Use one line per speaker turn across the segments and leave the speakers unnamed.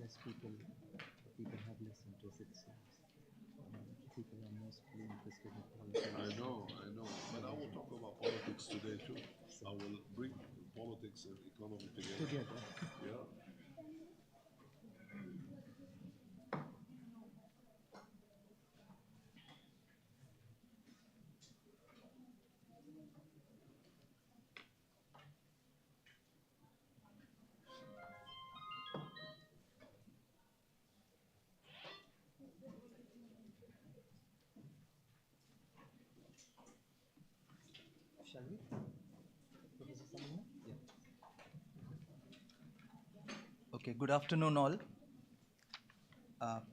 as people have listened to us, it seems. People are mostly interested in politics.
I know. But I will talk about politics today too. I will bring politics and economy together.
Together.
Yeah.
Shall we? Professor Salima? Yeah.
Okay, good afternoon all,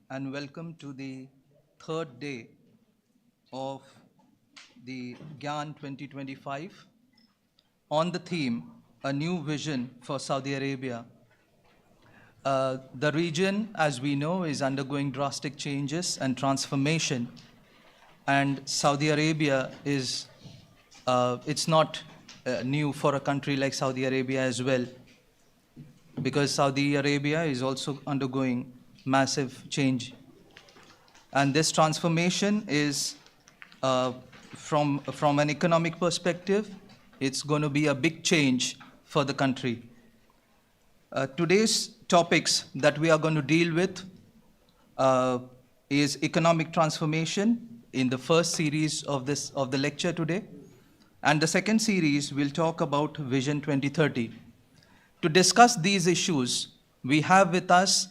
and welcome to the third day of the GYAN 2025 on the theme, A New Vision for Saudi Arabia. The region, as we know, is undergoing drastic changes and transformation, and Saudi Arabia is, it's not new for a country like Saudi Arabia as well, because Saudi Arabia is also undergoing massive change. And this transformation is, from an economic perspective, it's going to be a big change for the country. Today's topics that we are going to deal with is economic transformation in the first series of the lecture today. And the second series will talk about Vision 2030. To discuss these issues, we have with us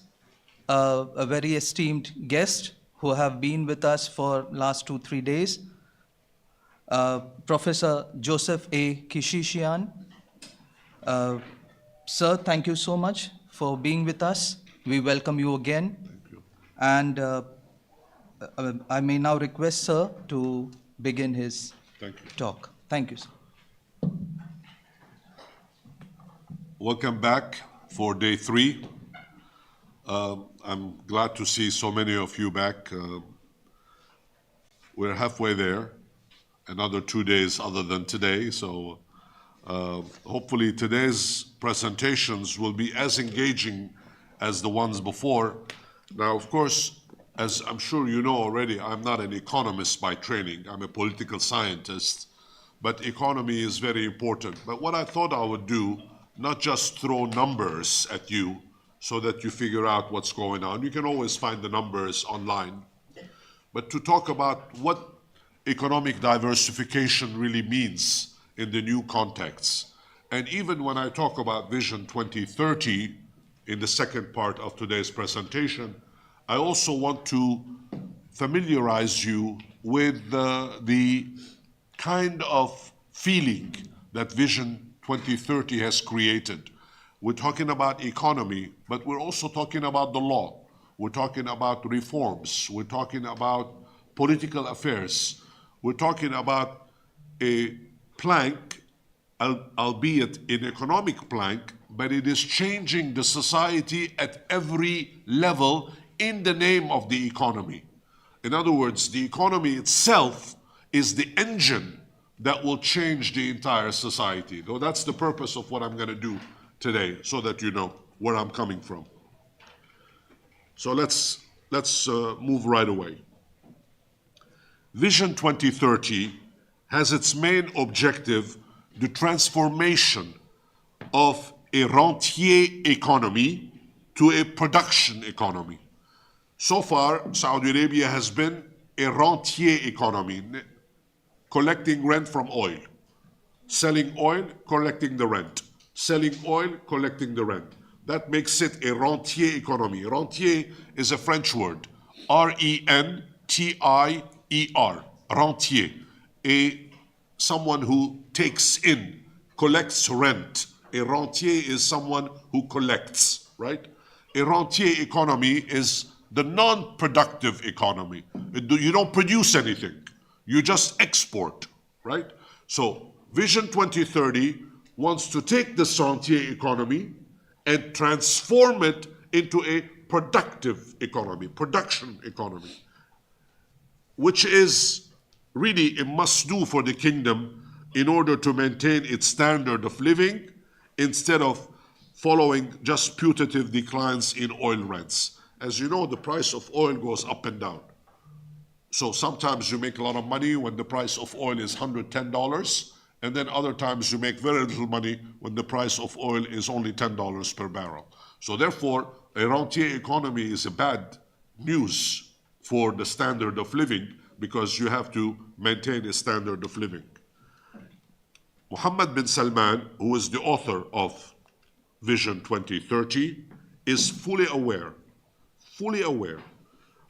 a very esteemed guest who have been with us for last 2-3 days, Professor Joseph A. Kechichian. Sir, thank you so much for being with us. We welcome you again.
Thank you.
And I may now request Sir to begin his talk. Thank you, sir.
Welcome back for day 3. I'm glad to see so many of you back. We're halfway there, another 2 days other than today. So hopefully today's presentations will be as engaging as the ones before. Now, of course, as I'm sure you know already, I'm not an economist by training. I'm a political scientist, but economy is very important. But what I thought I would do, not just throw numbers at you so that you figure out what's going on. You can always find the numbers online. But to talk about what economic diversification really means in the new context. And even when I talk about Vision 2030 in the second part of today's presentation, I also want to familiarize you with the kind of feeling that Vision 2030 has created. We're talking about economy, but we're also talking about the law. We're talking about reforms. We're talking about political affairs. We're talking about a plank, albeit an economic plank, but it is changing the society at every level in the name of the economy. In other words, the economy itself is the engine that will change the entire society. Though that's the purpose of what I'm going to do today, so that you know where I'm coming from. So let's move right away. Vision 2030 has its main objective the transformation of a rentier economy to a production economy. So far, Saudi Arabia has been a rentier economy, collecting rent from oil, selling oil, collecting the rent, selling oil, collecting the rent. That makes it a rentier economy. Rentier is a French word, R-E-N-T-I-E-R, rentier, someone who takes in, collects rent. A rentier is someone who collects, right? A rentier economy is the non-productive economy. You don't produce anything. You just export, right? So Vision 2030 wants to take this rentier economy and transform it into a productive economy, production economy, which is really a must-do for the kingdom in order to maintain its standard of living instead of following just putative declines in oil rents. As you know, the price of oil goes up and down. So sometimes you make a lot of money when the price of oil is $110, and then other times you make very little money when the price of oil is only $10 per barrel. So therefore, a rentier economy is a bad news for the standard of living because you have to maintain a standard of living. Mohammed bin Salman, who is the author of Vision 2030, is fully aware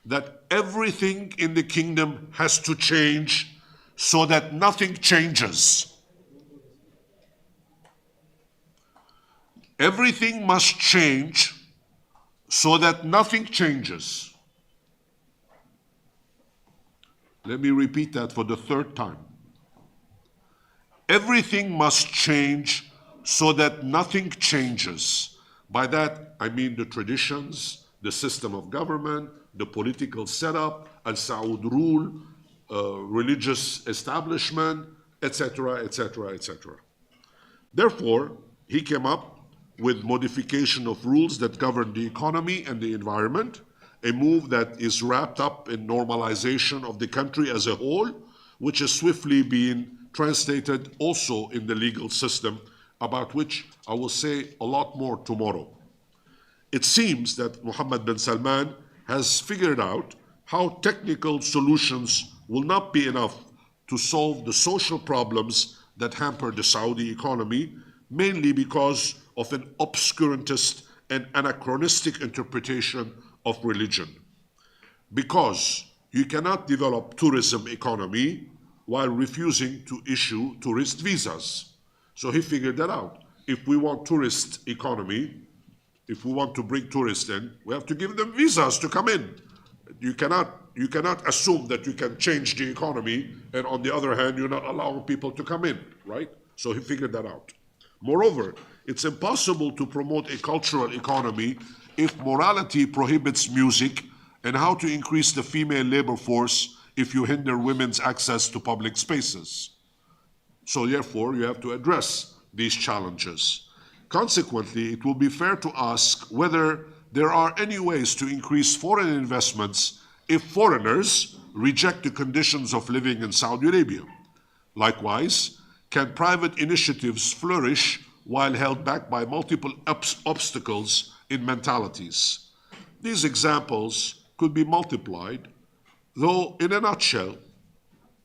that everything in the kingdom has to change so that nothing changes. Everything must change so that nothing changes. Let me repeat that for the third time. Everything must change so that nothing changes. By that, I mean the traditions, the system of government, the political setup, Al-Saud rule, religious establishment, etc., etc., etc. Therefore, he came up with modification of rules that govern the economy and the environment, a move that is wrapped up in normalization of the country as a whole, which is swiftly being translated also in the legal system, about which I will say a lot more tomorrow. It seems that Mohammed bin Salman has figured out how technical solutions will not be enough to solve the social problems that hamper the Saudi economy, mainly because of an obscurantist and anachronistic interpretation of religion. Because you cannot develop tourism economy while refusing to issue tourist visas. So he figured that out. If we want tourist economy, if we want to bring tourists in, we have to give them visas to come in. You cannot assume that you can change the economy and on the other hand, you're not allowing people to come in, right? So he figured that out. Moreover, it's impossible to promote a cultural economy if morality prohibits music, and how to increase the female labor force if you hinder women's access to public spaces. So therefore, you have to address these challenges. Consequently, it will be fair to ask whether there are any ways to increase foreign investments if foreigners reject the conditions of living in Saudi Arabia. Likewise, can private initiatives flourish while held back by multiple obstacles in mentalities? These examples could be multiplied, though in a nutshell,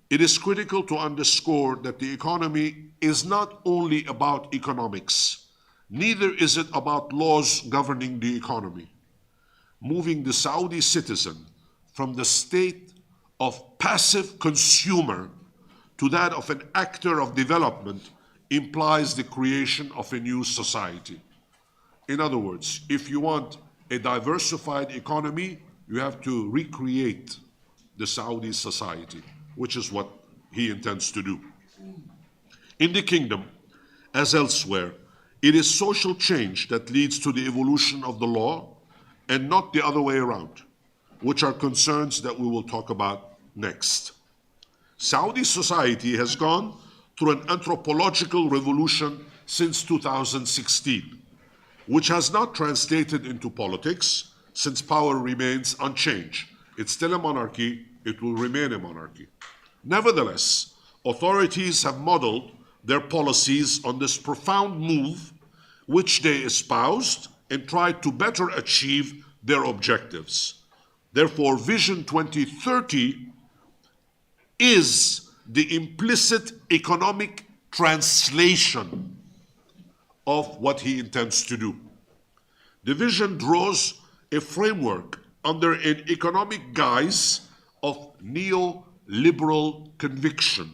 it is critical to underscore that the economy is not only about economics, neither is it about laws governing the economy. Moving the Saudi citizen from the state of passive consumer to that of an actor of development implies the creation of a new society. In other words, if you want a diversified economy, you have to recreate the Saudi society, which is what he intends to do. In the kingdom, as elsewhere, it is social change that leads to the evolution of the law and not the other way around, which are concerns that we will talk about next. Saudi society has gone through an anthropological revolution since 2016, which has not translated into politics since power remains unchanged. It's still a monarchy, it will remain a monarchy. Nevertheless, authorities have modeled their policies on this profound move, which they espoused and tried to better achieve their objectives. Therefore, Vision 2030 is the implicit economic translation of what he intends to do. The vision draws a framework under an economic guise of neoliberal conviction,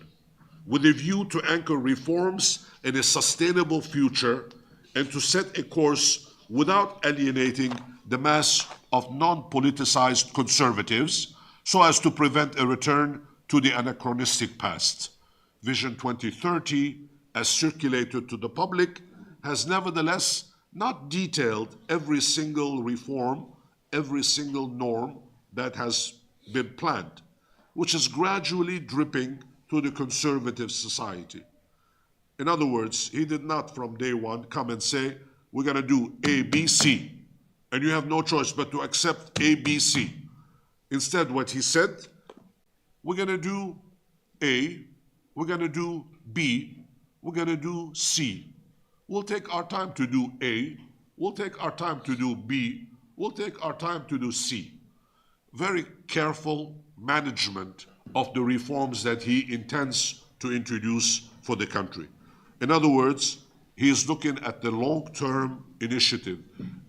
with a view to anchor reforms in a sustainable future and to set a course without alienating the mass of non-politicized conservatives so as to prevent a return to the anachronistic past. Vision 2030, as circulated to the public, has nevertheless not detailed every single reform, every single norm that has been planned, which is gradually dripping to the conservative society. In other words, he did not from day one come and say, we're going to do A, B, C. And you have no choice but to accept A, B, C. Instead, what he said, we're going to do A, we're going to do B, we're going to do C. We'll take our time to do A, we'll take our time to do B, we'll take our time to do C. Very careful management of the reforms that he intends to introduce for the country. In other words, he is looking at the long-term initiative.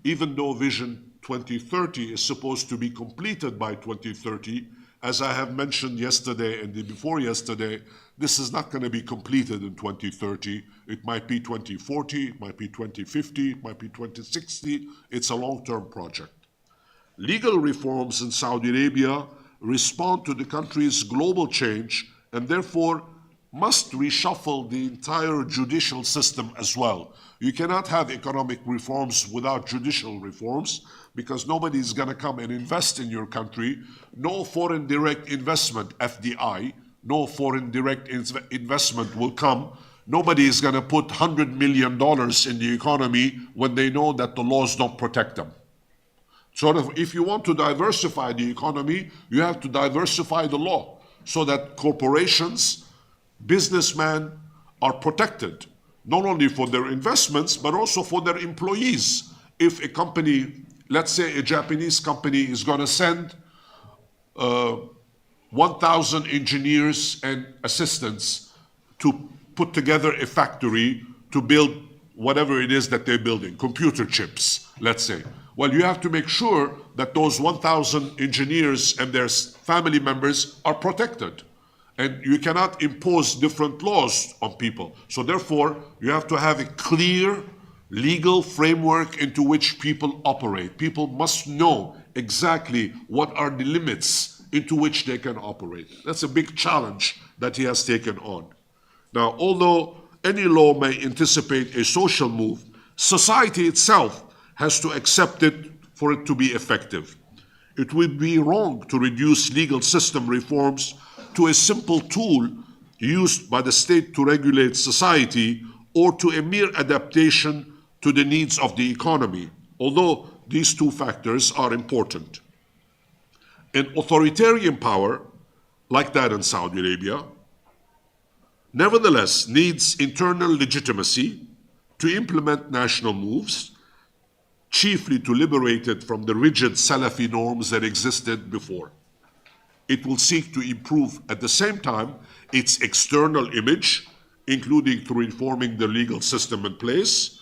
Even though Vision 2030 is supposed to be completed by 2030, as I have mentioned yesterday and before yesterday, this is not going to be completed in 2030. It might be 2040, it might be 2050, it might be 2060. It's a long-term project. Legal reforms in Saudi Arabia respond to the country's global change and therefore must reshuffle the entire judicial system as well. You cannot have economic reforms without judicial reforms because nobody is going to come and invest in your country. No foreign direct investment, FDI, no foreign direct investment will come. Nobody is going to put $100 million in the economy when they know that the laws don't protect them. So if you want to diversify the economy, you have to diversify the law so that corporations, businessmen are protected, not only for their investments, but also for their employees. If a company, let's say a Japanese company is going to send 1,000 engineers and assistants to put together a factory to build whatever it is that they're building, computer chips, let's say. Well, you have to make sure that those 1,000 engineers and their family members are protected. And you cannot impose different laws on people. So therefore, you have to have a clear legal framework into which people operate. People must know exactly what are the limits into which they can operate. That's a big challenge that he has taken on. Now, although any law may anticipate a social move, society itself has to accept it for it to be effective. It would be wrong to reduce legal system reforms to a simple tool used by the state to regulate society or to a mere adaptation to the needs of the economy, although these two factors are important. An authoritarian power, like that in Saudi Arabia, nevertheless needs internal legitimacy to implement national moves, chiefly to liberate it from the rigid Salafi norms that existed before. It will seek to improve at the same time its external image, including through reforming the legal system in place.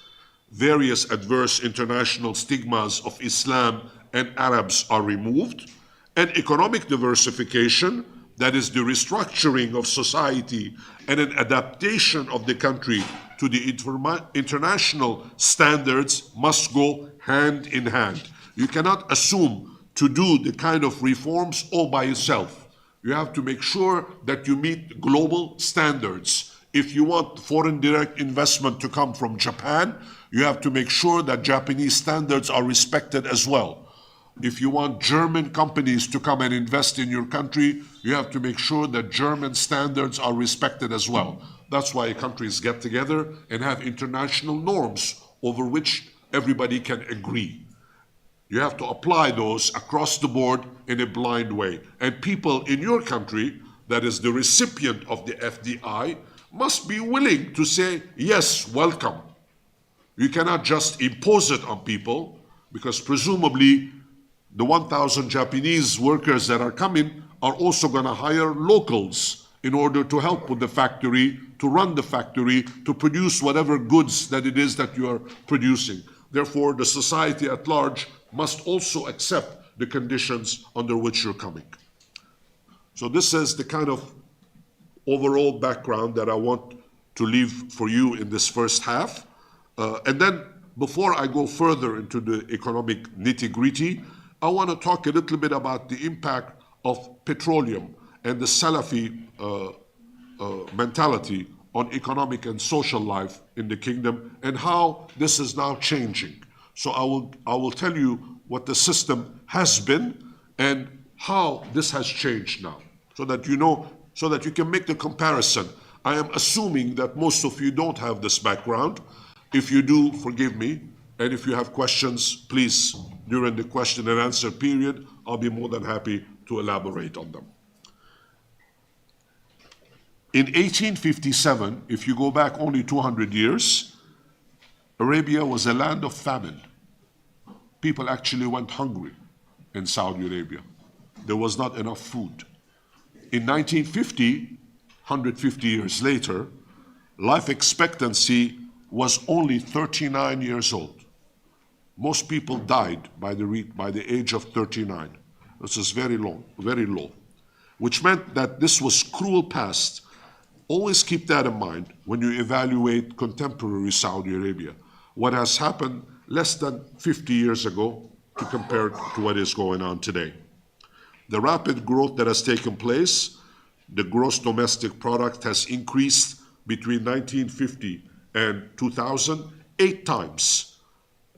Various adverse international stigmas of Islam and Arabs are removed, and economic diversification, that is the restructuring of society and an adaptation of the country to the international standards, must go hand in hand. You cannot assume to do the kind of reforms all by yourself. You have to make sure that you meet global standards. If you want foreign direct investment to come from Japan, you have to make sure that Japanese standards are respected as well. If you want German companies to come and invest in your country, you have to make sure that German standards are respected as well. That's why countries get together and have international norms over which everybody can agree. You have to apply those across the board in a blind way. And people in your country, that is the recipient of the FDI, must be willing to say, yes, welcome. You cannot just impose it on people, because presumably the 1,000 Japanese workers that are coming are also going to hire locals in order to help with the factory, to run the factory, to produce whatever goods that it is that you are producing. Therefore, the society at large must also accept the conditions under which you're coming. So this is the kind of overall background that I want to leave for you in this first half. And then before I go further into the economic nitty-gritty, I want to talk a little bit about the impact of petroleum and the Salafi mentality on economic and social life in the kingdom and how this is now changing. So I will tell you what the system has been and how this has changed now, so that you know, so that you can make the comparison. I am assuming that most of you don't have this background. If you do, forgive me. And if you have questions, please, during the question and answer period, I'll be more than happy to elaborate on them. In 1857, if you go back only 200 years, Arabia was a land of famine. People actually went hungry in Saudi Arabia. There was not enough food. In 1950, 150 years later, life expectancy was only 39 years old. Most people died by the age of 39. This is very low, which meant that this was cruel past. Always keep that in mind when you evaluate contemporary Saudi Arabia. What has happened less than 50 years ago to compare to what is going on today. The rapid growth that has taken place, the gross domestic product has increased between 1950 and 2000, 8 times.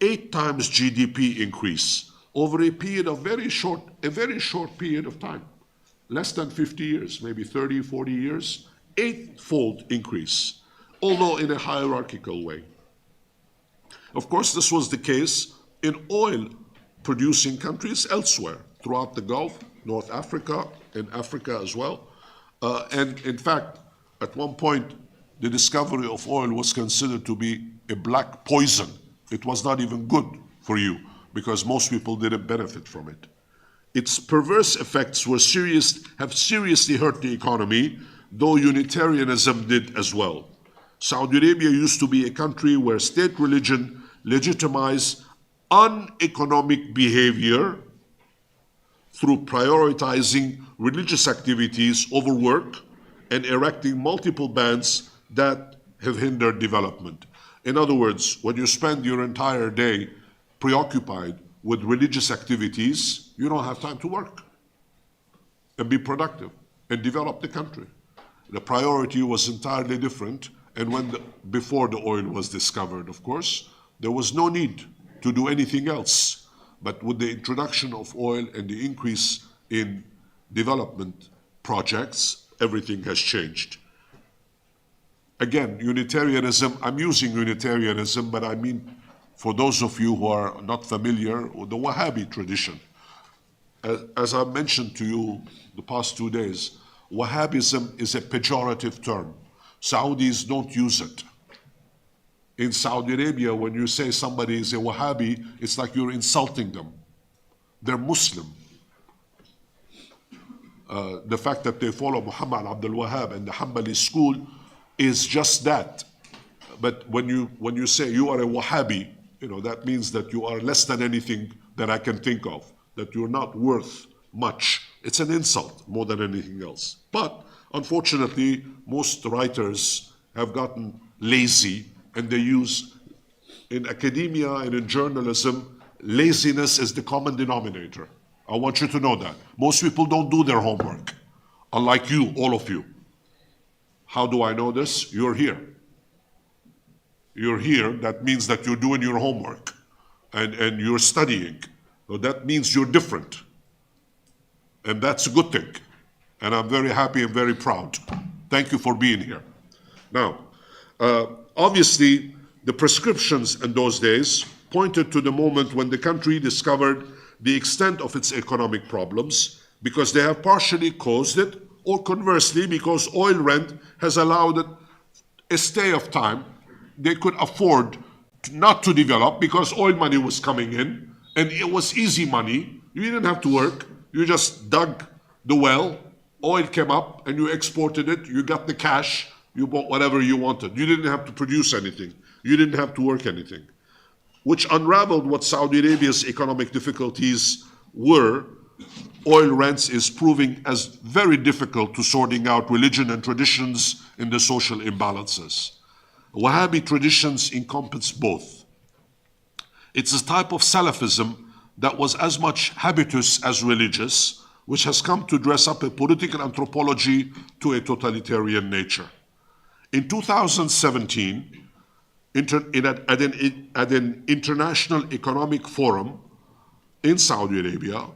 8 times GDP increase over a period of a very short period of time. Less than 50 years, maybe 30, 40 years, 8-fold increase, although in a hierarchical way. Of course, this was the case in oil-producing countries elsewhere, throughout the Gulf, North Africa, and Africa as well. And in fact, at one point, the discovery of oil was considered to be a black poison. It was not even good for you because most people didn't benefit from it. Its perverse effects have seriously hurt the economy, though Unitarianism did as well. Saudi Arabia used to be a country where state religion legitimized uneconomic behavior through prioritizing religious activities over work and erecting multiple bans that have hindered development. In other words, when you spend your entire day preoccupied with religious activities, you don't have time to work and be productive and develop the country. The priority was entirely different, and before the oil was discovered, of course, there was no need to do anything else. But with the introduction of oil and the increase in development projects, everything has changed. Again, Unitarianism, I'm using Unitarianism, but I mean, for those of you who are not familiar with the Wahhabi tradition. As I mentioned to you the past 2 days, Wahhabism is a pejorative term. Saudis don't use it. In Saudi Arabia, when you say somebody is a Wahhabi, it's like you're insulting them. They're Muslim. The fact that they follow Muhammad Abdul Wahhab and the Hanbali school is just that. But when you say you are a Wahhabi, that means that you are less than anything that I can think of, that you're not worth much. It's an insult more than anything else. But unfortunately, most writers have gotten lazy, and they use, in academia and in journalism, laziness is the common denominator. I want you to know that. Most people don't do their homework, unlike you, all of you. How do I know this? You're here. You're here, that means that you're doing your homework and you're studying. So that means you're different. And that's a good thing. And I'm very happy and very proud. Thank you for being here. Now, obviously, the prescriptions in those days pointed to the moment when the country discovered the extent of its economic problems because they have partially caused it, or conversely, because oil rent has allowed it a stay of time. They could afford not to develop because oil money was coming in, and it was easy money. You didn't have to work. You just dug the well, oil came up, and you exported it. You got the cash. You bought whatever you wanted. You didn't have to produce anything. You didn't have to work anything, which unraveled what Saudi Arabia's economic difficulties were. Oil rents is proving as very difficult to sorting out religion and traditions in the social imbalances. Wahhabi traditions encompass both. It's a type of Salafism that was as much habitus as religious, which has come to dress up a political anthropology to a totalitarian nature. In 2017, at an international economic forum in Saudi Arabia,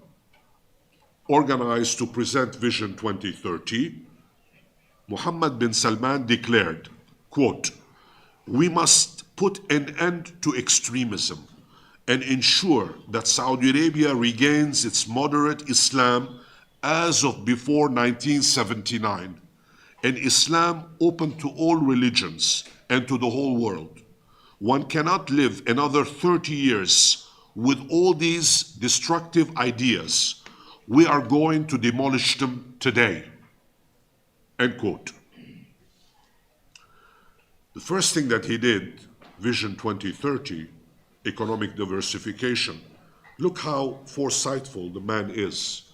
organized to present Vision 2030, Mohammed bin Salman declared, quote, "We must put an end to extremism and ensure that Saudi Arabia regains its moderate Islam as of before 1979, an Islam open to all religions and to the whole world. One cannot live another 30 years with all these destructive ideas. We are going to demolish them today. End quote. The first thing that he did, Vision 2030, economic diversification. Look how foresightful the man is.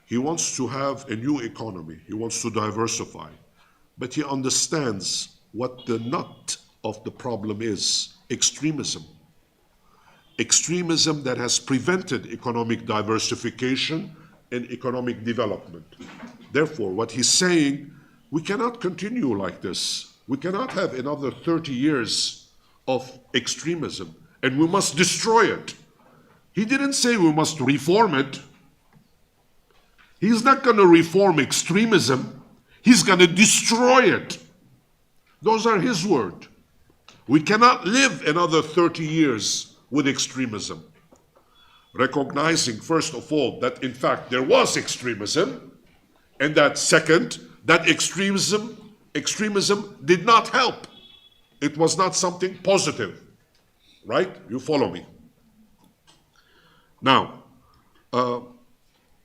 He wants to have a new economy. He wants to diversify. But he understands what the nut of the problem is: extremism. Extremism that has prevented economic diversification and economic development. Therefore, what he's saying, we cannot continue like this. We cannot have another 30 years of extremism, and we must destroy it. He didn't say we must reform it. He's not going to reform extremism. He's going to destroy it. Those are his words. We cannot live another 30 years with extremism. Recognizing, first of all, that in fact there was extremism, and that second, that extremism did not help. It was not something positive. Right? You follow me. Now,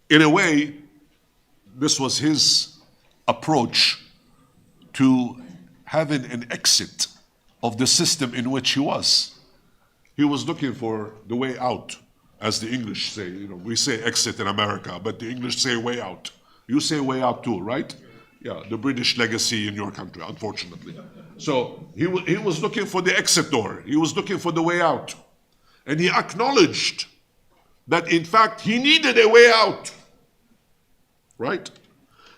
in a way, this was his approach to having an exit of the system in which he was. He was looking for the way out, as the English say. You know, we say exit in America, but the English say way out. You say way out too, right? Yeah, the British legacy in your country, unfortunately. So he was looking for the exit door. He was looking for the way out. And he acknowledged that, in fact, he needed a way out. Right?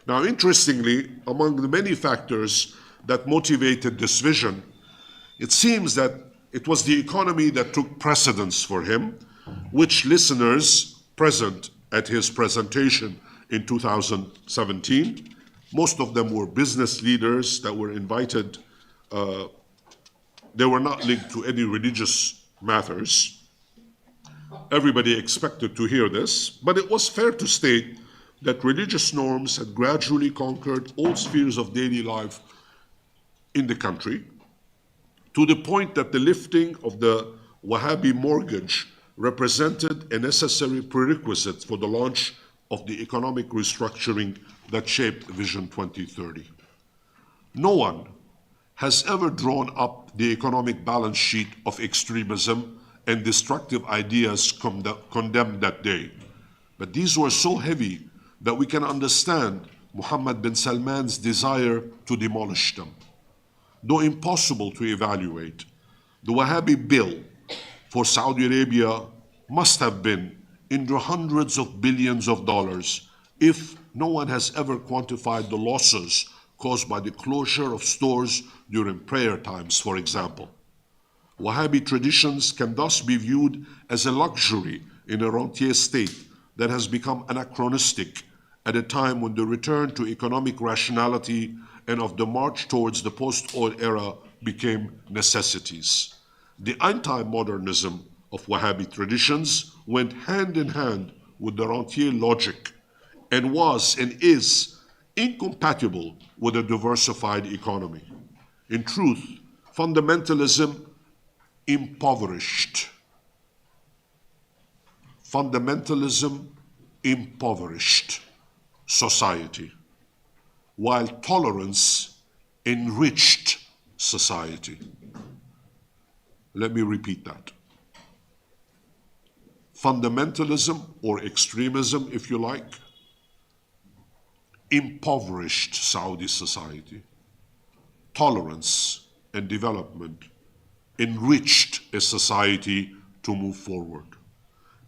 Now, interestingly, among the many factors that motivated this vision, it seems that it was the economy that took precedence for him, which listeners present at his presentation in 2017, most of them were business leaders that were invited. They were not linked to any religious matters. Everybody expected to hear this, but it was fair to state that religious norms had gradually conquered all spheres of daily life in the country, to the point that the lifting of the Wahhabi mortgage represented a necessary prerequisite for the launch of the economic restructuring that shaped Vision 2030. No one has ever drawn up the economic balance sheet of extremism and destructive ideas condemned that day. But these were so heavy that we can understand Mohammed bin Salman's desire to demolish them. Though impossible to evaluate, the Wahhabi bill for Saudi Arabia must have been in the hundreds of billions of dollars, if no one has ever quantified the losses caused by the closure of stores during prayer times, for example. Wahhabi traditions can thus be viewed as a luxury in a rentier state that has become anachronistic at a time when the return to economic rationality and of the march towards the post-oil era became necessities. The anti-modernism of Wahhabi traditions went hand in hand with the rentier logic and was and is incompatible with a diversified economy. In truth, fundamentalism impoverished. Fundamentalism impoverished society, while tolerance enriched society. Let me repeat that. Fundamentalism, or extremism, if you like, impoverished Saudi society. Tolerance and development enriched a society to move forward.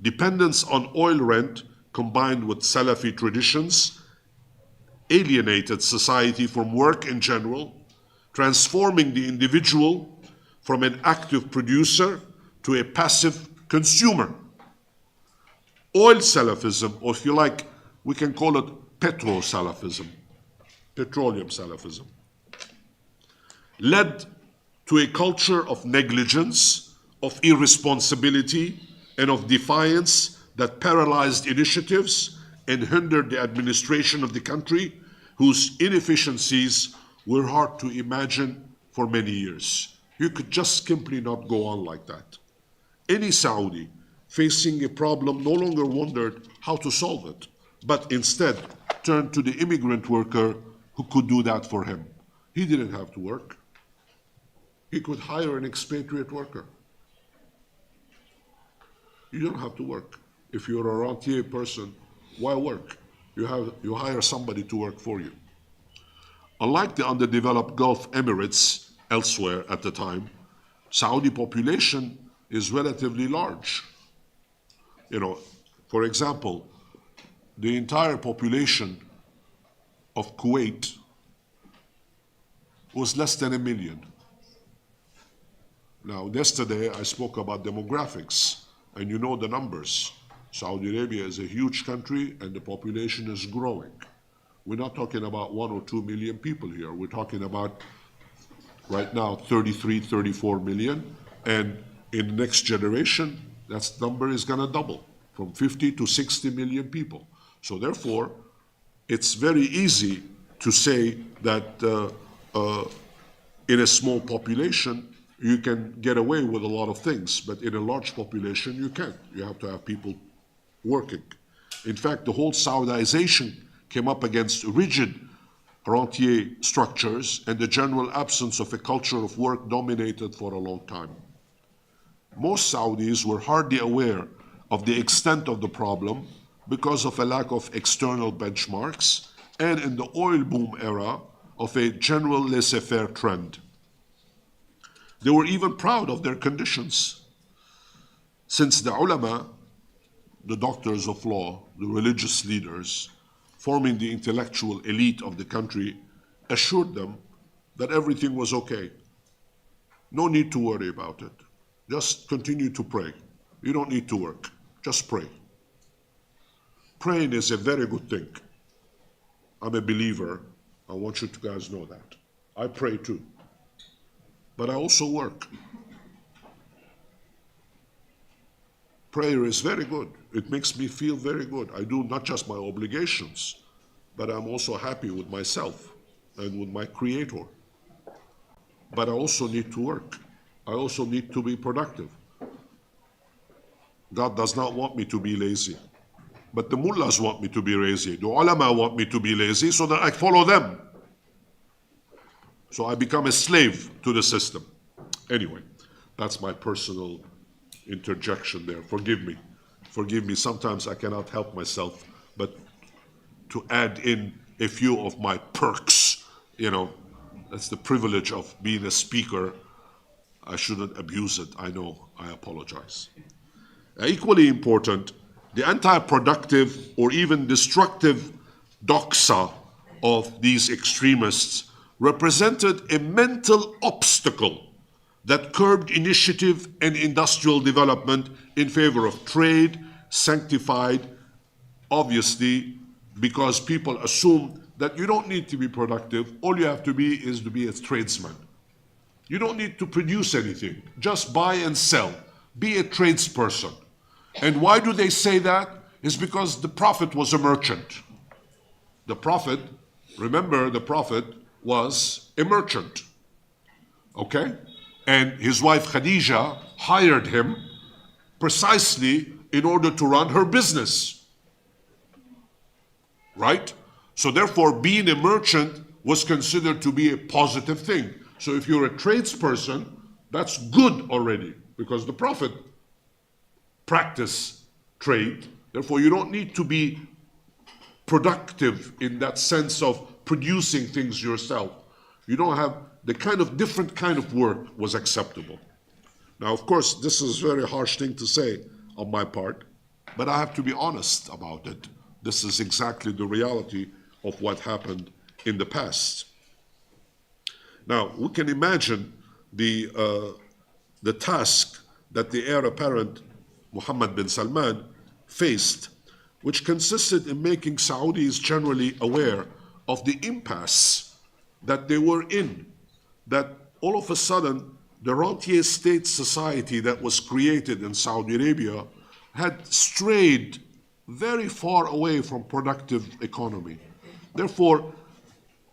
Dependence on oil rent combined with Salafi traditions alienated society from work in general, transforming the individual from an active producer to a passive consumer. Oil Salafism, or if you like, we can call it petro-Salafism, petroleum Salafism, led to a culture of negligence, of irresponsibility, and of defiance that paralyzed initiatives and hindered the administration of the country, whose inefficiencies were hard to imagine for many years. You could just simply not go on like that. Any Saudi facing a problem no longer wondered how to solve it, but instead turned to the immigrant worker who could do that for him. He didn't have to work. He could hire an expatriate worker. You don't have to work. If you're a rentier person, why work? You hire somebody to work for you. Unlike the underdeveloped Gulf Emirates elsewhere at the time, Saudi population is relatively large. For example, the entire population of Kuwait was less than 1 million. Now, yesterday I spoke about demographics, and you know the numbers. Saudi Arabia is a huge country and the population is growing. We're not talking about 1 or 2 million people here. We're talking about right now 33, 34 million, and in the next generation, that number is going to double from 50 to 60 million people. So therefore, it's very easy to say that in a small population, you can get away with a lot of things, but in a large population, you can't. You have to have people working. In fact, the whole Saudization came up against rigid rentier structures and the general absence of a culture of work dominated for a long time. Most Saudis were hardly aware of the extent of the problem because of a lack of external benchmarks and in the oil boom era of a general laissez-faire trend. They were even proud of their conditions, since the ulama, the doctors of law, the religious leaders, forming the intellectual elite of the country, assured them that everything was okay. No need to worry about it. Just continue to pray. You don't need to work. Just pray. Praying is a very good thing. I'm a believer. I want you guys to know that. I pray too. But I also work. Prayer is very good. It makes me feel very good. I do not just my obligations, but I'm also happy with myself and with my Creator. But I also need to work. I also need to be productive. God does not want me to be lazy. But the mullahs want me to be lazy. The ulama want me to be lazy so that I follow them. So I become a slave to the system. Anyway, that's my personal interjection there. Forgive me. Forgive me. Sometimes I cannot help myself, but to add in a few of my perks, that's the privilege of being a speaker. I shouldn't abuse it. I know. I apologize. Equally important, the anti-productive or even destructive doxa of these extremists represented a mental obstacle that curbed initiative and industrial development in favor of trade, sanctified, obviously, because people assume that you don't need to be productive. All you have to be is to be a tradesman. You don't need to produce anything. Just buy and sell. Be a tradesperson. And why do they say that? It's because the Prophet was a merchant. The Prophet, remember, the Prophet was a merchant. Okay? And his wife Khadija hired him precisely in order to run her business. Right? So therefore, being a merchant was considered to be a positive thing. So if you're a tradesperson, that's good already, because the Prophet practiced trade. Therefore, you don't need to be productive in that sense of producing things yourself. You don't have the different kind of work was acceptable. Now, of course, this is a very harsh thing to say on my part, but I have to be honest about it. This is exactly the reality of what happened in the past. Now, we can imagine the task that the heir apparent Mohammed bin Salman faced, which consisted in making Saudis generally aware of the impasse that they were in, that all of a sudden the rentier state society that was created in Saudi Arabia had strayed very far away from productive economy. Therefore,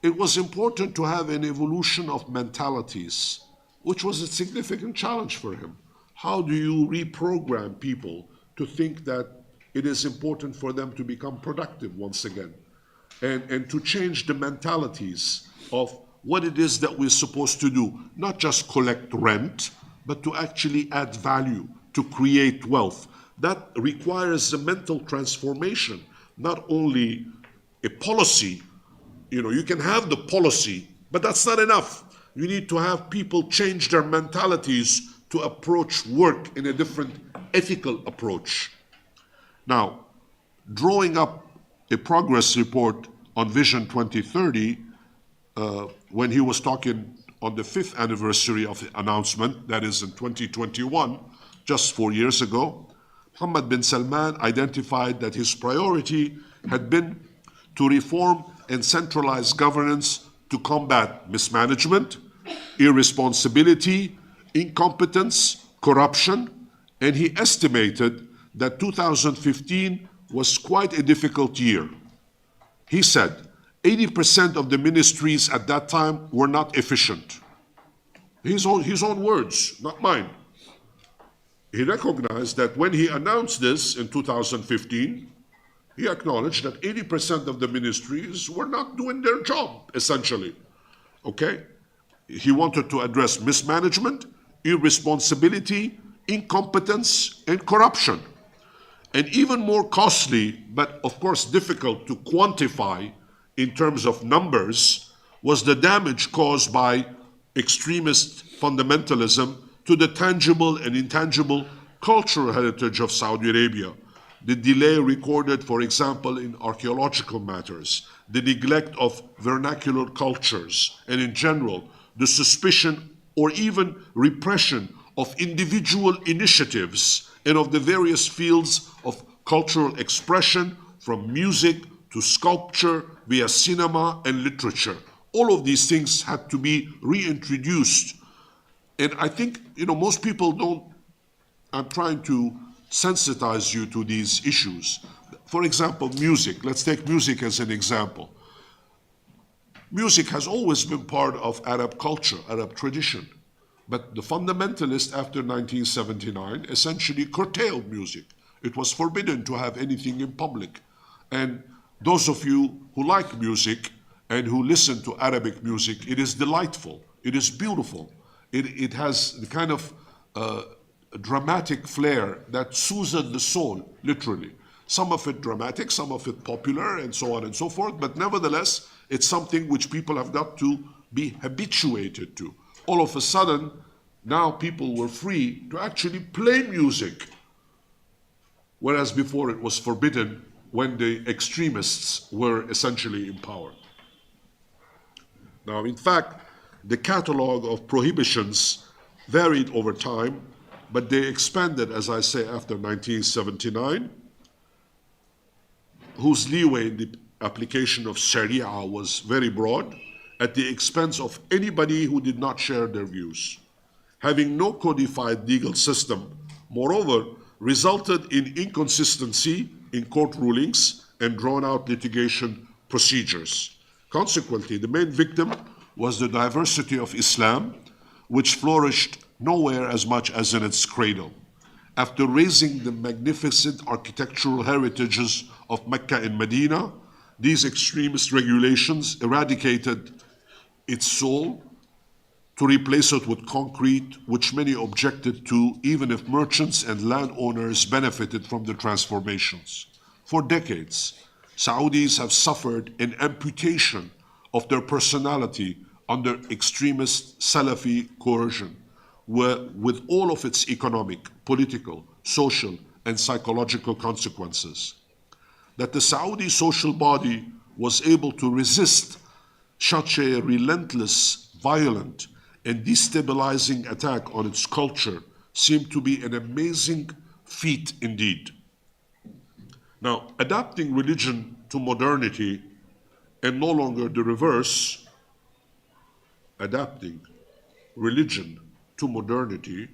it was important to have an evolution of mentalities, which was a significant challenge for him. How do you reprogram people to think that it is important for them to become productive once again? And to change the mentalities of what it is that we're supposed to do, not just collect rent, but to actually add value, to create wealth. That requires a mental transformation, not only a policy. You know, you can have the policy, but that's not enough. You need to have people change their mentalities to approach work in a different ethical approach. Now, drawing up a progress report on Vision 2030, when he was talking on the 5th anniversary of the announcement, that is in 2021, just 4 years ago, Mohammed bin Salman identified that his priority had been to reform and centralize governance to combat mismanagement, irresponsibility, incompetence, corruption, and he estimated that 2015 was quite a difficult year. He said 80% of the ministries at that time were not efficient. His own words, not mine. He recognized that when he announced this in 2015, he acknowledged that 80% of the ministries were not doing their job, essentially. Okay? He wanted to address mismanagement, irresponsibility, incompetence, and corruption. And even more costly, but of course difficult to quantify in terms of numbers, was the damage caused by extremist fundamentalism to the tangible and intangible cultural heritage of Saudi Arabia. The delay recorded, for example, in archaeological matters, the neglect of vernacular cultures, and in general, the suspicion or even repression of individual initiatives and of the various fields of cultural expression, from music to sculpture via cinema and literature. All of these things had to be reintroduced. And I think, most people don't, I'm trying to sensitize you to these issues. For example, music. Let's take music as an example. Music has always been part of Arab culture, Arab tradition. But the fundamentalists after 1979 essentially curtailed music. It was forbidden to have anything in public. And those of you who like music and who listen to Arabic music, it is delightful. It is beautiful. It has the kind of dramatic flair that soothes the soul, literally. Some of it dramatic, some of it popular, and so on and so forth. But nevertheless, it's something which people have got to be habituated to. All of a sudden, now people were free to actually play music, whereas before it was forbidden when the extremists were essentially in power. Now, in fact, the catalog of prohibitions varied over time, but they expanded, as I say, after 1979, whose leeway in the application of Sharia was very broad, at the expense of anybody who did not share their views. Having no codified legal system, moreover, resulted in inconsistency in court rulings and drawn-out litigation procedures. Consequently, the main victim was the diversity of Islam, which flourished nowhere as much as in its cradle. After raising the magnificent architectural heritages of Mecca and Medina, these extremist regulations eradicated its soul to replace it with concrete, which many objected to, even if merchants and landowners benefited from the transformations. For decades, Saudis have suffered an amputation of their personality under extremist Salafi coercion, with all of its economic, political, social, and psychological consequences. That the Saudi social body was able to resist such a relentless, violent, and destabilizing attack on its culture seemed to be an amazing feat indeed. Now, adapting religion to modernity and no longer the reverse, adapting religion to modernity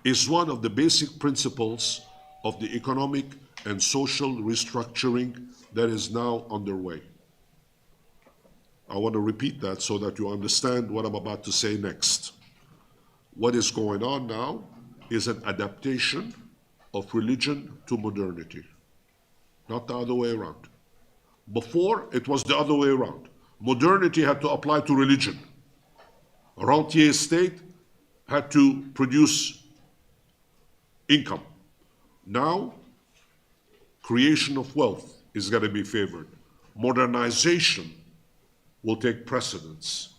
is one of the basic principles of the economic and social restructuring that is now underway. I want to repeat that so that you understand what I'm about to say next. What is going on now is an adaptation of religion to modernity, not the other way around. Before, it was the other way around. Modernity had to apply to religion. A rentier state had to produce income. Now, creation of wealth is going to be favored. Modernization will take precedence.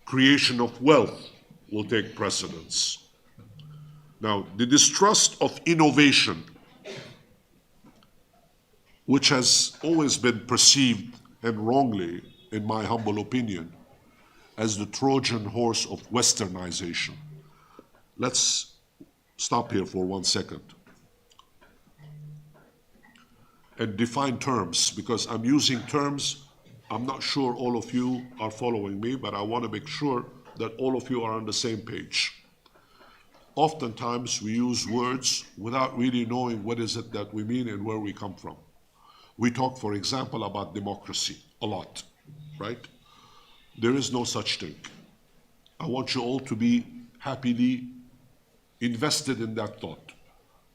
Creation of wealth will take precedence. Now, the distrust of innovation, which has always been perceived, and wrongly, in my humble opinion, as the Trojan horse of westernization. Let's stop here for 1 second and define terms, because I'm using terms. I'm not sure all of you are following me, but I want to make sure that all of you are on the same page. Oftentimes we use words without really knowing what is it that we mean and where we come from. We talk, for example, about democracy a lot, right? There is no such thing. I want you all to be happily invested in that thought.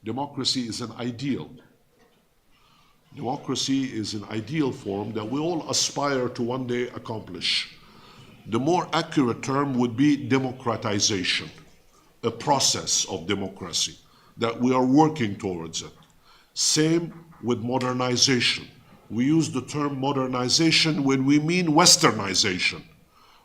Democracy is an ideal. Democracy is an ideal form that we all aspire to one day accomplish. The more accurate term would be democratization, a process of democracy that we are working towards it. Same with modernization. We use the term modernization when we mean westernization.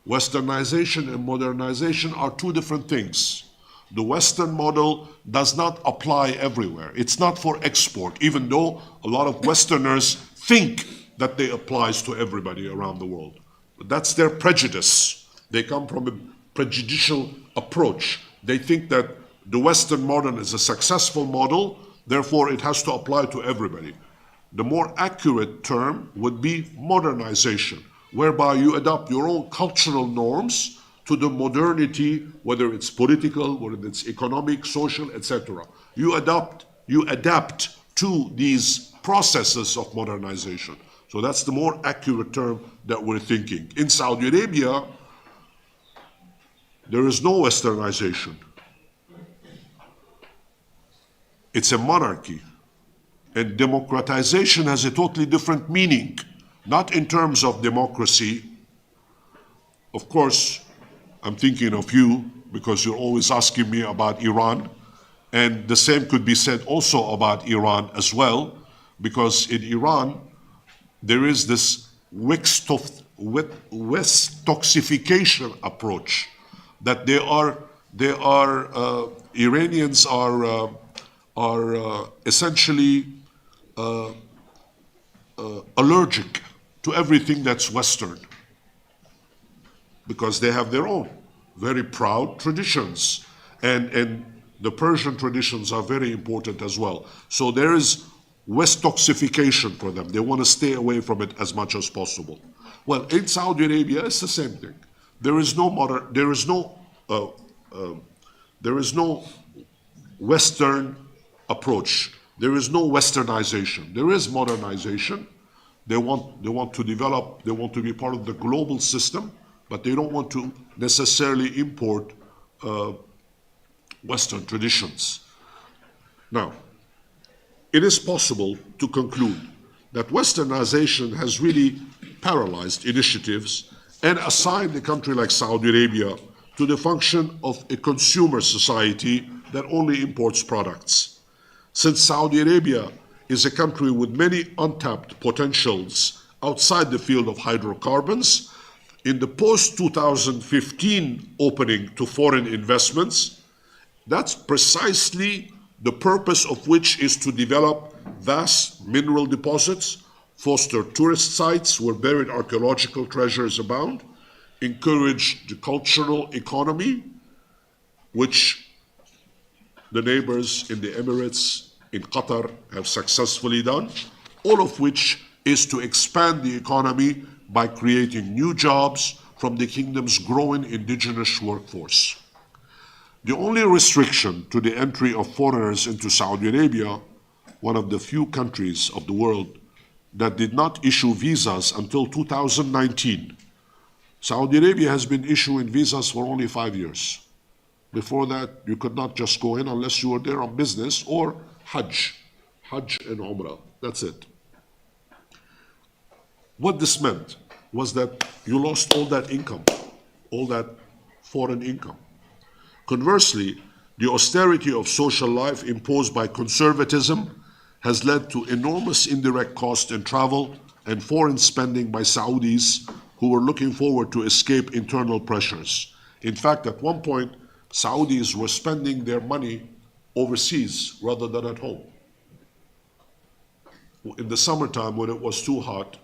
Westernization and modernization are two different things. The Western model does not apply everywhere. It's not for export, even though a lot of Westerners think that they applies to everybody around the world. But that's their prejudice. They come from a prejudicial approach. They think that the Western model is a successful model, therefore it has to apply to everybody. The more accurate term would be modernization, whereby you adopt your own cultural norms to the modernity, whether it's political, whether it's economic, social, etc. You adapt to these processes of modernization. So that's the more accurate term that we're thinking. In Saudi Arabia, there is no westernization. It's a monarchy. And democratization has a totally different meaning, not in terms of democracy. Of course, I'm thinking of you because you're always asking me about Iran. And the same could be said also about Iran as well, because in Iran, there is this West-toxification approach that Iranians are essentially allergic to everything that's Western, because they have their own very proud traditions, and the Persian traditions are very important as well. So there is West-toxification for them. They want to stay away from it as much as possible. Well, in Saudi Arabia, it's the same thing. There is no Western approach. There is no westernization. There is modernization. They want to develop, they want to be part of the global system, but they don't want to necessarily import Western traditions. Now, it is possible to conclude that westernization has really paralyzed initiatives and assigned a country like Saudi Arabia to the function of a consumer society that only imports products. Since Saudi Arabia is a country with many untapped potentials outside the field of hydrocarbons, in the post-2015 opening to foreign investments, that's precisely the purpose of which is to develop vast mineral deposits, foster tourist sites where buried archaeological treasures abound, encourage the cultural economy, which the neighbors in the Emirates, in Qatar, have successfully done, all of which is to expand the economy by creating new jobs, from the kingdom's growing indigenous workforce. The only restriction to the entry of foreigners into Saudi Arabia, one of the few countries of the world that did not issue visas until 2019. Saudi Arabia has been issuing visas for only 5 years. Before that, you could not just go in unless you were there on business or Hajj and Umrah. That's it. What this meant was that you lost all that income, all that foreign income. Conversely, the austerity of social life imposed by conservatism has led to enormous indirect costs in travel and foreign spending by Saudis who were looking forward to escape internal pressures. In fact, at one point, Saudis were spending their money overseas rather than at home. In the summertime, when it was too hot,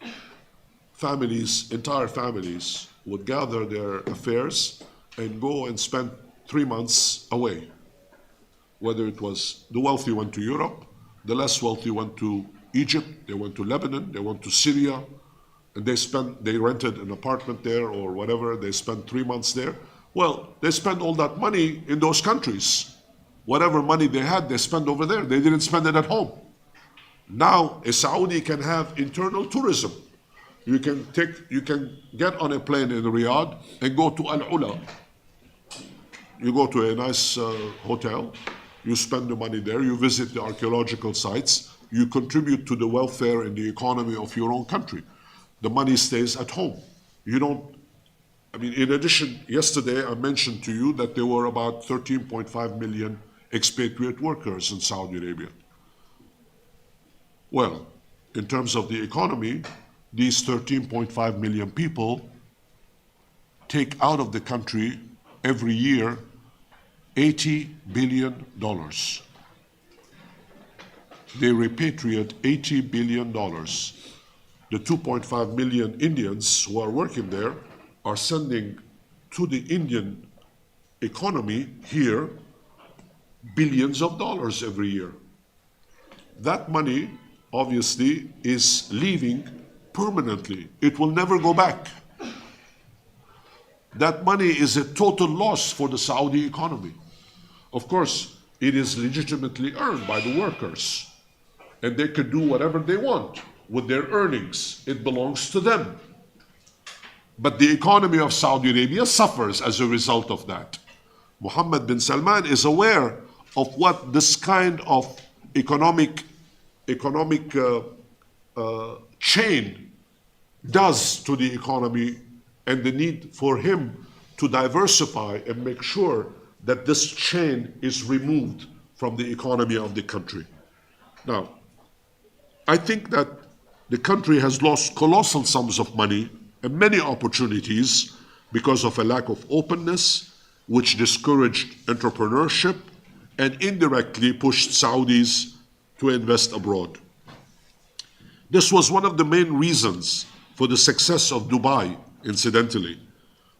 entire families would gather their affairs and go and spend 3 months away. Whether it was the wealthy went to Europe, the less wealthy went to Egypt, they went to Lebanon, they went to Syria, and they rented an apartment there or whatever, they spent 3 months there. Well, they spent all that money in those countries. Whatever money they had, they spent over there. They didn't spend it at home. Now, a Saudi can have internal tourism. You can get on a plane in Riyadh and go to Al-Ula. You go to a nice hotel, you spend the money there, you visit the archaeological sites, you contribute to the welfare and the economy of your own country. The money stays at home. You don't, in addition, yesterday I mentioned to you that there were about 13.5 million expatriate workers in Saudi Arabia. Well, in terms of the economy, these 13.5 million people take out of the country every year $80 billion. They repatriate $80 billion. The 2.5 million Indians who are working there are sending to the Indian economy here billions of dollars every year. That money obviously is leaving permanently. It will never go back. That money is a total loss for the Saudi economy. Of course, it is legitimately earned by the workers, and they could do whatever they want with their earnings. It belongs to them. But the economy of Saudi Arabia suffers as a result of that. Mohammed bin Salman is aware of what this kind of economic chain does to the economy, and the need for him to diversify and make sure that this chain is removed from the economy of the country. Now, I think that the country has lost colossal sums of money and many opportunities because of a lack of openness, which discouraged entrepreneurship and indirectly pushed Saudis to invest abroad. This was one of the main reasons for the success of Dubai, incidentally,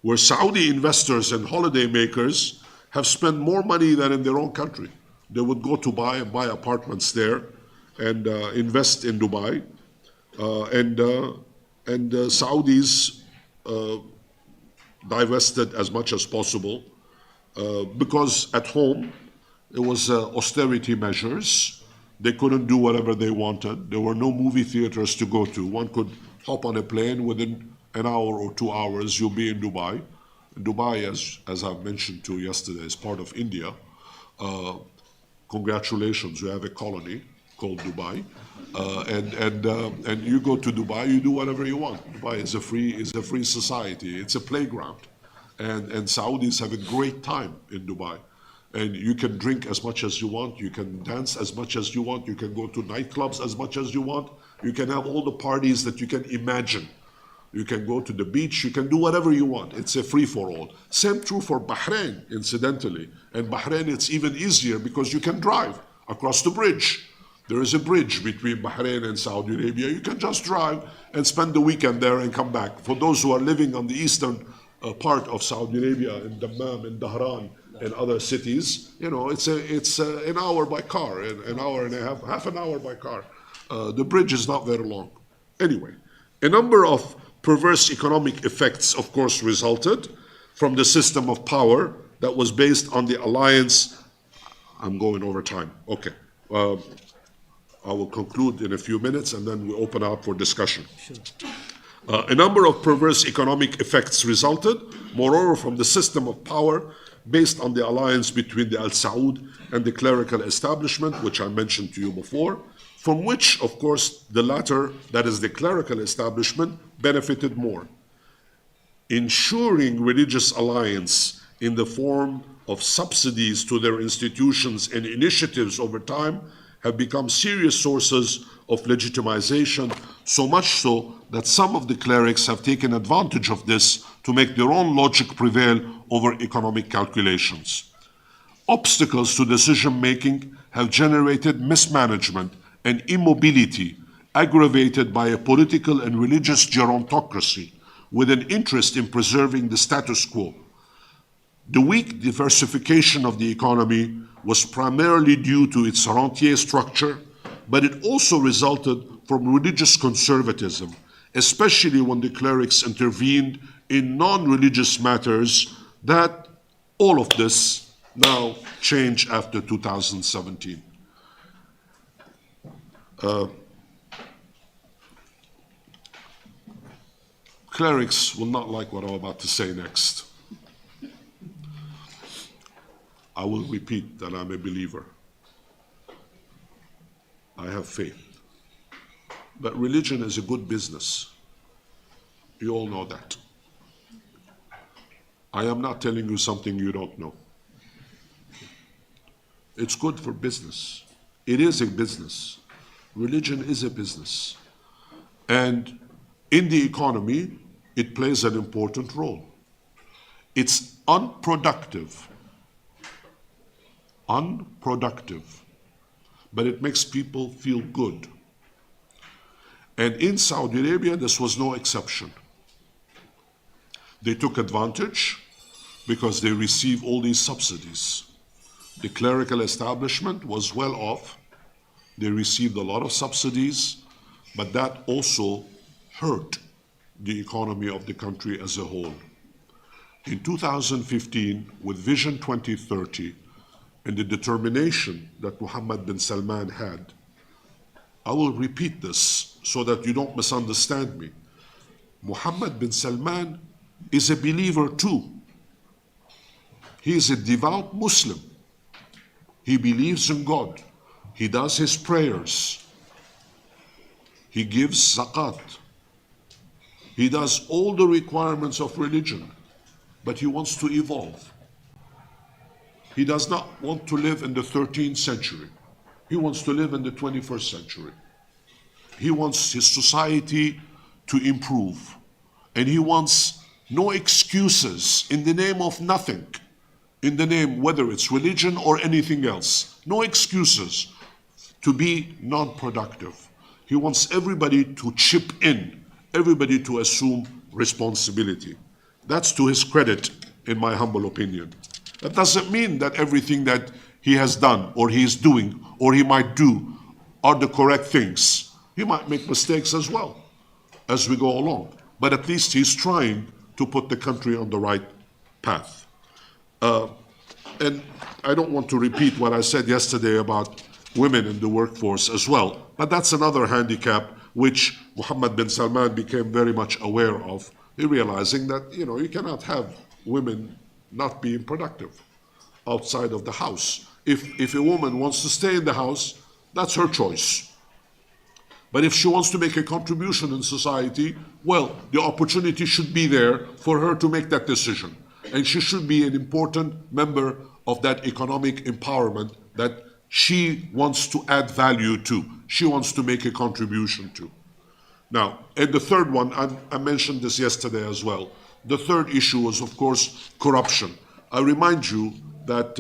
where Saudi investors and holidaymakers have spent more money than in their own country. They would go to buy apartments there and invest in Dubai. And Saudis divested as much as possible because at home it was austerity measures. They couldn't do whatever they wanted. There were no movie theaters to go to. One could hop on a plane within an hour or 2 hours, you'll be in Dubai. Dubai, as I've mentioned to you yesterday, is part of India. Congratulations, you have a colony called Dubai. And you go to Dubai, you do whatever you want. Dubai is a free society. It's a playground. And Saudis have a great time in Dubai. And you can drink as much as you want, you can dance as much as you want, you can go to nightclubs as much as you want, you can have all the parties that you can imagine. You can go to the beach, you can do whatever you want. It's a free-for-all. Same true for Bahrain, incidentally. And Bahrain, it's even easier because you can drive across the bridge. There is a bridge between Bahrain and Saudi Arabia. You can just drive and spend the weekend there and come back. For those who are living on the eastern part of Saudi Arabia, in Dammam, in Dhahran, and other cities, it's an hour by car, an hour and a half an hour by car. The bridge is not very long. Anyway, a number of perverse economic effects, of course, resulted from the system of power that was based on the alliance. I'm going over time. Okay. I will conclude in a few minutes and then we open up for discussion.
Sure.
A number of perverse economic effects resulted, moreover, from the system of power based on the alliance between the Al Saud and the clerical establishment, which I mentioned to you before, from which, of course, the latter, that is the clerical establishment, benefited more. Ensuring religious alliance in the form of subsidies to their institutions and initiatives over time have become serious sources of legitimization, so much so that some of the clerics have taken advantage of this to make their own logic prevail over economic calculations. Obstacles to decision-making have generated mismanagement and immobility aggravated by a political and religious gerontocracy with an interest in preserving the status quo. The weak diversification of the economy was primarily due to its rentier structure, but it also resulted from religious conservatism, especially when the clerics intervened in non-religious matters. That all of this now changed after 2017. Clerics will not like what I'm about to say next. I will repeat that I'm a believer. I have faith. But religion is a good business. You all know that. I am not telling you something you don't know. It's good for business. It is a business. Religion is a business. And in the economy, it plays an important role. It's unproductive, but it makes people feel good. And in Saudi Arabia, this was no exception. They took advantage because they received all these subsidies. The clerical establishment was well off. They received a lot of subsidies, but that also hurt the economy of the country as a whole. In 2015, with Vision 2030 and the determination that Mohammed bin Salman had, I will repeat this so that you don't misunderstand me. Mohammed bin Salman is a believer too. He is a devout Muslim. He believes in God. He does his prayers. He gives zakat. He does all the requirements of religion, but he wants to evolve. He does not want to live in the 13th century. He wants to live in the 21st century. He wants his society to improve. And he wants no excuses in the name of nothing, in the name whether it's religion or anything else. No excuses to be non-productive. He wants everybody to chip in, everybody to assume responsibility. That's to his credit, in my humble opinion. That doesn't mean that everything that he has done or he is doing or he might do are the correct things. He might make mistakes as well as we go along. But at least he's trying to put the country on the right path. And I don't want to repeat what I said yesterday about women in the workforce as well, but that's another handicap which Mohammed bin Salman became very much aware of, realizing that, you cannot have women not being productive outside of the house. If a woman wants to stay in the house, that's her choice. But if she wants to make a contribution in society, well, the opportunity should be there for her to make that decision. And she should be an important member of that economic empowerment that she wants to add value to. She wants to make a contribution to. Now, and the third one, I mentioned this yesterday as well. The third issue was, of course, corruption. I remind you that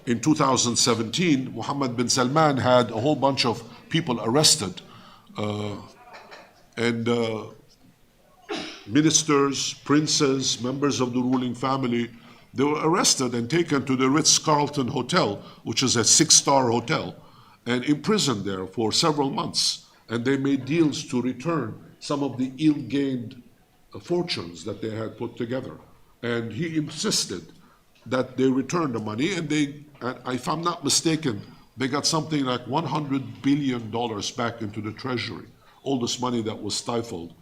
in 2017, Mohammed bin Salman had a whole bunch of people arrested, and ministers, princes, members of the ruling family, they were arrested and taken to the Ritz-Carlton Hotel, which is a 6-star hotel, and imprisoned there for several months. And they made deals to return some of the ill-gained fortunes that they had put together. And he insisted that they return the money, and if I'm not mistaken, they got something like $100 billion back into the treasury. All this money that was stifled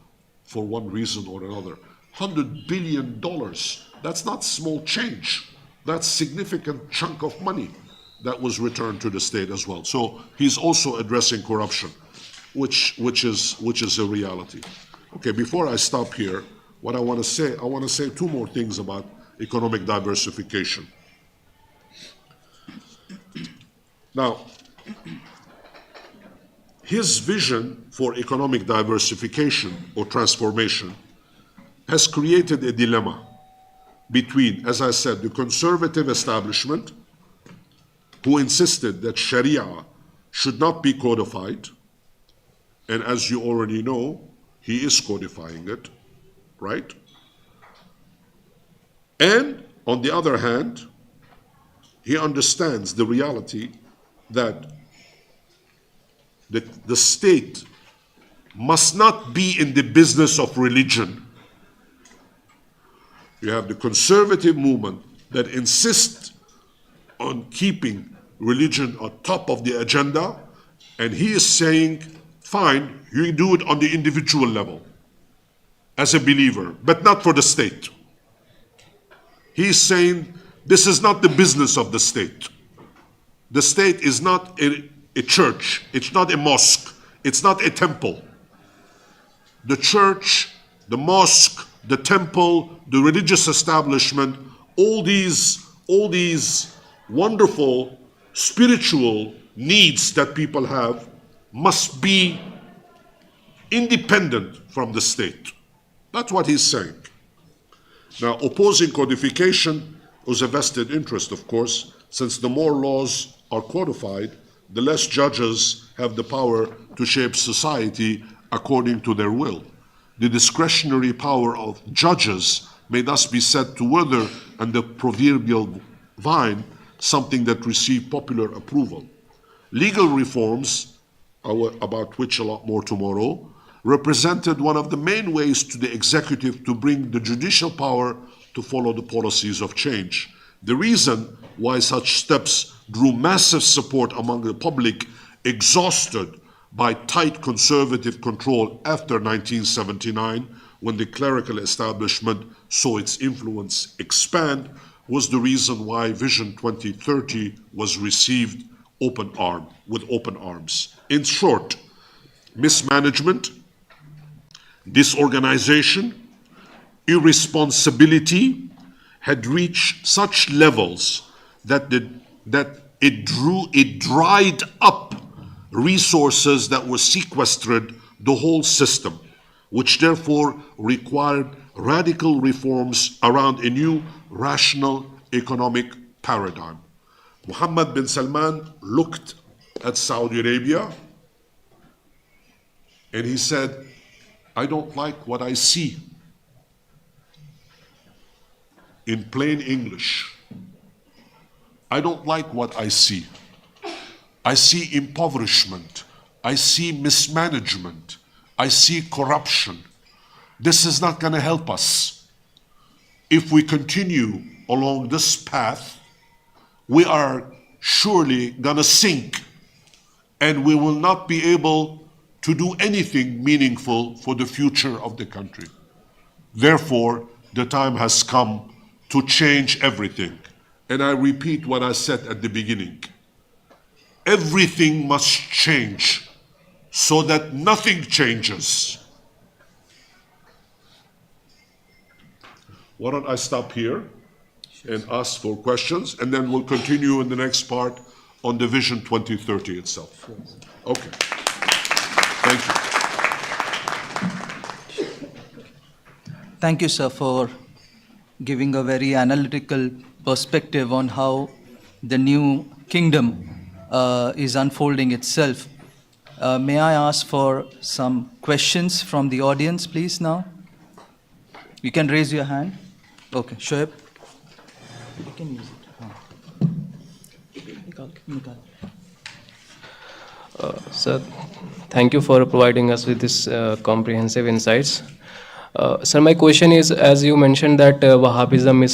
for one reason or another. $100 billion, that's not small change. That's significant chunk of money that was returned to the state as well. So he's also addressing corruption, which is a reality. Okay, before I stop here, what I want to say two more things about economic diversification. Now, his vision for economic diversification or transformation has created a dilemma between, as I said, the conservative establishment, who insisted that Sharia should not be codified, and as you already know, he is codifying it, right? And on the other hand, he understands the reality that the state must not be in the business of religion. You have the conservative movement that insists on keeping religion on top of the agenda, and he is saying, fine, you do it on the individual level as a believer, but not for the state. He's saying this is not the business of the state. The state is not a church, it's not a mosque, it's not a temple. The church, the mosque, the temple, the religious establishment, all these wonderful spiritual needs that people have must be independent from the state. That's what he's saying. Now, opposing codification was a vested interest, of course, since the more laws are codified, the less judges have the power to shape society according to their will. The discretionary power of judges may thus be said to wither on the proverbial vine, something that received popular approval. Legal reforms, about which a lot more tomorrow, represented one of the main ways to the executive to bring the judicial power to follow the policies of change. The reason why such steps drew massive support among the public, exhausted by tight conservative control after 1979, when the clerical establishment saw its influence expand, was the reason why Vision 2030 was received with open arms. In short, mismanagement, disorganization, irresponsibility had reached such levels that it dried up resources that were sequestered the whole system, which therefore required radical reforms around a new rational economic paradigm. Mohammed bin Salman looked at Saudi Arabia and he said, I don't like what I see. In plain English, I don't like what I see. I see impoverishment. I see mismanagement. I see corruption. This is not going to help us. If we continue along this path, we are surely going to sink, and we will not be able to do anything meaningful for the future of the country. Therefore, the time has come to change everything. And I repeat what I said at the beginning. Everything must change so that nothing changes. Why don't I stop here and ask for questions, and then we'll continue in the next part on the Vision 2030 itself. Okay. Thank you.
Thank you, sir, for giving a very analytical perspective on how the new kingdom is unfolding itself. May I ask for some questions from the audience, please, now? You can raise your hand. Okay, Shoaib. You can use it.
Sir, Thank you for providing us with this comprehensive insights. Sir, my question is, as you mentioned that Wahhabism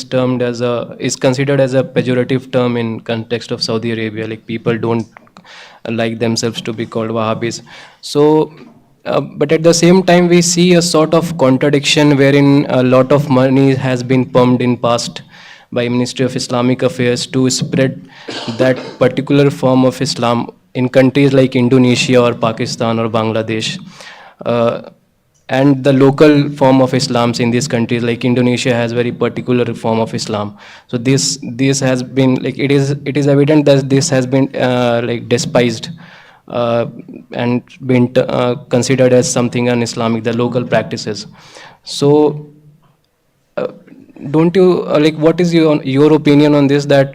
is considered as a pejorative term in context of Saudi Arabia, like people don't like themselves to be called Wahhabis. So, but at the same time, we see a sort of contradiction wherein a lot of money has been pumped in past by Ministry of Islamic Affairs to spread that particular form of Islam in countries like Indonesia or Pakistan or Bangladesh. And the local form of Islams in these countries like Indonesia has very particular form of Islam. So this has been like it is evident that this has been like despised and been considered as something un-Islamic, the local practices. So don't you like what is your opinion on this, that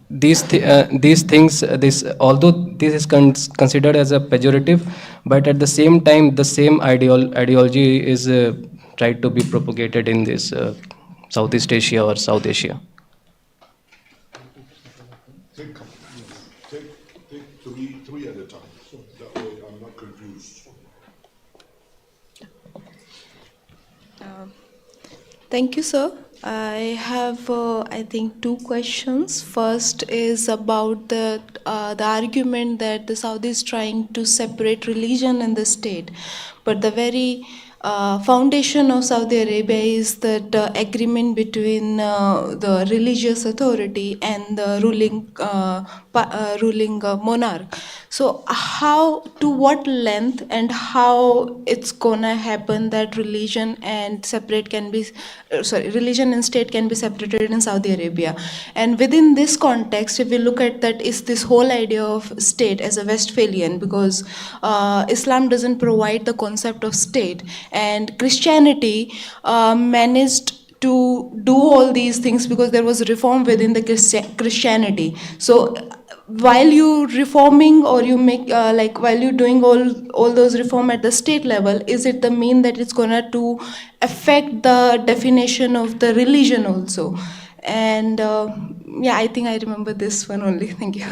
these things, this although this is considered as a pejorative, but at the same time the same ideology is tried to be propagated in this Southeast Asia or South Asia?
Take three at a time. That way I'm not confused.
Thank you, sir. I have, I think, two questions. First is about the argument that the Saudi is trying to separate religion and the state, but the very foundation of Saudi Arabia is that agreement between the religious authority and the ruling monarch. So how, to what length, and how it's gonna happen that religion and religion and state can be separated in Saudi Arabia? And within this context, if we look at that, is this whole idea of state as a Westphalian, because Islam doesn't provide the concept of state, and Christianity managed to do all these things because there was reform within the Christianity. So while you reforming, or you make while you doing all those reform at the state level, is it the mean that it's gonna to affect the definition of the religion also? And yeah, I think I remember this one only. Thank you.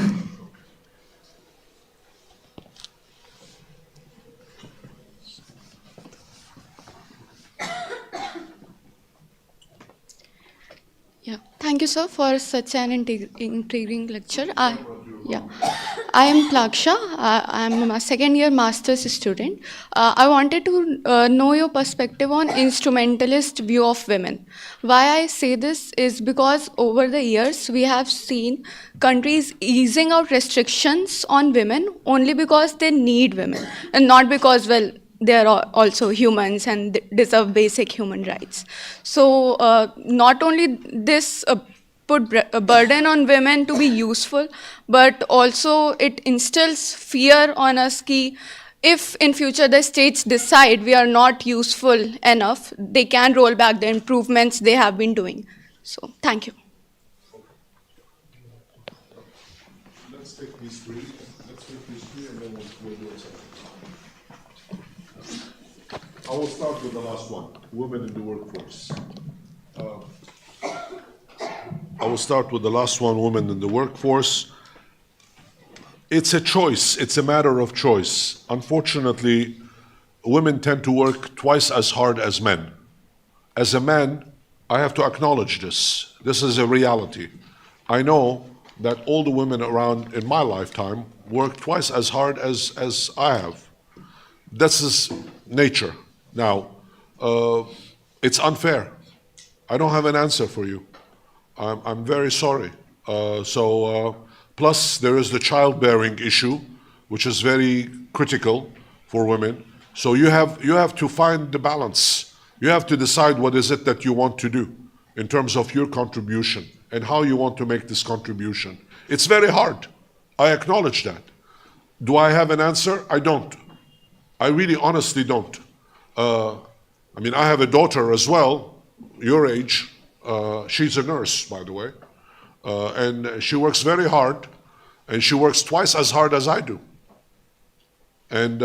Yeah, thank you, sir, for such an intriguing lecture. I am Plaksha. I am a second-year master's student. I wanted to know your perspective on instrumentalist view of women. Why I say this is because over the years we have seen countries easing out restrictions on women only because they need women, and not because, well, they are also humans and deserve basic human rights. So not only this put a burden on women to be useful, but also it instills fear on us ki if in future the states decide we are not useful enough, they can roll back the improvements they have been doing. So thank you.
Let's take these three. And then we'll do it separately. I will start with the last one, women in the workforce. I will start with the last one, women in the workforce. It's a choice, it's a matter of choice. Unfortunately, women tend to work twice as hard as men. As a man, I have to acknowledge this. This is a reality. I know that all the women around in my lifetime work twice as hard as I have. This is nature. Now, it's unfair. I don't have an answer for you. I'm very sorry. Plus there is the childbearing issue, which is very critical for women. So you have to find the balance. You have to decide what is it that you want to do in terms of your contribution and how you want to make this contribution. It's very hard. I acknowledge that. Do I have an answer? I don't. I really honestly don't. I mean, I have a daughter as well, your age. She's a nurse, by the way. And she works very hard, and she works twice as hard as I do. And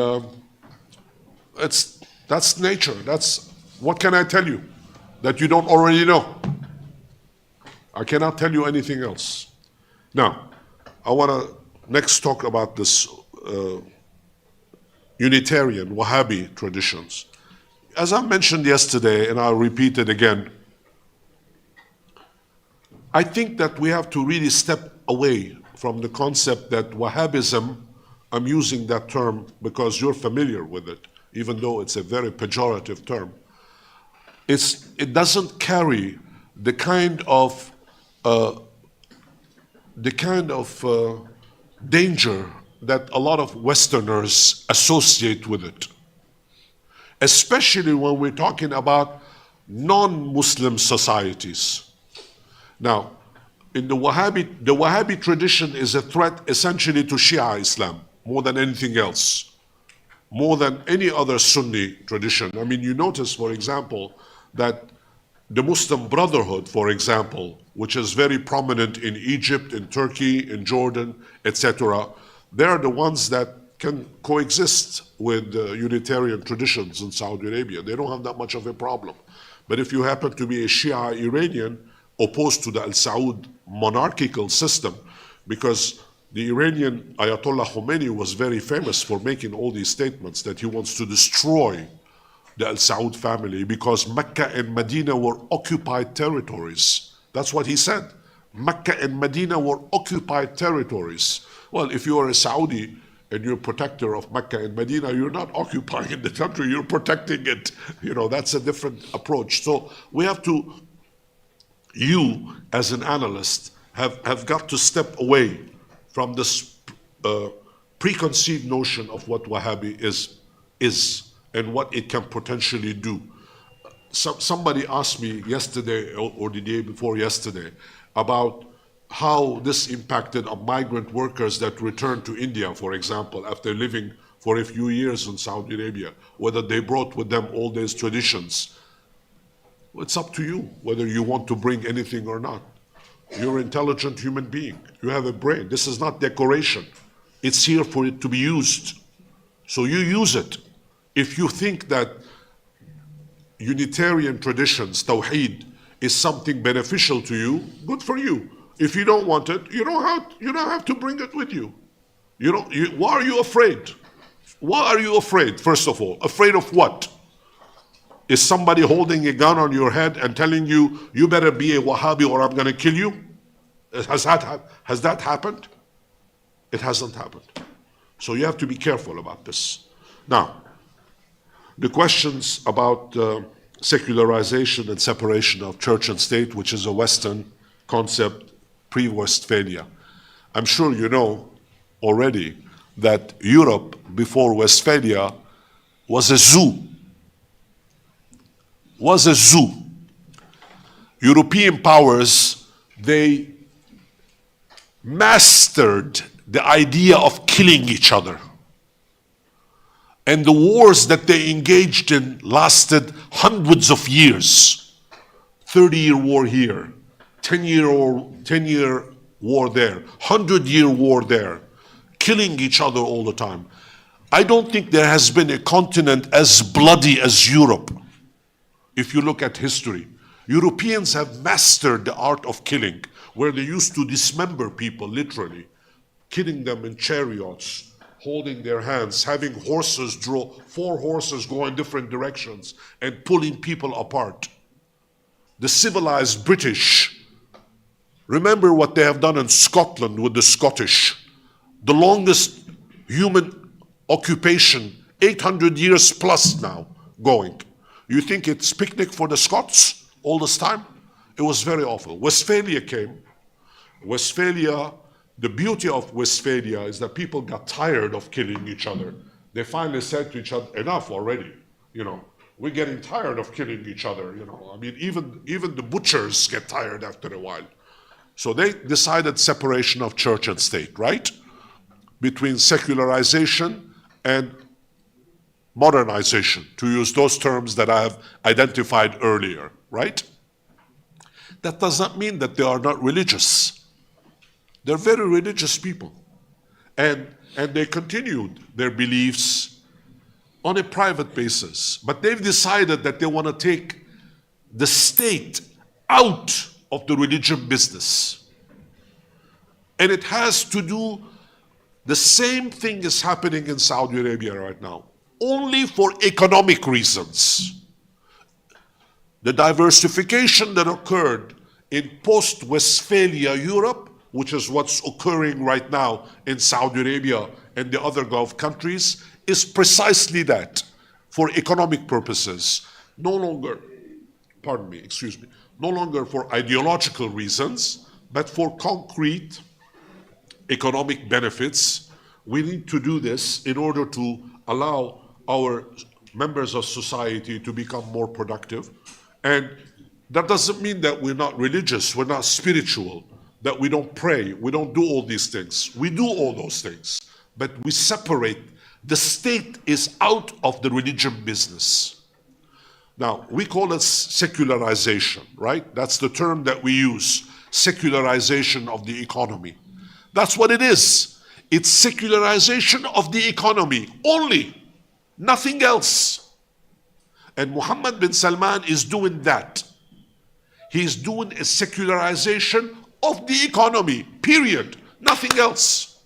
that's nature. What can I tell you that you don't already know? I cannot tell you anything else. Now, I want to next talk about this Unitarian, Wahhabi traditions. As I mentioned yesterday, and I'll repeat it again, I think that we have to really step away from the concept that Wahhabism, I'm using that term because you're familiar with it, even though it's a very pejorative term. It doesn't carry the kind of danger that a lot of Westerners associate with it, especially when we're talking about non-Muslim societies. Now, in the Wahhabi tradition is a threat essentially to Shia Islam more than anything else, more than any other Sunni tradition. I mean, you notice, for example, that the Muslim Brotherhood, for example, which is very prominent in Egypt, in Turkey, in Jordan, etc., they're the ones that can coexist with Unitarian traditions in Saudi Arabia. They don't have that much of a problem. But if you happen to be a Shia Iranian opposed to the Al Saud monarchical system, because the Iranian Ayatollah Khomeini was very famous for making all these statements that he wants to destroy the Al Saud family because Mecca and Medina were occupied territories. That's what he said. Mecca and Medina were occupied territories. Well, if you are a Saudi and you're a protector of Mecca and Medina, you're not occupying the country, you're protecting it. You know, that's a different approach. So we have to, you as an analyst have got to step away from this preconceived notion of what Wahhabi is and what it can potentially do. Somebody asked me yesterday or the day before yesterday about how this impacted on migrant workers that returned to India, for example, after living for a few years in Saudi Arabia, whether they brought with them all these traditions. It's up to you whether you want to bring anything or not. You're an intelligent human being. You have a brain. This is not decoration. It's here for it to be used. So you use it. If you think that Unitarian traditions, Tawheed, is something beneficial to you, good for you. If you don't want it, you don't have to bring it with you. Why are you afraid? Why are you afraid, first of all? Afraid of what? Is somebody holding a gun on your head and telling you, you better be a Wahhabi or I'm going to kill you? Has that happened? It hasn't happened. So you have to be careful about this. Now, the questions about secularization and separation of church and state, which is a Western concept pre-Westphalia. I'm sure you know already that Europe before Westphalia was a zoo. Was a zoo. European powers, they mastered the idea of killing each other. And the wars that they engaged in lasted hundreds of years. 30-year war here, 10-year war there, 100-year war there, killing each other all the time. I don't think there has been a continent as bloody as Europe. If you look at history, Europeans have mastered the art of killing, where they used to dismember people, literally, killing them in chariots, holding their hands, having horses draw, 4 horses go in different directions, and pulling people apart. The civilized British, remember what they have done in Scotland with the Scottish, the longest human occupation, 800 years plus now going. You think it's picnic for the Scots all this time? It was very awful. Westphalia came. Westphalia, the beauty of Westphalia is that people got tired of killing each other. They finally said to each other, enough already, we're getting tired of killing each other, I mean, even the butchers get tired after a while. So they decided separation of church and state, right? Between secularization and modernization, to use those terms that I have identified earlier, right? That does not mean that they are not religious. They're very religious people. And they continued their beliefs on a private basis. But they've decided that they want to take the state out of the religion business. And it has to do The same thing is happening in Saudi Arabia right now, only for economic reasons. The diversification that occurred in post-Westphalia Europe, which is what's occurring right now in Saudi Arabia and the other Gulf countries, is precisely that, for economic purposes. No longer, no longer for ideological reasons, but for concrete economic benefits. We need to do this in order to allow our members of society to become more productive. And that doesn't mean that we're not religious, we're not spiritual, that we don't pray, we don't do all these things. We do all those things, but we separate. The state is out of the religion business. Now, we call it secularization, right? That's the term that we use, secularization of the economy. That's what it is. It's secularization of the economy only, nothing else. And Mohammed bin Salman is doing that. He's doing a secularization of the economy, period, nothing else.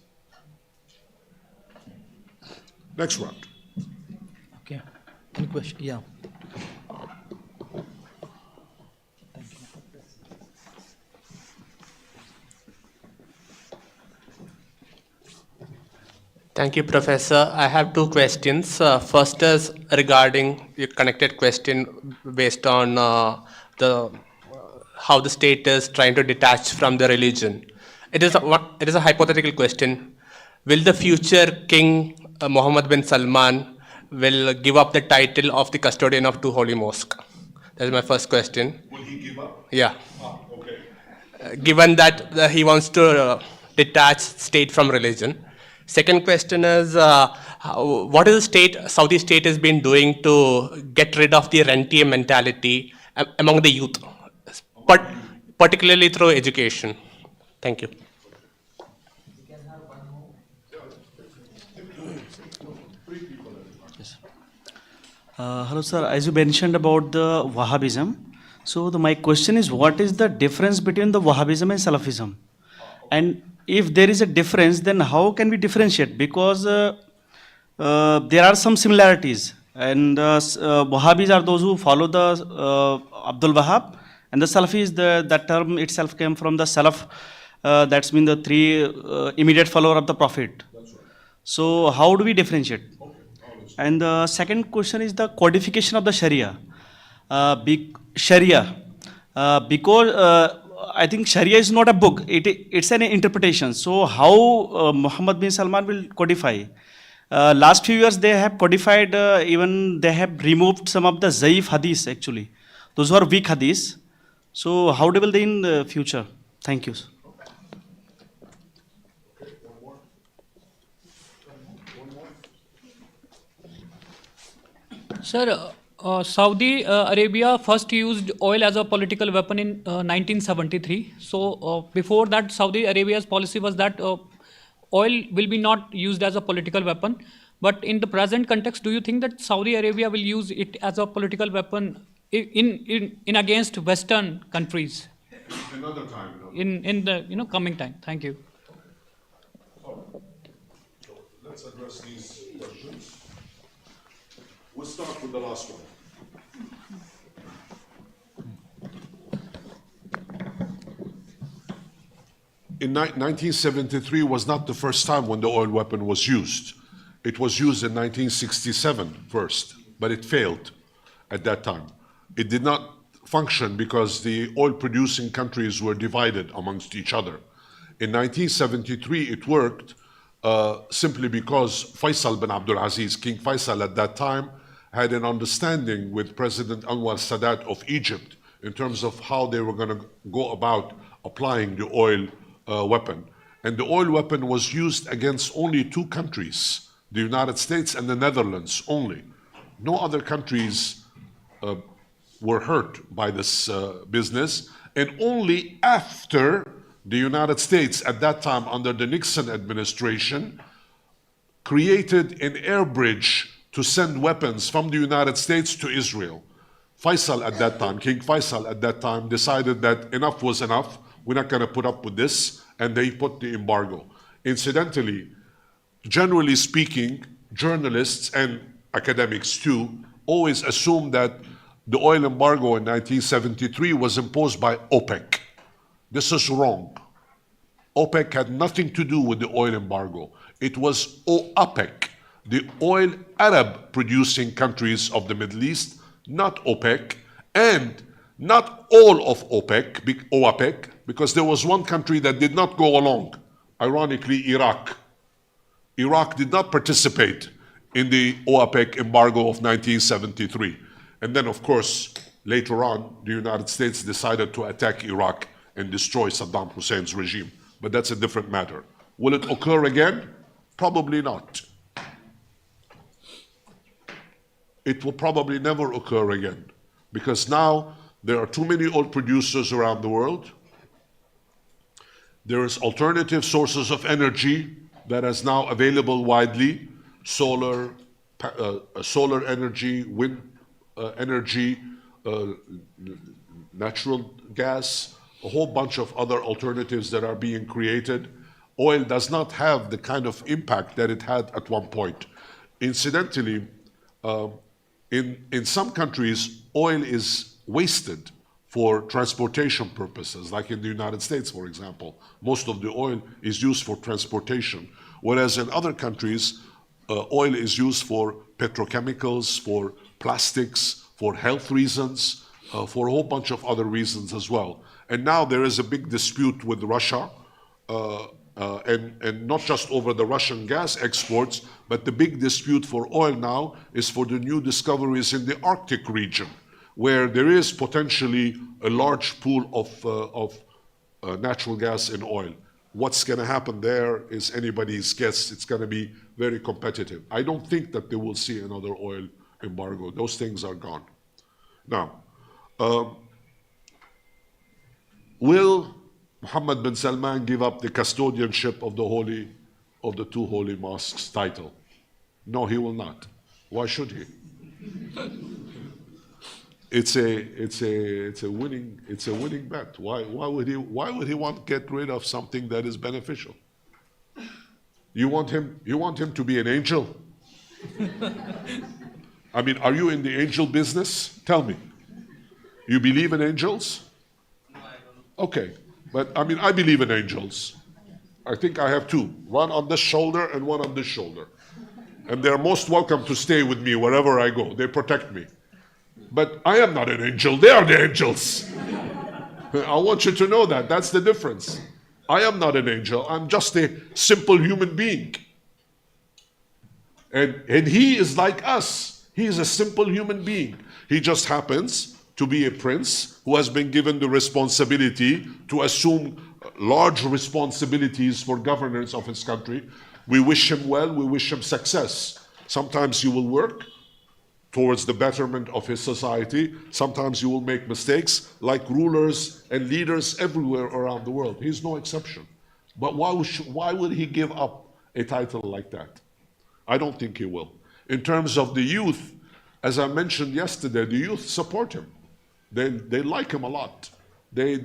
Next round.
Okay. Any question? Yeah.
Thank you, Professor. I have two questions. First is regarding your connected question based on how the state is trying to detach from the religion. It is a hypothetical question. Will the future King Mohammed bin Salman will give up the title of the custodian of two holy mosques? That is my first question.
Will he give up?
Yeah.
Okay.
Given that he wants to detach state from religion. Second question is, what is the Saudi state has been doing to get rid of the rentier mentality among the youth, particularly through education? Thank you.
Hello, sir. As you mentioned about the Wahhabism, so my question is, what is the difference between the Wahhabism and Salafism? And if there is a difference, then how can we differentiate? Because there are some similarities, and Wahhabis are those who follow the Abdul Wahhab, and the Salafis, that term itself came from the Salaf, that's mean the three immediate follower of the Prophet. That's right. So how do we differentiate? Okay. And the second question is the codification of the Sharia. Because I think Sharia is not a book, it's an interpretation. So how Mohammed bin Salman will codify? Last few years they have codified, even they have removed some of the Zaif hadiths actually. Those who are weak hadiths. So how will they in the future? Thank you.
Sir, Saudi Arabia first used oil as a political weapon in 1973. So before that, Saudi Arabia's policy was that oil will be not used as a political weapon. But in the present context, do you think that Saudi Arabia will use it as a political weapon in against Western countries?
Another time.
In the coming time. Thank you.
So let's address these questions. We'll start with the last one. In 1973 was not the first time when the oil weapon was used. It was used in 1967 first, but it failed at that time. It did not function because the oil-producing countries were divided amongst each other. In 1973, it worked simply because Faisal bin Abdul Aziz, King Faisal at that time, had an understanding with President Anwar Sadat of Egypt in terms of how they were going to go about applying the oil weapon. And the oil weapon was used against only two countries, the United States and the Netherlands only. No other countries were hurt by this business, and only after the United States, at that time under the Nixon administration, created an air bridge to send weapons from the United States to Israel. Faisal at that time, King Faisal at that time, decided that enough was enough, we're not going to put up with this, and they put the embargo. Incidentally, generally speaking, journalists and academics too always assume that the oil embargo in 1973 was imposed by OPEC. This is wrong. OPEC had nothing to do with the oil embargo. It was OAPEC, the oil Arab producing countries of the Middle East, not OPEC, and not all of OAPEC, because there was one country that did not go along, ironically, Iraq. Iraq did not participate in the OAPEC embargo of 1973. And then, of course, later on, the United States decided to attack Iraq and destroy Saddam Hussein's regime. But that's a different matter. Will it occur again? Probably not. It will probably never occur again, because now there are too many oil producers around the world. There is alternative sources of energy that is now available widely: solar energy, wind energy, natural gas, a whole bunch of other alternatives that are being created. Oil does not have the kind of impact that it had at one point. Incidentally, in some countries, oil is wasted for transportation purposes, like in the United States, for example. Most of the oil is used for transportation, whereas in other countries, oil is used for petrochemicals, for plastics, for health reasons, for a whole bunch of other reasons as well. And now there is a big dispute with Russia, and not just over the Russian gas exports, but the big dispute for oil now is for the new discoveries in the Arctic region, where there is potentially a large pool of natural gas and oil. What's going to happen there is anybody's guess. It's going to be very competitive. I don't think that they will see another oil embargo. Those things are gone. Now, will Mohammed bin Salman give up the custodianship of the two holy mosques title? No, he will not. Why should he? It's a winning bet. Why would he want to get rid of something that is beneficial? You want him to be an angel? I mean, are you in the angel business? Tell me. You believe in angels? No, I don't. Okay. But I mean, I believe in angels. I think I have two, one on this shoulder and one on this shoulder. And they're most welcome to stay with me wherever I go. They protect me. But I am not an angel. They are the angels. I want you to know that. That's the difference. I am not an angel. I'm just a simple human being. And he is like us. He is a simple human being. He just happens to be a prince who has been given the responsibility to assume large responsibilities for governance of his country. We wish him well, we wish him success. Sometimes you will work towards the betterment of his society. Sometimes you will make mistakes, like rulers and leaders everywhere around the world. He's no exception. But why would he give up a title like that? I don't think he will. In terms of the youth, as I mentioned yesterday, the youth support him. They like him a lot. They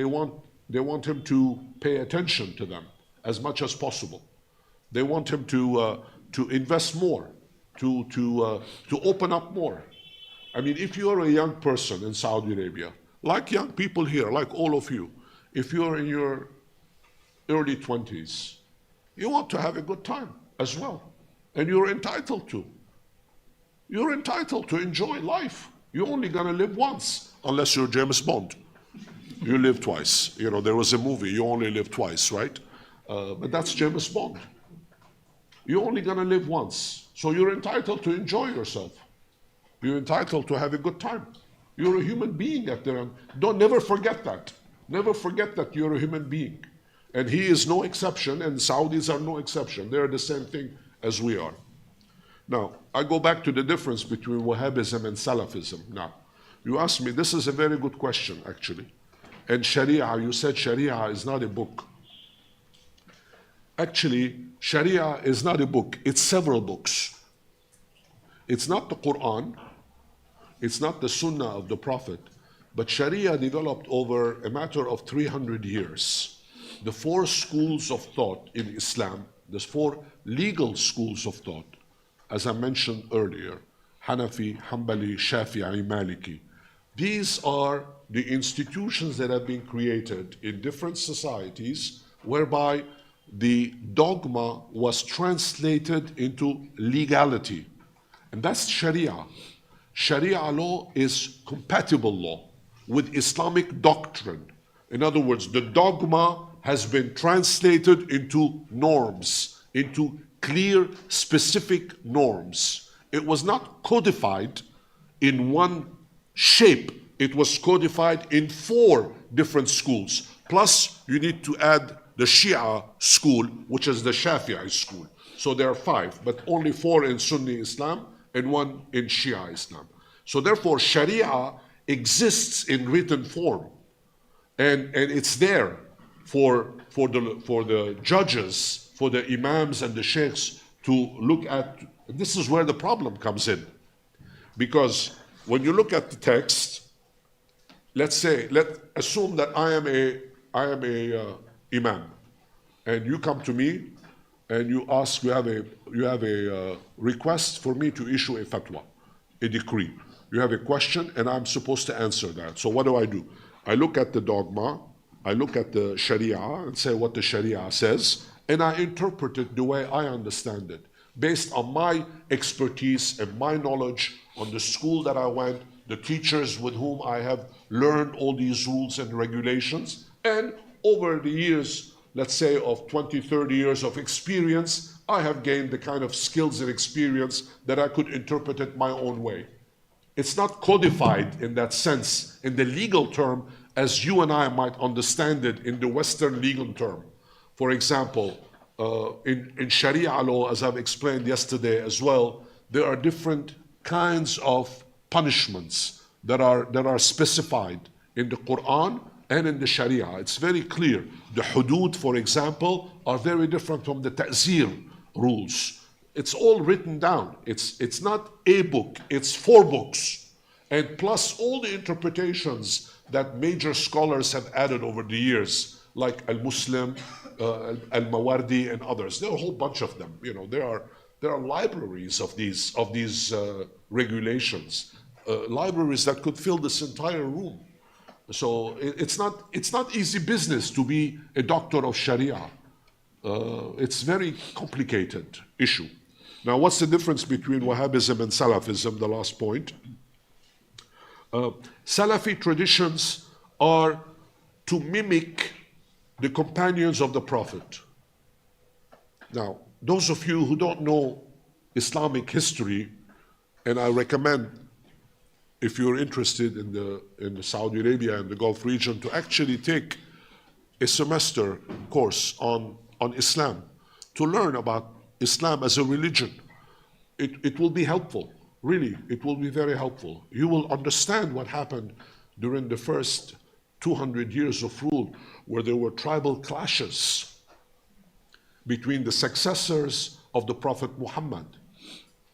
want him to pay attention to them as much as possible. They want him to invest more, to open up more. I mean, if you're a young person in Saudi Arabia, like young people here, like all of you, if you're in your early 20s, you want to have a good time as well. And you're entitled to. You're entitled to enjoy life. You're only going to live once, unless you're James Bond. You live twice. You know, there was a movie, you only live twice, right? But that's James Bond. You're only going to live once. So you're entitled to enjoy yourself. You're entitled to have a good time. You're a human being at the end. Never forget that. Never forget that you're a human being. And he is no exception, and Saudis are no exception. They're the same thing as we are. Now, I go back to the difference between Wahhabism and Salafism. Now, you asked me, this is a very good question, actually. And Sharia, you said Sharia is not a book. Actually, Sharia is not a book. It's several books. It's not the Quran. It's not the Sunnah of the Prophet. But Sharia developed over a matter of 300 years. The four schools of thought in Islam There's four legal schools of thought, as I mentioned earlier: Hanafi, Hanbali, Shafi'i, Maliki. These are the institutions that have been created in different societies whereby the dogma was translated into legality. And that's Sharia. Sharia law is compatible law with Islamic doctrine. In other words, the dogma has been translated into norms, into clear, specific norms. It was not codified in one shape. It was codified in four different schools. Plus, you need to add the Shia school, which is the Shafi'i school. So there are five, but only four in Sunni Islam and one in Shia Islam. So therefore, Sharia exists in written form, and it's there for the judges, for the imams and the sheikhs to look at. This is where the problem comes in, because when you look at the text, let's assume that I am a imam, and you come to me and you ask, you have a request for me to issue a fatwa, a decree. You have a question and I'm supposed to answer that. So what do? I look at the dogma, I look at the Sharia and say what the Sharia says, and I interpret it the way I understand it, based on my expertise and my knowledge on the school that I went, the teachers with whom I have learned all these rules and regulations, and over the years, let's say of 20, 30 years of experience, I have gained the kind of skills and experience that I could interpret it my own way. It's not codified in that sense, in the legal term, as you and I might understand it in the Western legal term. For example, in Sharia law, as I've explained yesterday as well, there are different kinds of punishments that are specified in the Quran and in the Sharia. It's very clear. The hudud, for example, are very different from the ta'zir rules. It's all written down. It's not a book, it's 4 books. And plus all the interpretations that major scholars have added over the years, like Al-Muslim, Al-Mawardi, and others. There are a whole bunch of them. You know, there are libraries of these regulations, libraries that could fill this entire room. So it's not easy business to be a doctor of Sharia. It's very complicated issue. Now, what's the difference between Wahhabism and Salafism? The last point. Salafi traditions are to mimic the companions of the Prophet. Now, those of you who don't know Islamic history, and I recommend, if you're interested in the Saudi Arabia and the Gulf region, to actually take a semester course on Islam, to learn about Islam as a religion. It will be helpful, really, it will be very helpful. You will understand what happened during the first 200 years of rule, where there were tribal clashes between the successors of the Prophet Muhammad,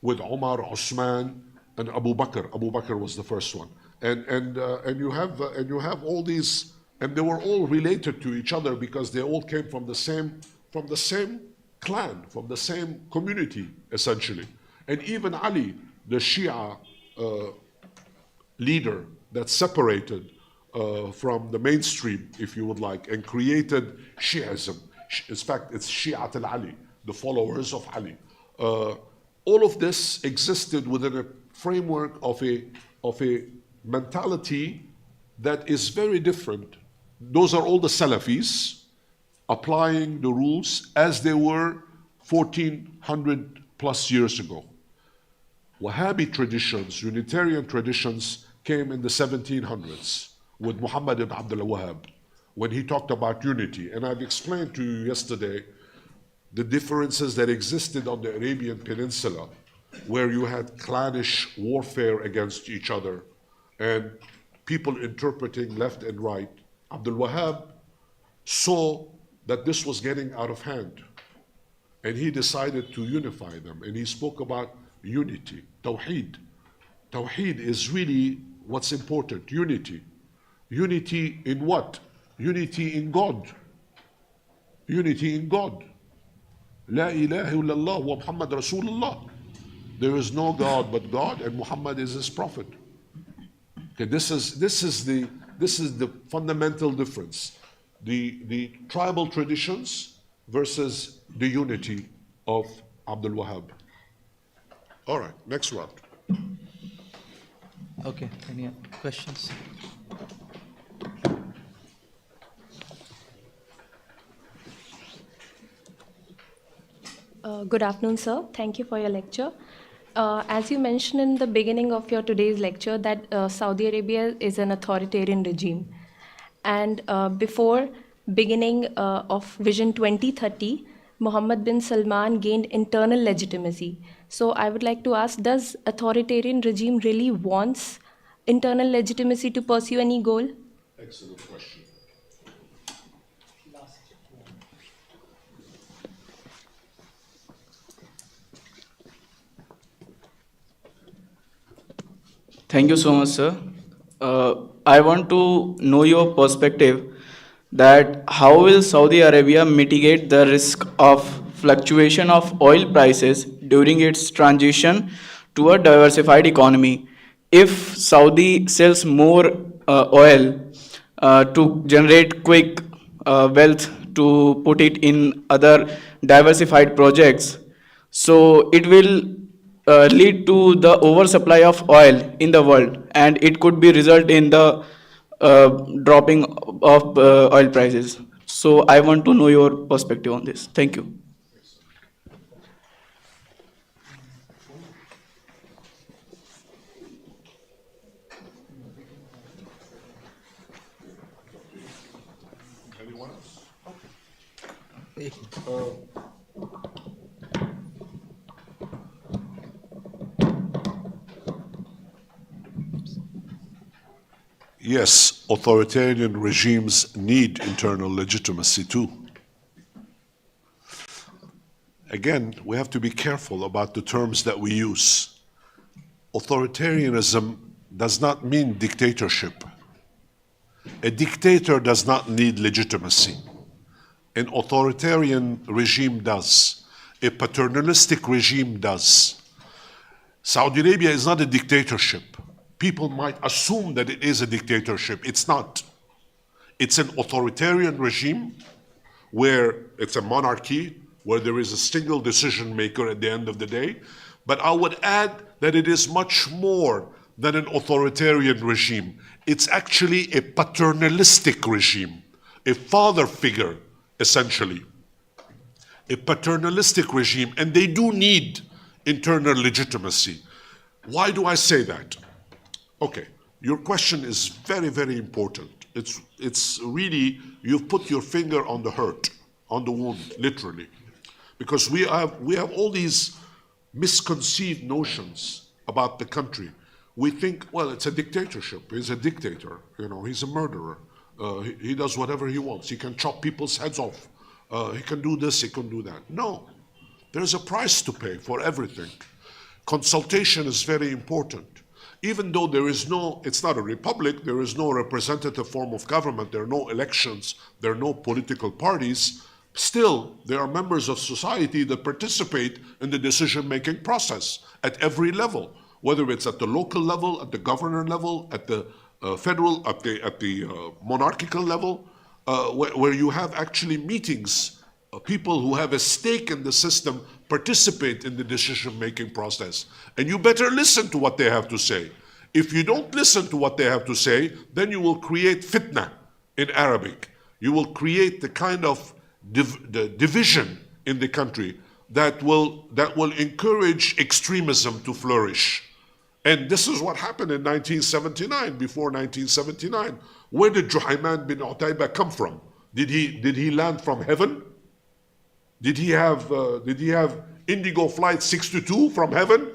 with Umar, Osman, and Abu Bakr. Abu Bakr was the first one, and you have all these, and they were all related to each other because they all came from the same clan, from the same community, essentially. And even Ali, the Shia leader that separated from the mainstream, if you would like, and created Shi'ism. In fact, it's Shi'at al-Ali, the followers of Ali. All of this existed within a framework of a mentality that is very different. Those are all the Salafis applying the rules as they were 1400 plus years ago. Wahhabi traditions, Unitarian traditions, came in the 1700s with Muhammad ibn Abdul Wahhab, when he talked about unity. And I've explained to you yesterday the differences that existed on the Arabian Peninsula, where you had clannish warfare against each other and people interpreting left and right. Abdul Wahhab saw that this was getting out of hand, and he decided to unify them, and he spoke about unity, Tawheed. Tawheed is really what's important, unity. Unity in what? Unity in God. Unity in God. La ilaha illallah wa Muhammad Rasulullah. There is no God but God, and Muhammad is his prophet. Okay, this is the fundamental difference. The tribal traditions versus the unity of Abdul Wahab. All right, next round.
Okay, any questions?
Good afternoon, sir. Thank you for your lecture. As you mentioned in the beginning of your today's lecture that Saudi Arabia is an authoritarian regime. And before beginning of Vision 2030, Mohammed bin Salman gained internal legitimacy. So I would like to ask, does authoritarian regime really wants internal legitimacy to pursue any goal?
Excellent question.
Thank you so much, sir. I want to know your perspective that how will Saudi Arabia mitigate the risk of fluctuation of oil prices during its transition to a diversified economy? If Saudi sells more oil to generate quick wealth to put it in other diversified projects, so it will lead to the oversupply of oil in the world, and it could be result in the dropping of oil prices. So I want to know your perspective on this. Thank you.
Anyone else? Yes, authoritarian regimes need internal legitimacy too. Again, we have to be careful about the terms that we use. Authoritarianism does not mean dictatorship. A dictator does not need legitimacy. An authoritarian regime does. A paternalistic regime does. Saudi Arabia is not a dictatorship. People might assume that it is a dictatorship. It's not. It's an authoritarian regime where it's a monarchy, where there is a single decision maker at the end of the day. But I would add that it is much more than an authoritarian regime. It's actually a paternalistic regime, a father figure, essentially. A paternalistic regime, and they do need internal legitimacy. Why do I say that? Okay, your question is very, very important. It's really, you've put your finger on the hurt, on the wound, literally. Because we have all these misconceived notions about the country. We think, well, it's a dictatorship. He's a dictator. You know, he's a murderer. He does whatever he wants. He can chop people's heads off. He can do this, he can do that. No, there's a price to pay for everything. Consultation is very important. Even though there is no, it's not a republic, there is no representative form of government, there are no elections, there are no political parties, still there are members of society that participate in the decision-making process at every level, whether it's at the local level, at the governor level, at the federal, at the monarchical level, where you have actually meetings, people who have a stake in the system participate in the decision-making process. And you better listen to what they have to say. If you don't listen to what they have to say, then you will create fitna in Arabic. You will create the kind of the division in the country that will encourage extremism to flourish. And this is what happened in 1979, before 1979. Where did Juhayman bin Utayba come from? Did he land from heaven? Did he have Indigo Flight 622 from heaven?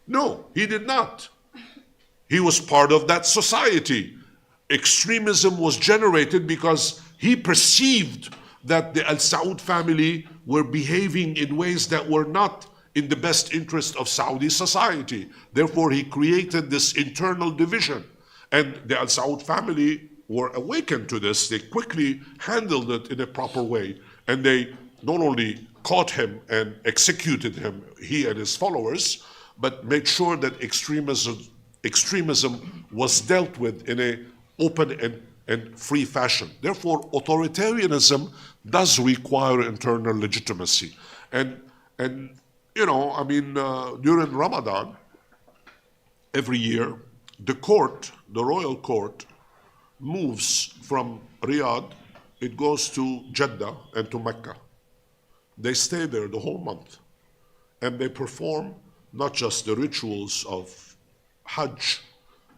No, he did not. He was part of that society. Extremism was generated because he perceived that the Al Saud family were behaving in ways that were not in the best interest of Saudi society. Therefore, he created this internal division. And the Al Saud family were awakened to this. They quickly handled it in a proper way. And they not only caught him and executed him, he and his followers, but made sure that extremism was dealt with in an open and free fashion. Therefore, authoritarianism does require internal legitimacy. And you know, I mean, during Ramadan, every year, the royal court, moves from Riyadh, it goes to Jeddah and to Mecca. They stay there the whole month. And they perform not just the rituals of Hajj,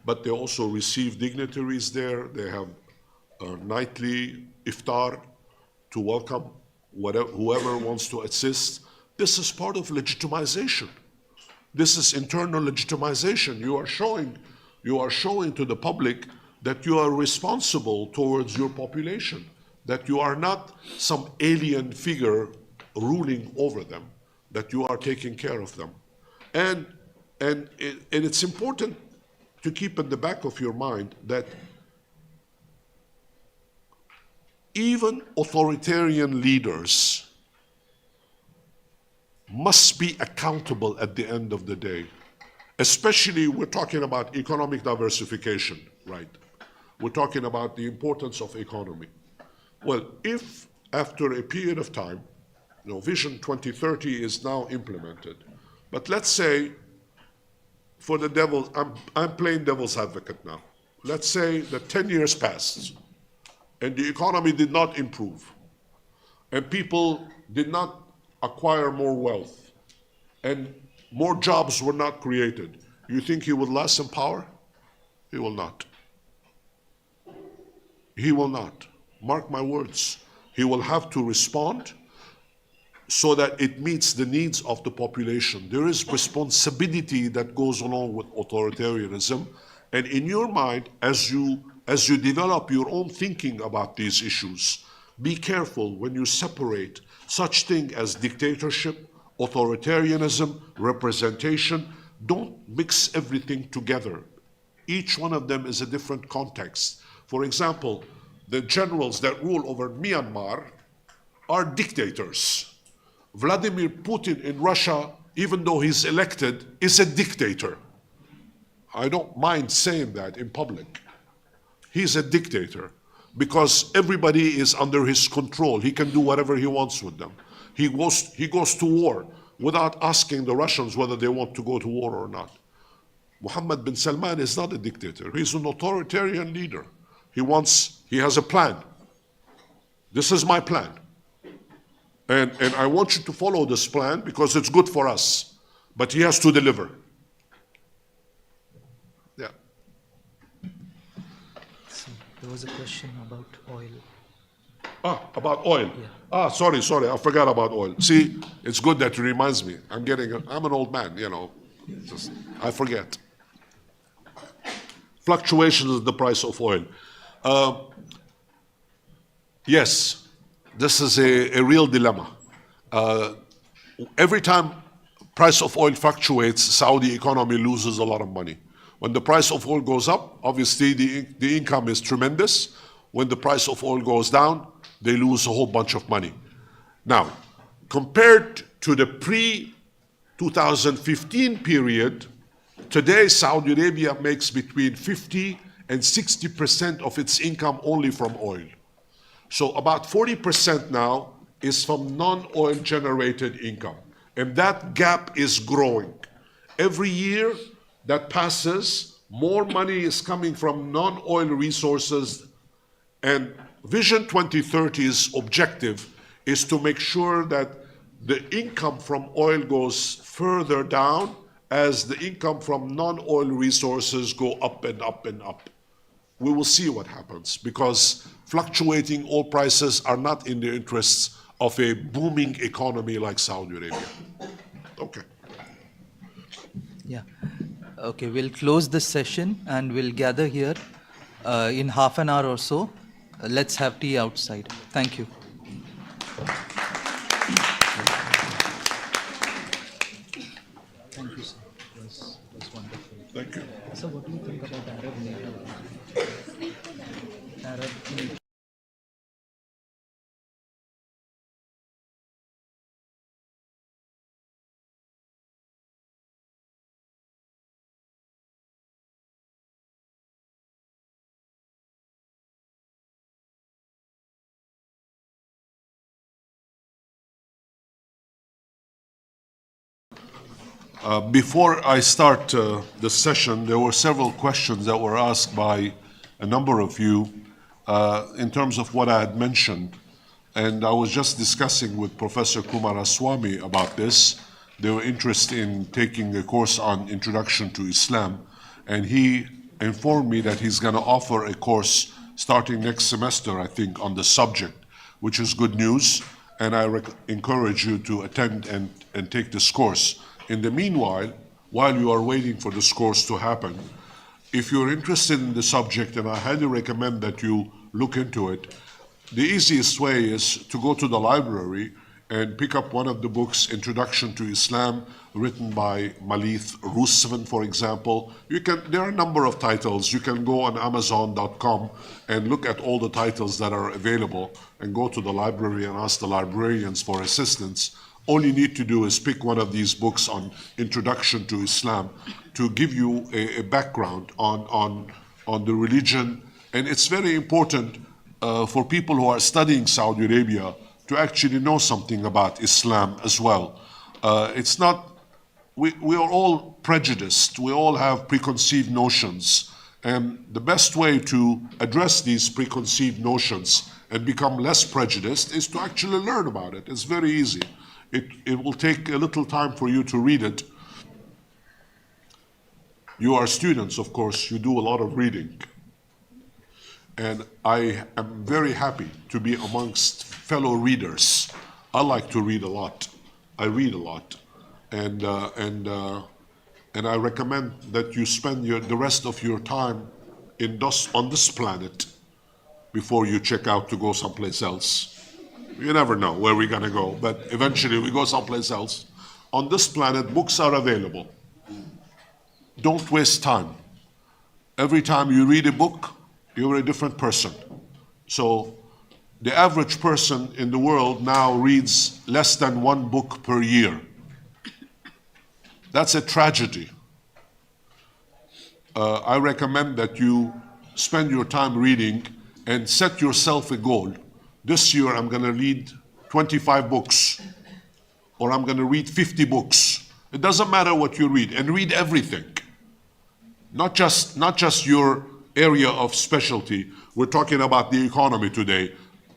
but they also receive dignitaries there. They have a nightly iftar to welcome whoever wants to assist. This is part of legitimization. This is internal legitimization. You are showing to the public that you are responsible towards your population, that you are not some alien figure ruling over them, that you are taking care of them. And it's important to keep in the back of your mind that even authoritarian leaders must be accountable at the end of the day. Especially, we're talking about economic diversification, right? We're talking about the importance of economy. Well, if after a period of time, you know, Vision 2030 is now implemented, but let's say, for the devil, I'm playing devil's advocate now. Let's say that 10 years passed and the economy did not improve and people did not acquire more wealth and more jobs were not created. You think he would last in power? He will not. He will not. Mark my words. He will have to respond so that it meets the needs of the population. There is responsibility that goes along with authoritarianism. And in your mind, as you develop your own thinking about these issues, be careful when you separate such thing as dictatorship, authoritarianism, representation. Don't mix everything together. Each one of them is a different context. For example, the generals that rule over Myanmar are dictators. Vladimir Putin in Russia, even though he's elected, is a dictator. I don't mind saying that in public. He's a dictator because everybody is under his control. He can do whatever he wants with them. He goes to war without asking the Russians whether they want to go to war or not. Mohammed bin Salman is not a dictator. He's an authoritarian leader. He has a plan. This is my plan. And I want you to follow this plan because it's good for us. But he has to deliver. Yeah.
So there was a question about oil.
About oil.
Yeah.
Sorry, I forgot about oil. See, it's good that it reminds me. I'm an old man, you know. I forget. Fluctuations in the price of oil. Yes, this is a real dilemma. Every time price of oil fluctuates, Saudi economy loses a lot of money. When the price of oil goes up, obviously the income is tremendous. When the price of oil goes down, they lose a whole bunch of money. Now, compared to the pre-2015 period, today Saudi Arabia makes between 50 and 60% of its income only from oil. So about 40% now is from non-oil generated income. And that gap is growing. Every year that passes, more money is coming from non-oil resources. And Vision 2030's objective is to make sure that the income from oil goes further down as the income from non-oil resources go up and up and up. We will see what happens because fluctuating oil prices are not in the interests of a booming economy like Saudi Arabia. Okay.
Yeah. Okay, we'll close this session and we'll gather here in half an hour or so. Let's have tea outside. Thank you. Thank you, sir. It was wonderful.
Thank you.
So what do you think about Arab NATO? Arab NATO.
Before I start the session, there were several questions that were asked by a number of you in terms of what I had mentioned. And I was just discussing with Professor Kumaraswamy about this. They were interested in taking a course on Introduction to Islam. And he informed me that he's going to offer a course starting next semester, I think, on the subject, which is good news. And I encourage you to attend and take this course. In the meanwhile, while you are waiting for this course to happen, if you're interested in the subject, and I highly recommend that you look into it, the easiest way is to go to the library and pick up one of the books, Introduction to Islam, written by Malith Rusvan, for example. There are a number of titles. You can go on Amazon.com and look at all the titles that are available and go to the library and ask the librarians for assistance. All you need to do is pick one of these books on Introduction to Islam to give you a background on the religion. And it's very important for people who are studying Saudi Arabia to actually know something about Islam as well. It's not, we are all prejudiced. We all have preconceived notions. And the best way to address these preconceived notions and become less prejudiced is to actually learn about it. It's very easy. It will take a little time for you to read it. You are students, of course, you do a lot of reading. And I am very happy to be amongst fellow readers. I like to read a lot. I read a lot. And I recommend that you spend the rest of your time on this planet before you check out to go someplace else. You never know where we're gonna go, but eventually we go someplace else. On this planet, books are available. Don't waste time. Every time you read a book, you're a different person. So the average person in the world now reads less than one book per year. That's a tragedy. I recommend that you spend your time reading and set yourself a goal. This year I'm going to read 25 books, or I'm going to read 50 books. It doesn't matter what you read, and read everything. Not just your area of specialty. We're talking about the economy today.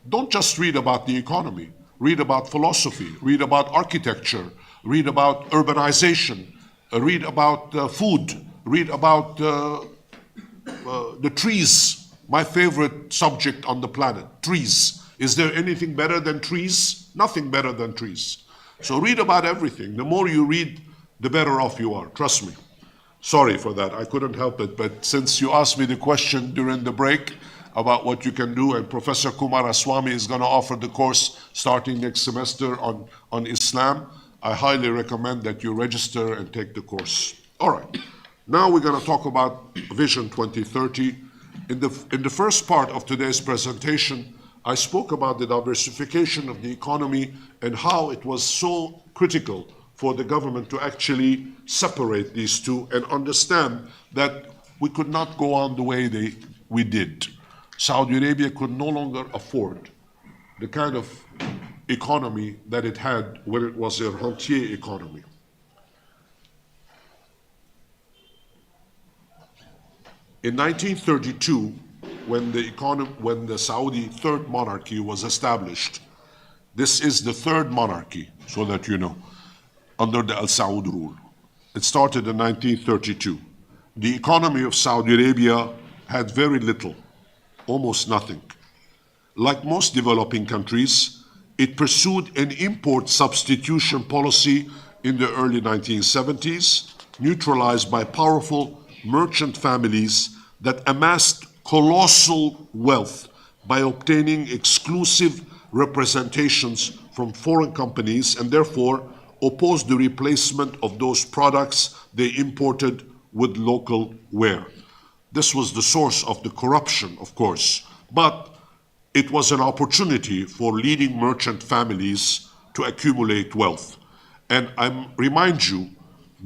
Don't just read about the economy. Read about philosophy, read about architecture, read about urbanization, read about food, read about the trees. My favorite subject on the planet, trees. Is there anything better than trees? Nothing better than trees. So read about everything. The more you read, the better off you are, trust me. Sorry for that, I couldn't help it, but since you asked me the question during the break about what you can do, and Professor Kumaraswamy is going to offer the course starting next semester on Islam, I highly recommend that you register and take the course. All right, now we're going to talk about Vision 2030. In the first part of today's presentation, I spoke about the diversification of the economy and how it was so critical for the government to actually separate these two and understand that we could not go on the way we did. Saudi Arabia could no longer afford the kind of economy that it had when it was a rentier economy. In 1932, when the Saudi third monarchy was established, this is the third monarchy, so that you know, under the Al Saud rule. It started in 1932. The economy of Saudi Arabia had very little, almost nothing. Like most developing countries, it pursued an import substitution policy in the early 1970s, neutralized by powerful merchant families that amassed colossal wealth by obtaining exclusive representations from foreign companies and therefore opposed the replacement of those products they imported with local ware. This was the source of the corruption, of course, but it was an opportunity for leading merchant families to accumulate wealth. And I remind you,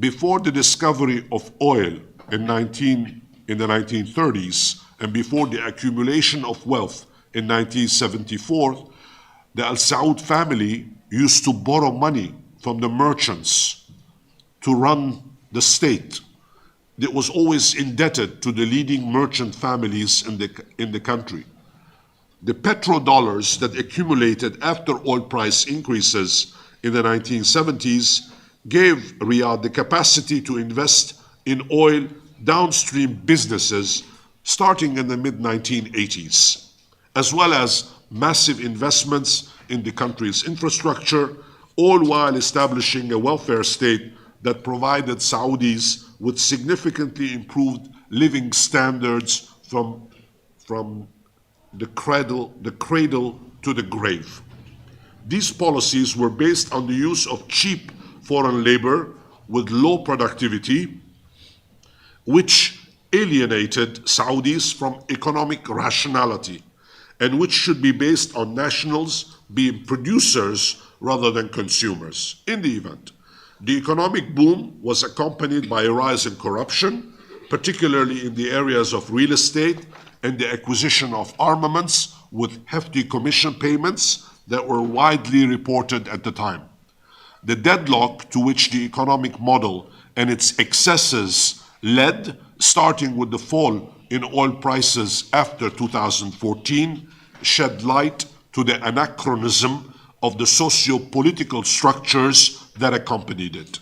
before the discovery of oil in the 1930s, and before the accumulation of wealth in 1974, the Al Saud family used to borrow money from the merchants to run the state. It was always indebted to the leading merchant families in the country. The petrodollars that accumulated after oil price increases in the 1970s gave Riyadh the capacity to invest in oil downstream businesses starting in the mid-1980s, as well as massive investments in the country's infrastructure, all while establishing a welfare state that provided Saudis with significantly improved living standards from the cradle to the grave. These policies were based on the use of cheap foreign labor with low productivity, which alienated Saudis from economic rationality, and which should be based on nationals being producers rather than consumers. In the event, the economic boom was accompanied by a rise in corruption, particularly in the areas of real estate and the acquisition of armaments with hefty commission payments that were widely reported at the time. The deadlock to which the economic model and its excesses led, starting with the fall in oil prices after 2014, shed light to the anachronism of the socio-political structures that accompanied it.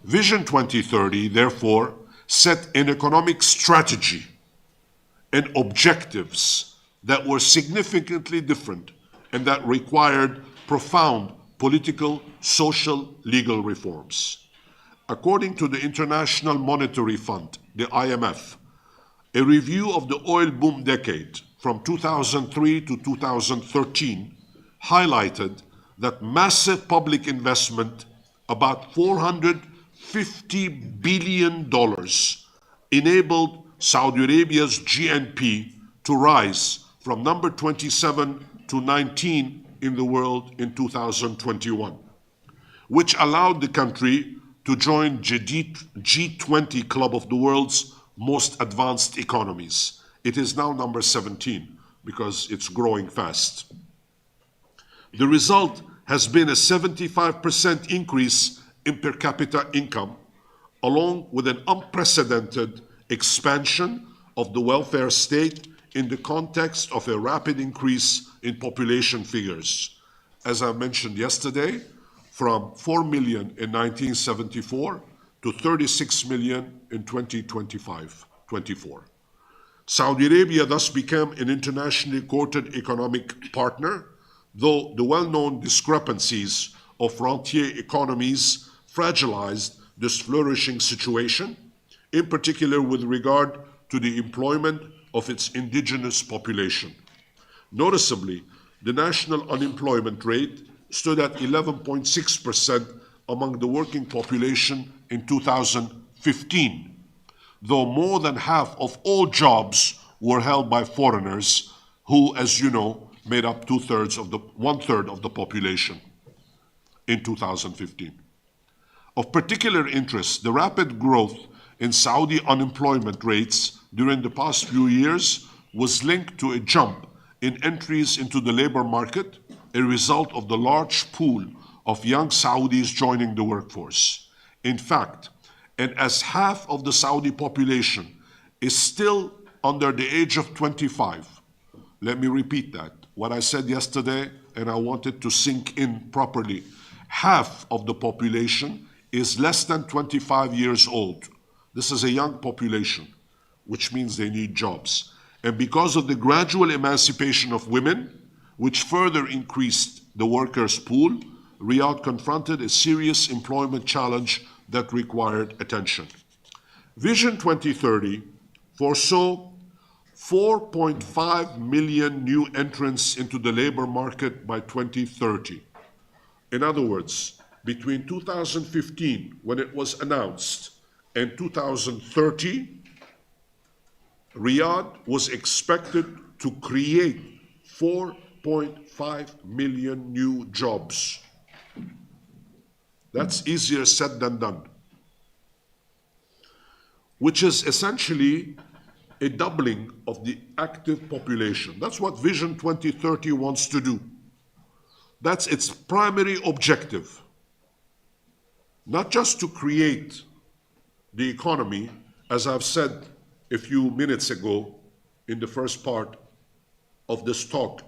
Vision 2030, therefore, set an economic strategy and objectives that were significantly different and that required profound political, social, legal reforms. According to the International Monetary Fund, the IMF, a review of the oil boom decade from 2003 to 2013 highlighted that massive public investment, about $450 billion, enabled Saudi Arabia's GNP to rise from number 27 to 19 in the world in 2021, which allowed the country to join G20 club of the world's most advanced economies. It is now number 17 because it's growing fast. The result has been a 75% increase in per capita income, along with an unprecedented expansion of the welfare state in the context of a rapid increase in population figures. As I mentioned yesterday, from 4 million in 1974 to 36 million in 2024. Saudi Arabia thus became an internationally quoted economic partner, though the well-known discrepancies of frontier economies fragilized this flourishing situation, in particular with regard to the employment of its indigenous population. Noticeably, the national unemployment rate stood at 11.6% among the working population in 2015, though more than half of all jobs were held by foreigners who, as you know, made up one-third of the population in 2015. Of particular interest, the rapid growth in Saudi unemployment rates during the past few years was linked to a jump in entries into the labor market, a result of the large pool of young Saudis joining the workforce. In fact, and as half of the Saudi population is still under the age of 25, let me repeat that. What I said yesterday, and I want it to sink in properly. Half of the population is less than 25 years old. This is a young population, which means they need jobs. And because of the gradual emancipation of women, which further increased the workers' pool, Riyadh confronted a serious employment challenge that required attention. Vision 2030 foresaw 4.5 million new entrants into the labor market by 2030. In other words, between 2015, when it was announced, and 2030, Riyadh was expected to create 4.5 million new jobs. That's easier said than done, which is essentially a doubling of the active population. That's what Vision 2030 wants to do. That's its primary objective. not just to create the economy, as I've said a few minutes ago in the first part of this talk,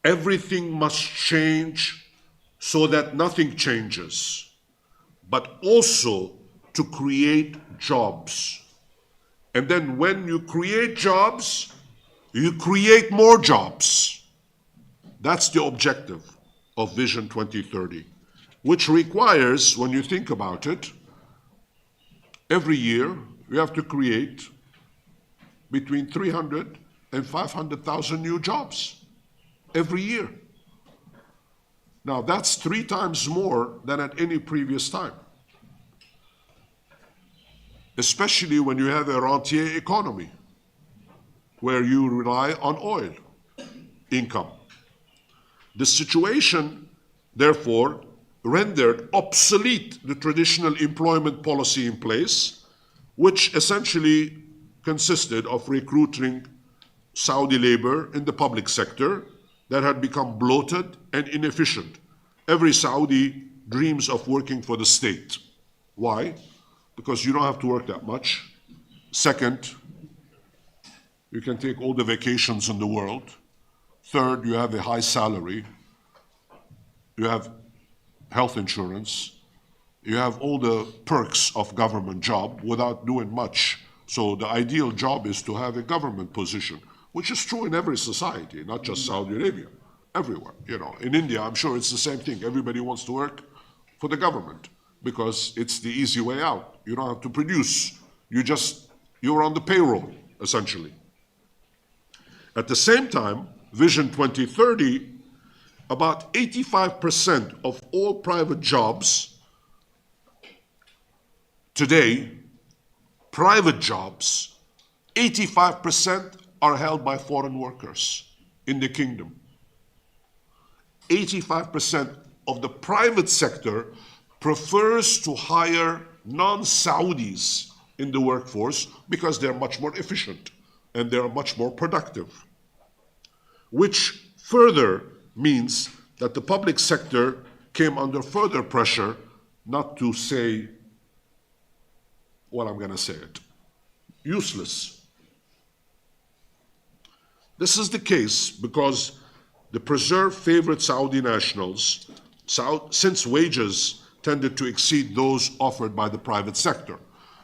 everything must change so that nothing changes, but also to create jobs. And then when you create jobs, you create more jobs. That's the objective of Vision 2030, which requires, when you think about it, every year you have to create between 300 and 500,000 new jobs every year. Now that's 3 times more than at any previous time, especially when you have a rentier economy where you rely on oil income. The situation, therefore, rendered obsolete the traditional employment policy in place, which essentially consisted of recruiting Saudi labor in the public sector that had become bloated and inefficient. Every Saudi dreams of working for the state. Why? Because you don't have to work that much. Second, you can take all the vacations in the world. Third, you have a high salary. You have health insurance. You have all the perks of government job without doing much. So the ideal job is to have a government position, which is true in every society, not just Saudi Arabia, everywhere. You know, in India, I'm sure it's the same thing. Everybody wants to work for the government because it's the easy way out. You don't have to produce. You're on the payroll, essentially. At the same time, Vision 2030, about 85% of all private jobs today, private jobs, 85% are held by foreign workers in the kingdom. 85% of the private sector prefers to hire non-Saudis in the workforce because they're much more efficient and they're much more productive, which further means that the public sector came under further pressure, not to say, well, I'm going to say it, useless. This is the case because the preserved favorite Saudi nationals, since wages tended to exceed those offered by the private sector.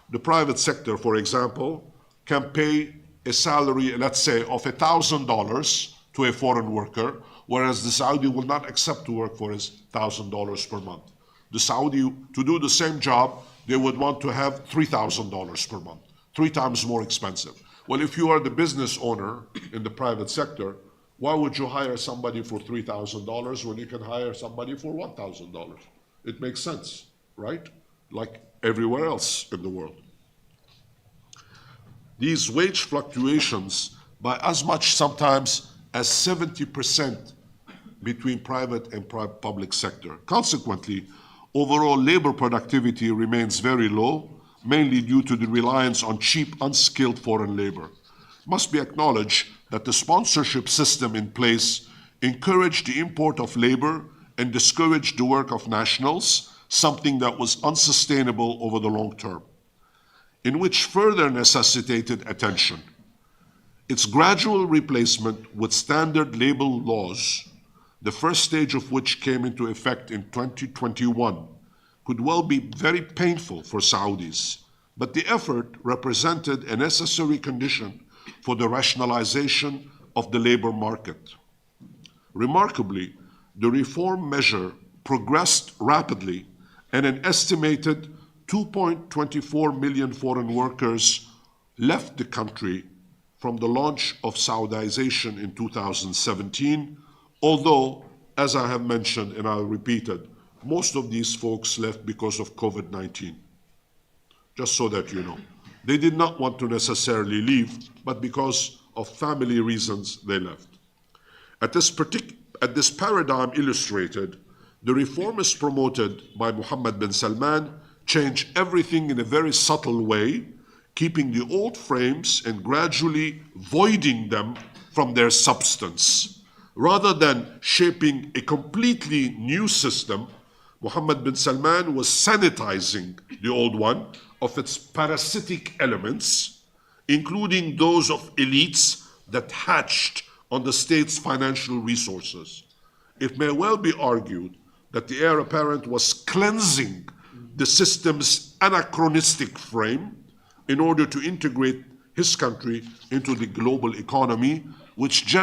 The private sector, for example, can pay a salary, let's say, of $1,000 to a foreign worker, whereas the Saudi will not accept to work for his $1,000 per month. The Saudi, to do the same job, they would want to have $3,000 per month, 3 times more expensive. Well, if you are the business owner in the private sector, why would you hire somebody for $3,000 when you can hire somebody for $1,000? It makes sense, right? Like everywhere else in the world. These wage fluctuations by as much sometimes as 70% between private and public sector. Consequently, overall labor productivity remains very low, mainly due to the reliance on cheap, unskilled foreign labor. It must be acknowledged that the sponsorship system in place encouraged the import of labor and discouraged the work of nationals, something that was unsustainable over the long term, in which further necessitated attention. Its gradual replacement with standard labor laws, the first stage of which came into effect in 2021, could well be very painful for Saudis, but the effort represented a necessary condition for the rationalization of the labor market. Remarkably, the reform measure progressed rapidly, and an estimated 2.24 million foreign workers left the country from the launch of Saudization in 2017, although, as I have mentioned and I'll repeat it, most of these folks left because of COVID-19. Just so that you know. They did not want to necessarily leave, but because of family reasons, they left. At this paradigm illustrated, the reforms promoted by Mohammed bin Salman change everything in a very subtle way, keeping the old frames and gradually voiding them from their substance. Rather than shaping a completely new system, Mohammed bin Salman was sanitizing the old one of its parasitic elements, including those of elites that hatched on the state's financial resources. It may well be argued that the heir apparent was cleansing the system's anachronistic frame in order to integrate his country into the global economy, which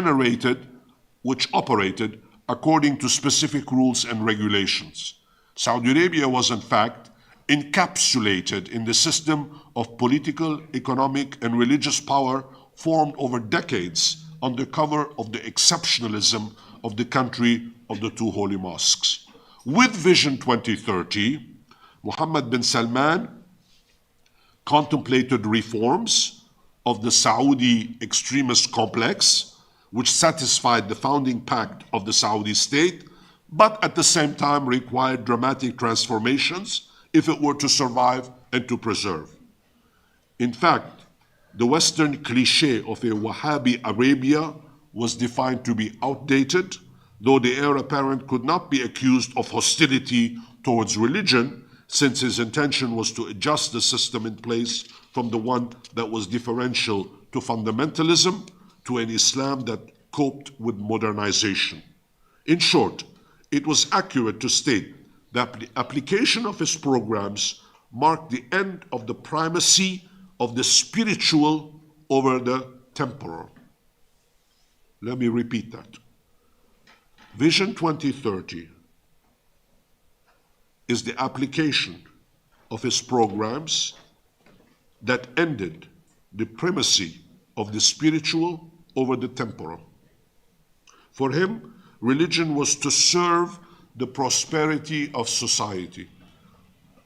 operated according to specific rules and regulations. Saudi Arabia was in fact encapsulated in the system of political, economic, and religious power formed over decades under cover of the exceptionalism of the country of the two holy mosques. With Vision 2030, Mohammed bin Salman contemplated reforms of the Saudi extremist complex, which satisfied the founding pact of the Saudi state, but at the same time required dramatic transformations if it were to survive and to preserve. In fact, the Western cliché of a Wahhabi Arabia was defined to be outdated, though the heir apparent could not be accused of hostility towards religion, since his intention was to adjust the system in place from the one that was differential to fundamentalism to an Islam that coped with modernization. In short, it was accurate to state that the application of his programs marked the end of the primacy of the spiritual over the temporal. Let me repeat that. Vision 2030 is the application of his programs that ended the primacy of the spiritual over the temporal. For him, religion was to serve the prosperity of society.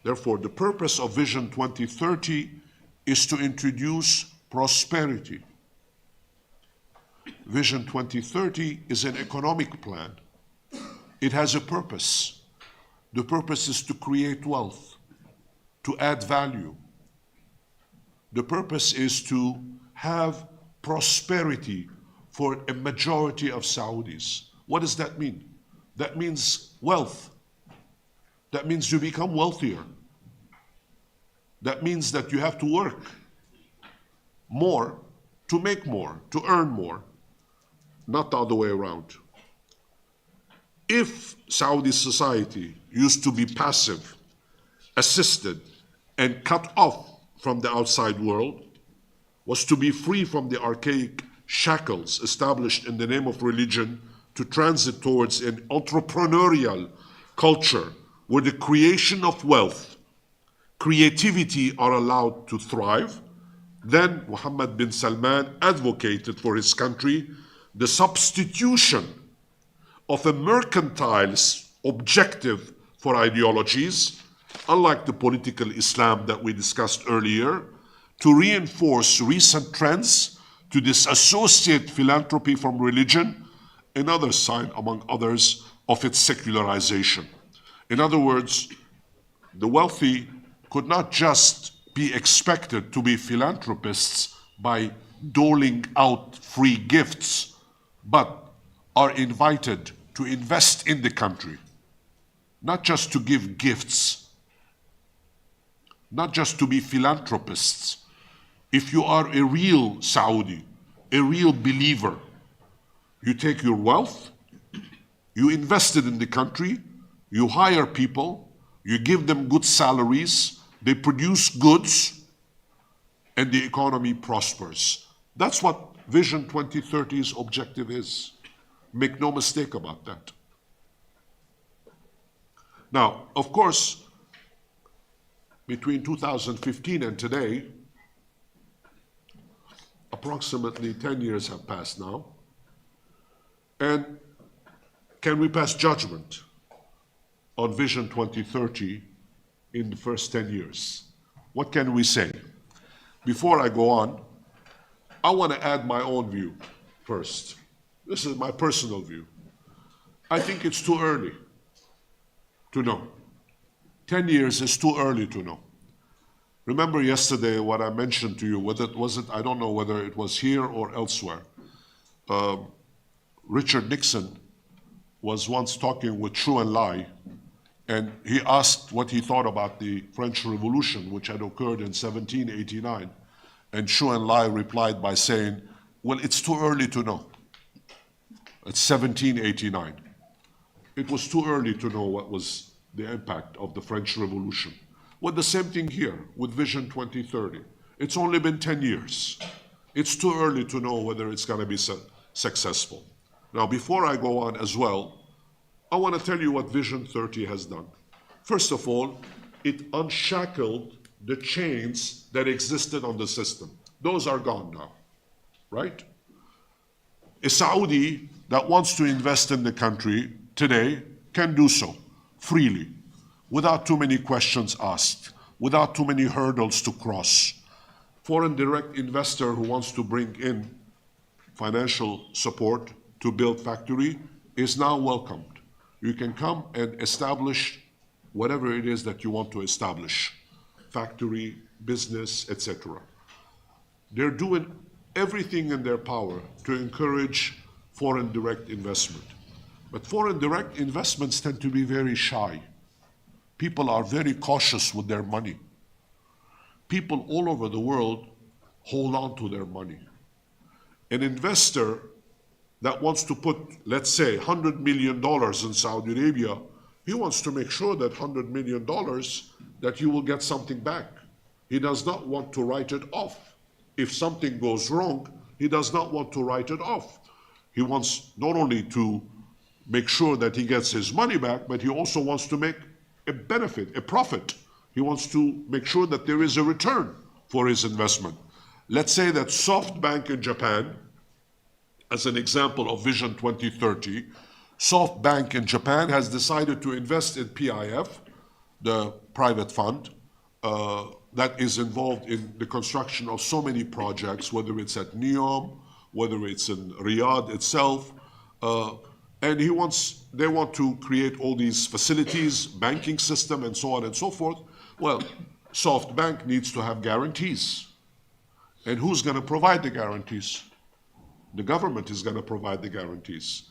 Therefore, the purpose of Vision 2030 is to introduce prosperity. Vision 2030 is an economic plan. It has a purpose. The purpose is to create wealth, to add value. The purpose is to have prosperity for a majority of Saudis. What does that mean? That means wealth. That means you become wealthier. That means that you have to work more to make more, to earn more, not the other way around. If Saudi society used to be passive, assisted, and cut off from the outside world, was to be free from the archaic shackles established in the name of religion to transit towards an entrepreneurial culture where the creation of wealth, creativity are allowed to thrive, then Mohammed bin Salman advocated for his country the substitution of a mercantile objective for ideologies, unlike the political Islam that we discussed earlier, to reinforce recent trends to disassociate philanthropy from religion, another sign, among others, of its secularization. In other words, the wealthy could not just be expected to be philanthropists by doling out free gifts, but are invited to invest in the country, not just to give gifts, not just to be philanthropists. If you are a real Saudi, a real believer, you take your wealth, you invest it in the country, you hire people, you give them good salaries, they produce goods, and the economy prospers. That's what Vision 2030's objective is. Make no mistake about that. Now, of course, between 2015 and today, approximately 10 years have passed now. And can we pass judgment on Vision 2030 in the first 10 years? What can we say? Before I go on, I want to add my own view first. This is my personal view. I think it's too early to know. 10 years is too early to know. Remember yesterday what I mentioned to you, whether it was it, I don't know whether it was here or elsewhere. Richard Nixon was once talking with True and Lie And he asked what he thought about the French Revolution, which had occurred in 1789. And Xu Enlai replied by saying, well, it's too early to know. It's 1789. It was too early to know what was the impact of the French Revolution. Well, the same thing here with Vision 2030. It's only been 10 years. It's too early to know whether it's going to be successful. Now, before I go on as well, I want to tell you what Vision 30 has done. First of all, it unshackled the chains that existed on the system. Those are gone now, right? A Saudi that wants to invest in the country today can do so freely, without too many questions asked, without too many hurdles to cross. Foreign direct investor who wants to bring in financial support to build factory is now welcomed. You can come and establish whatever it is that you want to establish, factory, business, etc. They're doing everything in their power to encourage foreign direct investment. But foreign direct investments tend to be very shy. People are very cautious with their money. People all over the world hold on to their money. An investor that wants to put, let's say, $100 million in Saudi Arabia, he wants to make sure that $100 million, that he will get something back. He does not want to write it off. If something goes wrong, he does not want to write it off. He wants not only to make sure that he gets his money back, but he also wants to make a benefit, a profit. He wants to make sure that there is a return for his investment. Let's say that SoftBank in Japan, as an example of Vision 2030, SoftBank in Japan has decided to invest in PIF, the private fund, that is involved in the construction of so many projects, whether it's at NEOM, whether it's in Riyadh itself, and they want to create all these facilities, banking system, and so on and so forth. Well, SoftBank needs to have guarantees. And who's going to provide the guarantees? The government is going to provide the guarantees.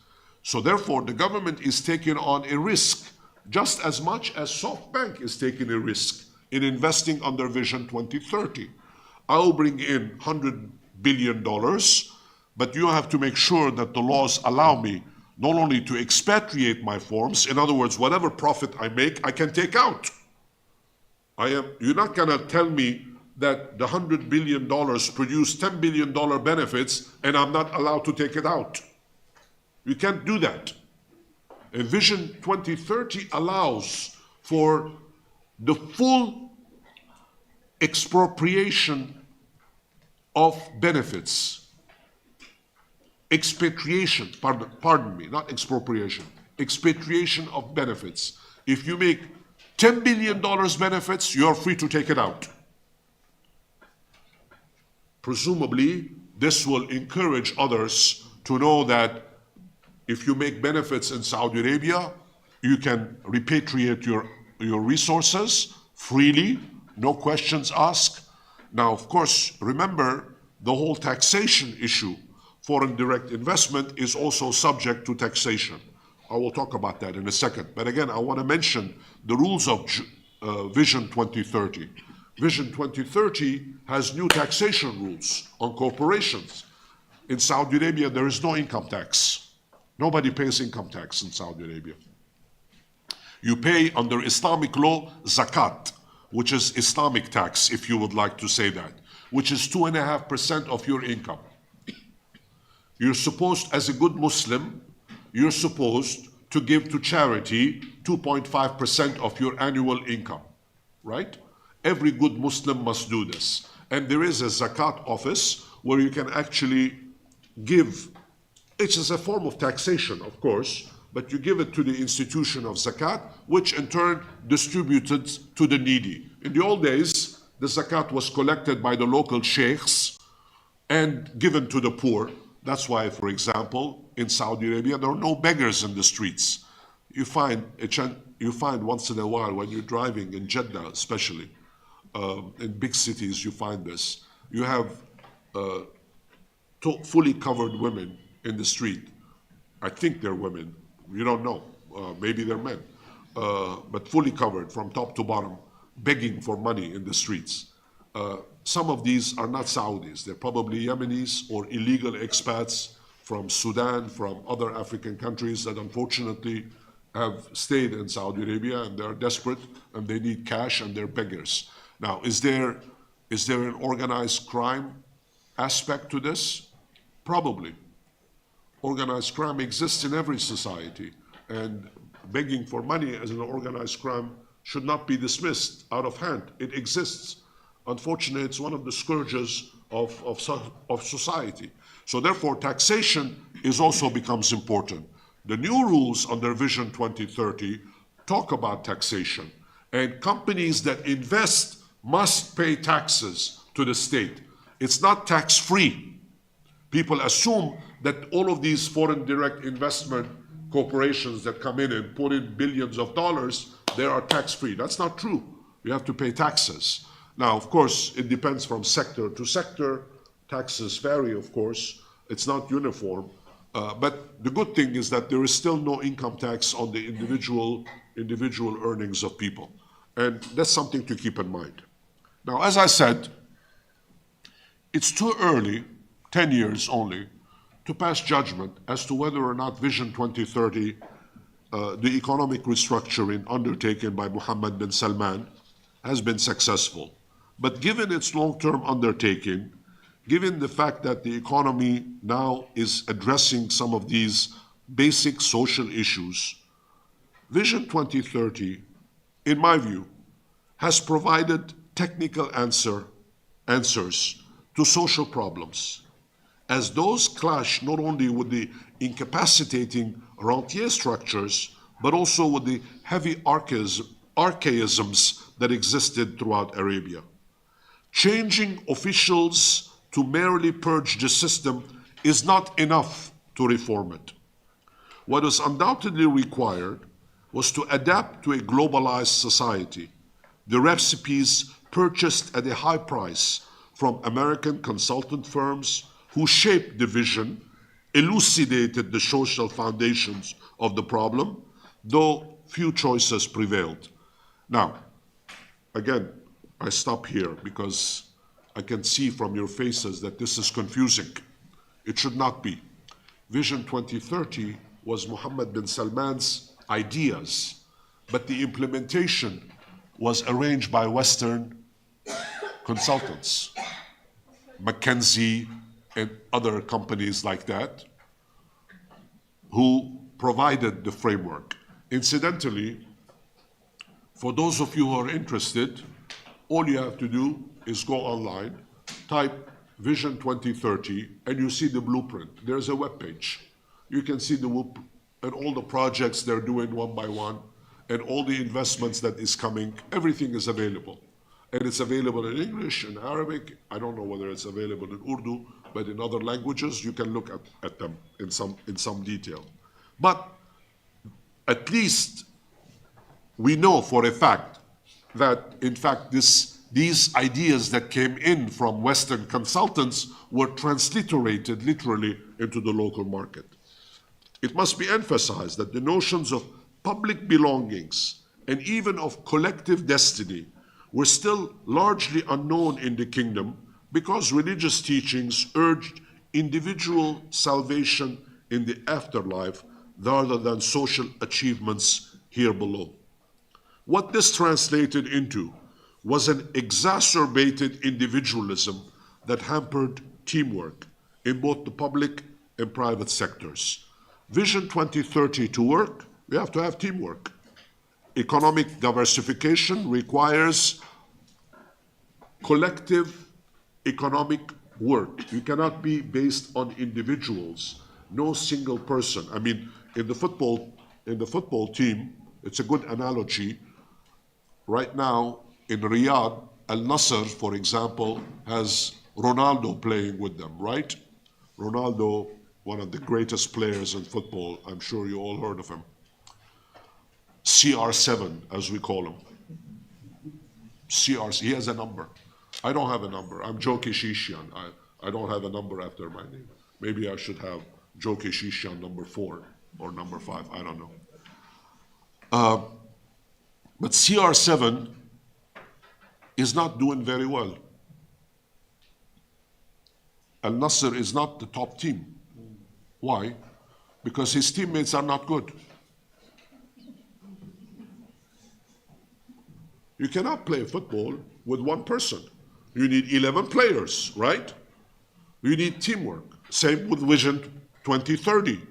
So therefore, the government is taking on a risk just as much as SoftBank is taking a risk in investing under Vision 2030. I'll bring in $100 billion, but you have to make sure that the laws allow me not only to expatriate my firms, in other words, whatever profit I make, I can take out. You're not going to tell me that the $100 billion produced $10 billion benefits and I'm not allowed to take it out. You can't do that. And Vision 2030 allows for the full expropriation of benefits. Expatriation, pardon me, not expropriation. Expatriation of benefits. If you make $10 billion benefits, you're free to take it out. Presumably, this will encourage others to know that if you make benefits in Saudi Arabia, you can repatriate your resources freely, no questions asked. Now, of course, remember the whole taxation issue. Foreign direct investment is also subject to taxation. I will talk about that in a second. But again, I want to mention the rules of Vision 2030. Vision 2030 has new taxation rules on corporations. In Saudi Arabia, there is no income tax. Nobody pays income tax in Saudi Arabia. You pay under Islamic law zakat, which is Islamic tax, if you would like to say that, which is 2.5% of your income. You're supposed, as a good Muslim, you're supposed to give to charity 2.5% of your annual income, right? Every good Muslim must do this. And there is a zakat office where you can actually give, it is a form of taxation, of course, but you give it to the institution of zakat, which in turn distributed to the needy. In the old days, the zakat was collected by the local sheikhs and given to the poor. That's why, for example, in Saudi Arabia, there are no beggars in the streets. You find once in a while when you're driving in Jeddah, especially, in big cities, you find this. You have fully covered women in the street. I think they're women. You don't know. Maybe they're men. but fully covered from top to bottom, begging for money in the streets. Some of these are not Saudis. They're probably Yemenis or illegal expats from Sudan, from other African countries that unfortunately have stayed in Saudi Arabia and they're desperate and they need cash and they're beggars. Now, is there an organized crime aspect to this? Probably. Organized crime exists in every society, and begging for money as an organized crime should not be dismissed out of hand. It exists. Unfortunately, it's one of the scourges of society. So therefore, taxation also becomes important. The new rules under Vision 2030 talk about taxation, and companies that invest must pay taxes to the state. It's not tax-free. People assume that all of these foreign direct investment corporations that come in and put in billions of dollars, they are tax-free. That's not true. You have to pay taxes. Now, of course, it depends from sector to sector. Taxes vary, of course. It's not uniform. But the good thing is that there is still no income tax on the individual earnings of people. And that's something to keep in mind. Now, as I said, it's too early, 10 years only, to pass judgment as to whether or not Vision 2030, the economic restructuring undertaken by Mohammed bin Salman, has been successful. But given its long-term undertaking, given the fact that the economy now is addressing some of these basic social issues, Vision 2030, in my view, has provided technical answers to social problems, as those clash not only with the incapacitating rentier structures, but also with the heavy archaisms that existed throughout Arabia. Changing officials to merely purge the system is not enough to reform it. What is undoubtedly required was to adapt to a globalized society. The recipes purchased at a high price from American consultant firms who shaped the vision, elucidated the social foundations of the problem, though few choices prevailed. Now, again, I stop here because I can see from your faces that this is confusing. It should not be. Vision 2030 was Mohammed bin Salman's ideas, but the implementation was arranged by Western consultants, McKinsey and other companies like that, who provided the framework. Incidentally, for those of you who are interested, all you have to do is go online, type Vision 2030, and you see the blueprint. There's a web page. You can see the blueprint and all the projects they're doing one by one, and all the investments that is coming. Everything is available. And it's available in English, in Arabic. I don't know whether it's available in Urdu, but in other languages, you can look at them in some detail. But at least we know for a fact that, in fact, these ideas that came in from Western consultants were transliterated literally into the local market. It must be emphasized that the notions of public belongings and even of collective destiny were still largely unknown in the kingdom because religious teachings urged individual salvation in the afterlife rather than social achievements here below. What this translated into was an exacerbated individualism that hampered teamwork in both the public and private sectors. Vision 2030 to work, we have to have teamwork. Economic diversification requires collective economic work. You cannot be based on individuals, no single person. I mean, in the football team, it's a good analogy. Right now, in Riyadh, Al Nasser, for example, has Ronaldo playing with them, right? Ronaldo, one of the greatest players in football. I'm sure you all heard of him. CR7, as we call him. He has a number. I don't have a number. I'm Joe Kechichian. I don't have a number after my name. Maybe I should have Joe Kechichian number 4 or number 5. I don't know. But CR7 is not doing very well. Al Nasser is not the top team. Why? Because his teammates are not good. You cannot play football with one person. You need 11 players, right? You need teamwork. Same with Vision 2030.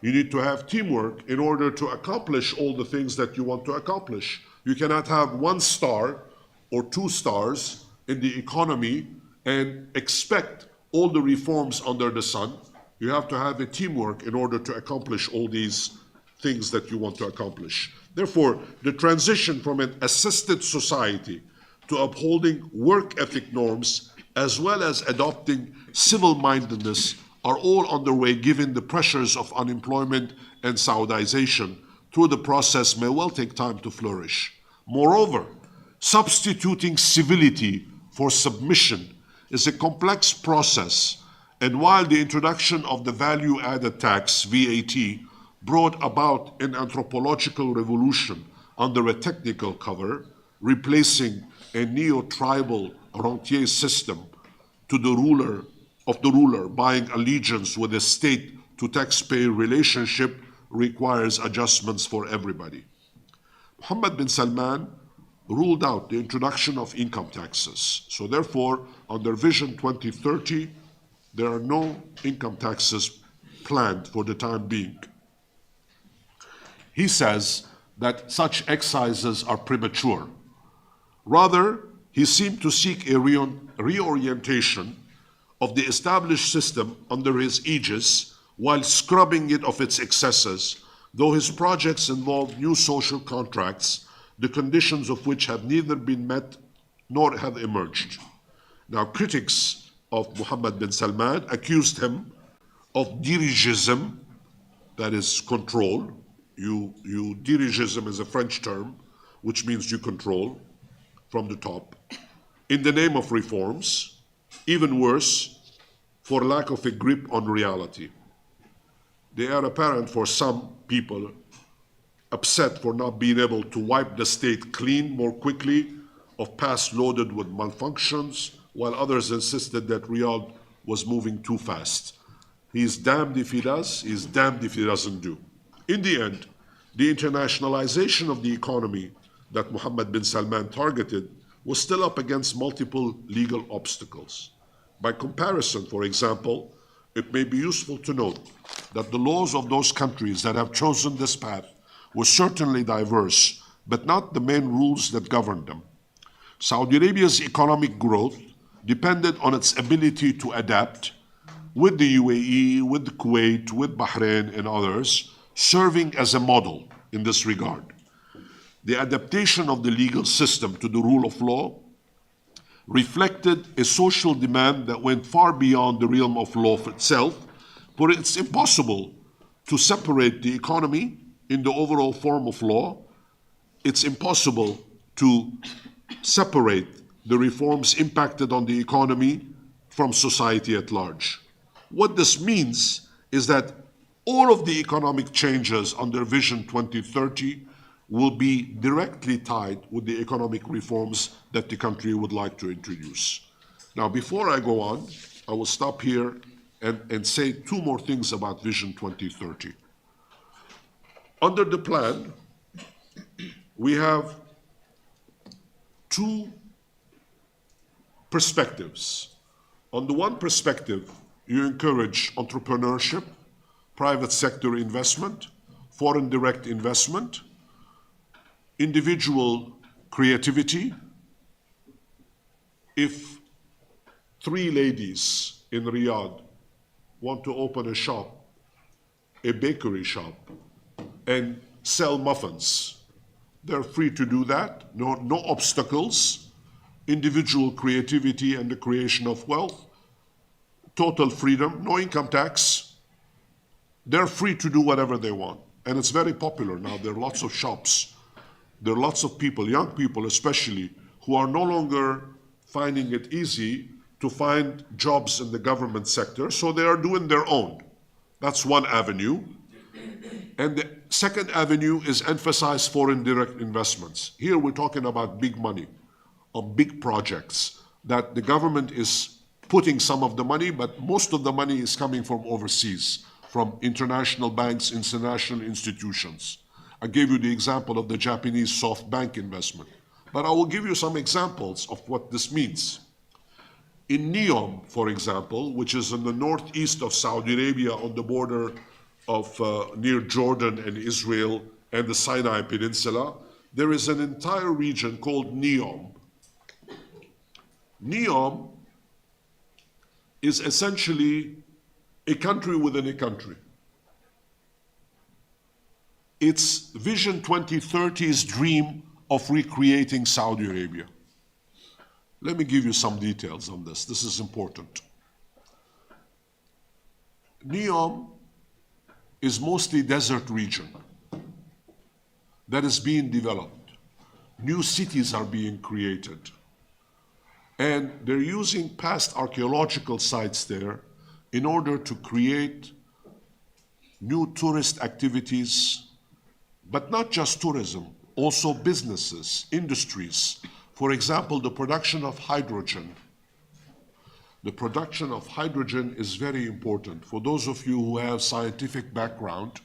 You need to have teamwork in order to accomplish all the things that you want to accomplish. You cannot have one star or two stars in the economy and expect all the reforms under the sun. You have to have a teamwork in order to accomplish all these things that you want to accomplish. Therefore, the transition from an assisted society to upholding work ethic norms as well as adopting civil-mindedness are all underway given the pressures of unemployment and Saudization. Through the process may well take time to flourish. Moreover, substituting civility for submission is a complex process, and while the introduction of the value-added tax, VAT, brought about an anthropological revolution under a technical cover, replacing a neo-tribal rentier system to the ruler buying allegiance with a state to taxpayer relationship requires adjustments for everybody. Mohammed bin Salman ruled out the introduction of income taxes. So therefore, under Vision 2030, there are no income taxes planned for the time being. He says that such excises are premature. Rather, he seemed to seek a reorientation of the established system under his aegis while scrubbing it of its excesses, though his projects involve new social contracts, the conditions of which have neither been met nor have emerged. Now, critics of Mohammed bin Salman accused him of dirigism, that is control. Dirigism is a French term, which means you control from the top, in the name of reforms, even worse, for lack of a grip on reality. They are apparent for some people upset for not being able to wipe the state clean more quickly of past loaded with malfunctions, while others insisted that Riyadh was moving too fast. He's damned if he does, he's damned if he doesn't do. In the end, the internationalization of the economy that Mohammed bin Salman targeted was still up against multiple legal obstacles. By comparison, for example, it may be useful to note that the laws of those countries that have chosen this path were certainly diverse, but not the main rules that govern them. Saudi Arabia's economic growth depended on its ability to adapt with the UAE, with the Kuwait, with Bahrain and others, serving as a model in this regard. The adaptation of the legal system to the rule of law reflected a social demand that went far beyond the realm of law itself, for it's impossible to separate the economy in the overall form of law. It's impossible to separate the reforms impacted on the economy from society at large. What this means is that all of the economic changes under Vision 2030 will be directly tied with the economic reforms that the country would like to introduce. Now, before I go on, I will stop here and say two more things about Vision 2030. Under the plan, we have two perspectives. On the one perspective, you encourage entrepreneurship, private sector investment, foreign direct investment, individual creativity. If three ladies in Riyadh want to open a shop, a bakery shop, and sell muffins, they're free to do that. No obstacles, individual creativity and the creation of wealth, total freedom, no income tax. They're free to do whatever they want. And it's very popular now. There are lots of shops. There are lots of people, young people especially, who are no longer finding it easy to find jobs in the government sector, so they are doing their own. That's one avenue. And the second avenue is emphasize foreign direct investments. Here we're talking about big money, on big projects that the government is putting some of the money, but most of the money is coming from overseas, from international banks, international institutions. I gave you the example of the Japanese SoftBank investment, but I will give you some examples of what this means. In Neom, for example, which is in the northeast of Saudi Arabia on the border of near Jordan and Israel and the Sinai Peninsula, there is an entire region called Neom. Neom is essentially a country within a country. It's Vision 2030's dream of recreating Saudi Arabia. Let me give you some details on this. This is important. Neom is mostly desert region that is being developed. New cities are being created. And they're using past archaeological sites there in order to create new tourist activities, but not just tourism, also businesses, industries. For example, the production of hydrogen. The production of hydrogen is very important. For those of you who have scientific background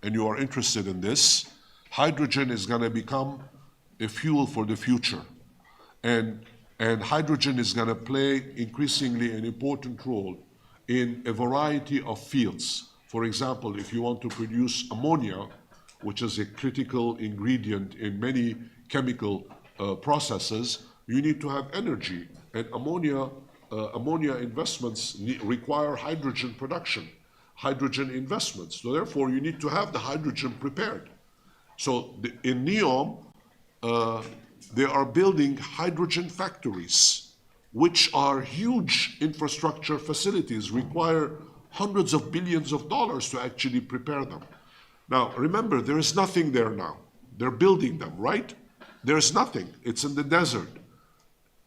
and you are interested in this, hydrogen is going to become a fuel for the future. And hydrogen is going to play increasingly an important role in a variety of fields. For example, if you want to produce ammonia, which is a critical ingredient in many chemical processes, you need to have energy. And ammonia investments require hydrogen production, hydrogen investments. So therefore, you need to have the hydrogen prepared. So in Neom, they are building hydrogen factories, which are huge infrastructure facilities, require hundreds of billions of dollars to actually prepare them. Now, remember, there is nothing there now. They're building them, right? There's nothing. It's in the desert.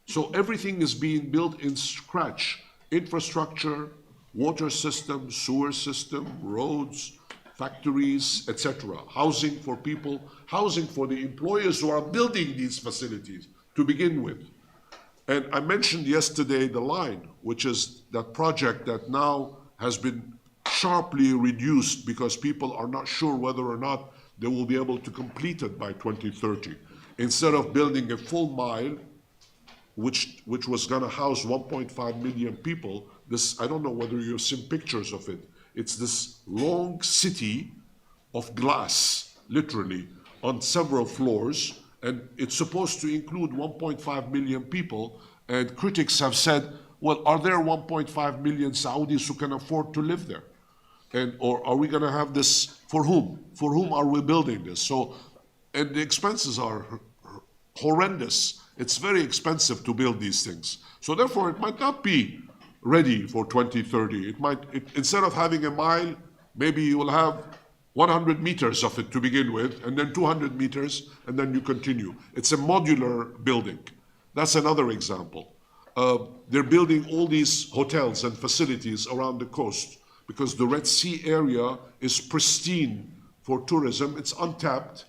So everything is being built in scratch. Infrastructure, water system, sewer system, roads, factories, etc. Housing for people, housing for the employers who are building these facilities to begin with. And I mentioned yesterday the line, which is that project that now has been sharply reduced because people are not sure whether or not they will be able to complete it by 2030. Instead of building a full mile, which was going to house 1.5 million people, this, I don't know whether you've seen pictures of it. It's this long city of glass, literally, on several floors, and it's supposed to include 1.5 million people, and critics have said, well, are there 1.5 million Saudis who can afford to live there? Or are we going to have this, for whom? For whom are we building this? So, and the expenses are horrendous. It's very expensive to build these things. So therefore, it might not be ready for 2030. Instead of having a mile, maybe you will have 100 meters of it to begin with, and then 200 meters, and then you continue. It's a modular building. That's another example. They're building all these hotels and facilities around the coast because the Red Sea area is pristine for tourism. It's untapped.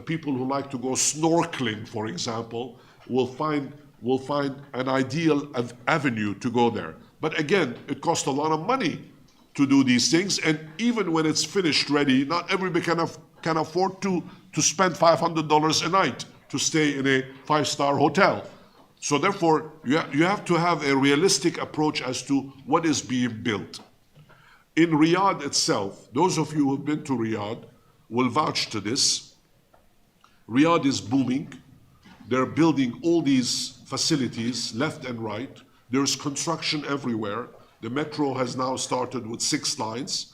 People who like to go snorkeling, for example, will find an ideal avenue to go there. But again, it costs a lot of money to do these things, and even when it's finished ready, not everybody can afford to spend $500 a night to stay in a five-star hotel. So therefore, you have to have a realistic approach as to what is being built. In Riyadh itself, those of you who have been to Riyadh will vouch to this. Riyadh is booming. They're building all these facilities left and right. There's construction everywhere. The metro has now started with 6 lines.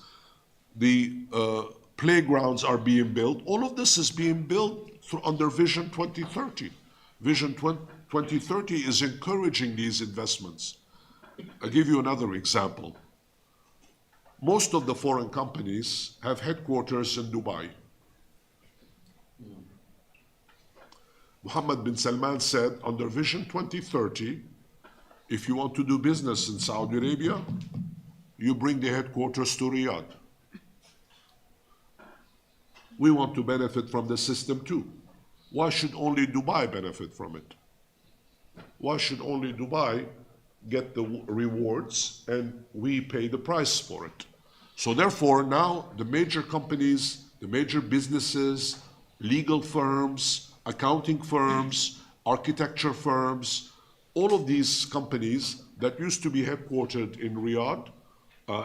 The playgrounds are being built. All of this is being built under Vision 2030. Vision 2030 is encouraging these investments. I'll give you another example. Most of the foreign companies have headquarters in Dubai. Mohammed bin Salman said, under Vision 2030, if you want to do business in Saudi Arabia, you bring the headquarters to Riyadh. we want to benefit from the system too. Why should only Dubai benefit from it? Why should only Dubai get the rewards and we pay the price for it? So therefore, now the major companies, the major businesses, legal firms, accounting firms, architecture firms, all of these companies that used to be headquartered in Riyadh,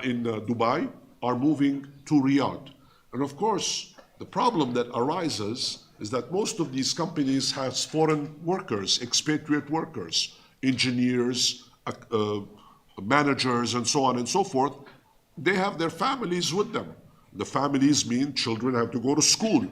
in Dubai, are moving to Riyadh. And of course, the problem that arises is that most of these companies have foreign workers, expatriate workers, engineers, managers, and so on and so forth. They have their families with them. The families mean children have to go to school.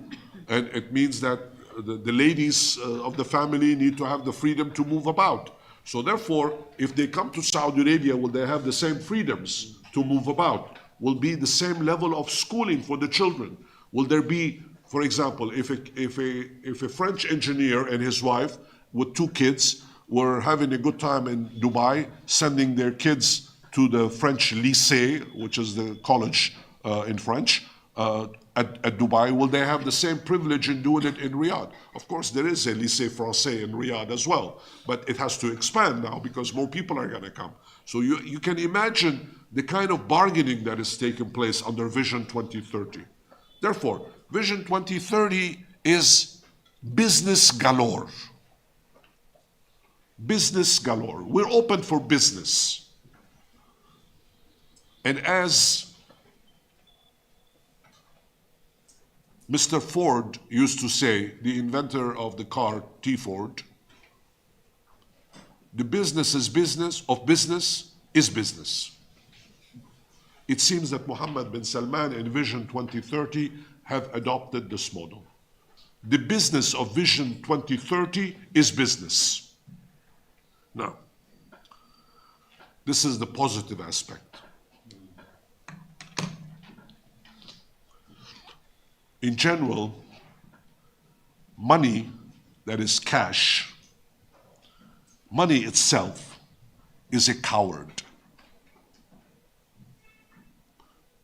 And it means that the ladies of the family need to have the freedom to move about. So therefore, if they come to Saudi Arabia, will they have the same freedoms to move about? Will be the same level of schooling for the children? Will there be, for example, if a French engineer and his wife with 2 kids were having a good time in Dubai, sending their kids to the French lycée, which is the college in French, at Dubai, will they have the same privilege in doing it in Riyadh? Of course, there is a lycée français in Riyadh as well, but it has to expand now because more people are going to come. So you can imagine the kind of bargaining that is taking place under Vision 2030. Therefore, Vision 2030 is business galore. Business galore. We're open for business. And as Mr. Ford used to say, the inventor of the car, T. Ford, the business is business of business is business. It seems that Mohammed bin Salman and Vision 2030 have adopted this model. The business of Vision 2030 is business. Now, this is the positive aspect. In general, money that is cash, money itself is a coward.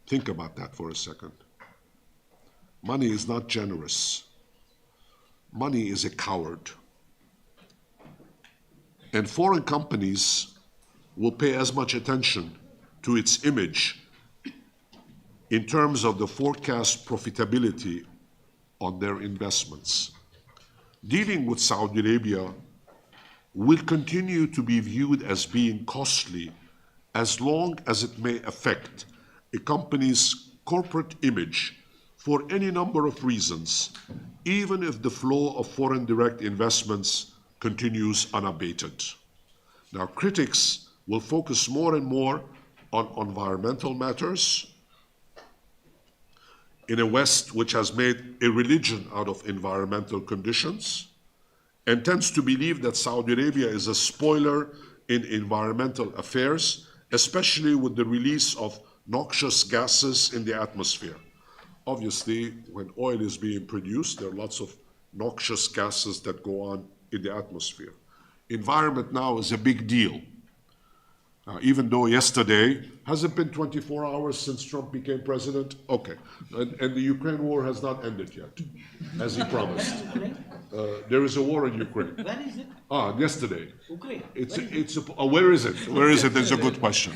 Think about that for a second. Money is not generous. Money is a coward. And foreign companies will pay as much attention to its image in terms of the forecast profitability on their investments. Dealing with Saudi Arabia will continue to be viewed as being costly as long as it may affect a company's corporate image for any number of reasons, even if the flow of foreign direct investments continues unabated. Now, critics will focus more and more on environmental matters in a West which has made a religion out of environmental conditions and tends to believe that Saudi Arabia is a spoiler in environmental affairs, especially with the release of noxious gases in the atmosphere. Obviously, when oil is being produced, there are lots of noxious gases that go on in the atmosphere. Environment now is a big deal. Even though yesterday, has it been 24 hours since Trump became president? Okay. And the Ukraine war has not ended yet, as he promised. There is a war in Ukraine.
When is it?
Yesterday.
Ukraine.
Where is it? Where is it is a good question.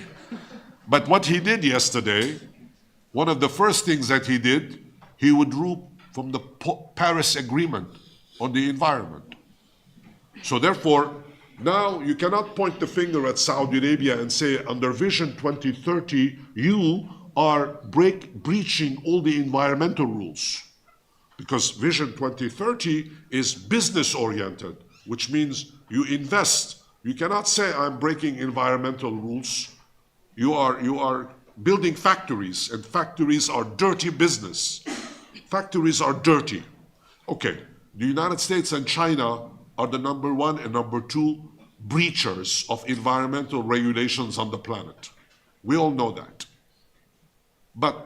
But what he did yesterday, one of the first things that he did, he withdrew from the Paris Agreement on the environment. So therefore, now you cannot point the finger at Saudi Arabia and say, under Vision 2030, you are breaching all the environmental rules. Because Vision 2030 is business-oriented, which means you invest. You cannot say, I'm breaking environmental rules. You are building factories, and factories are dirty business. Factories are dirty. Okay, the United States and China are the number 1 and number 2 breachers of environmental regulations on the planet. We all know that. But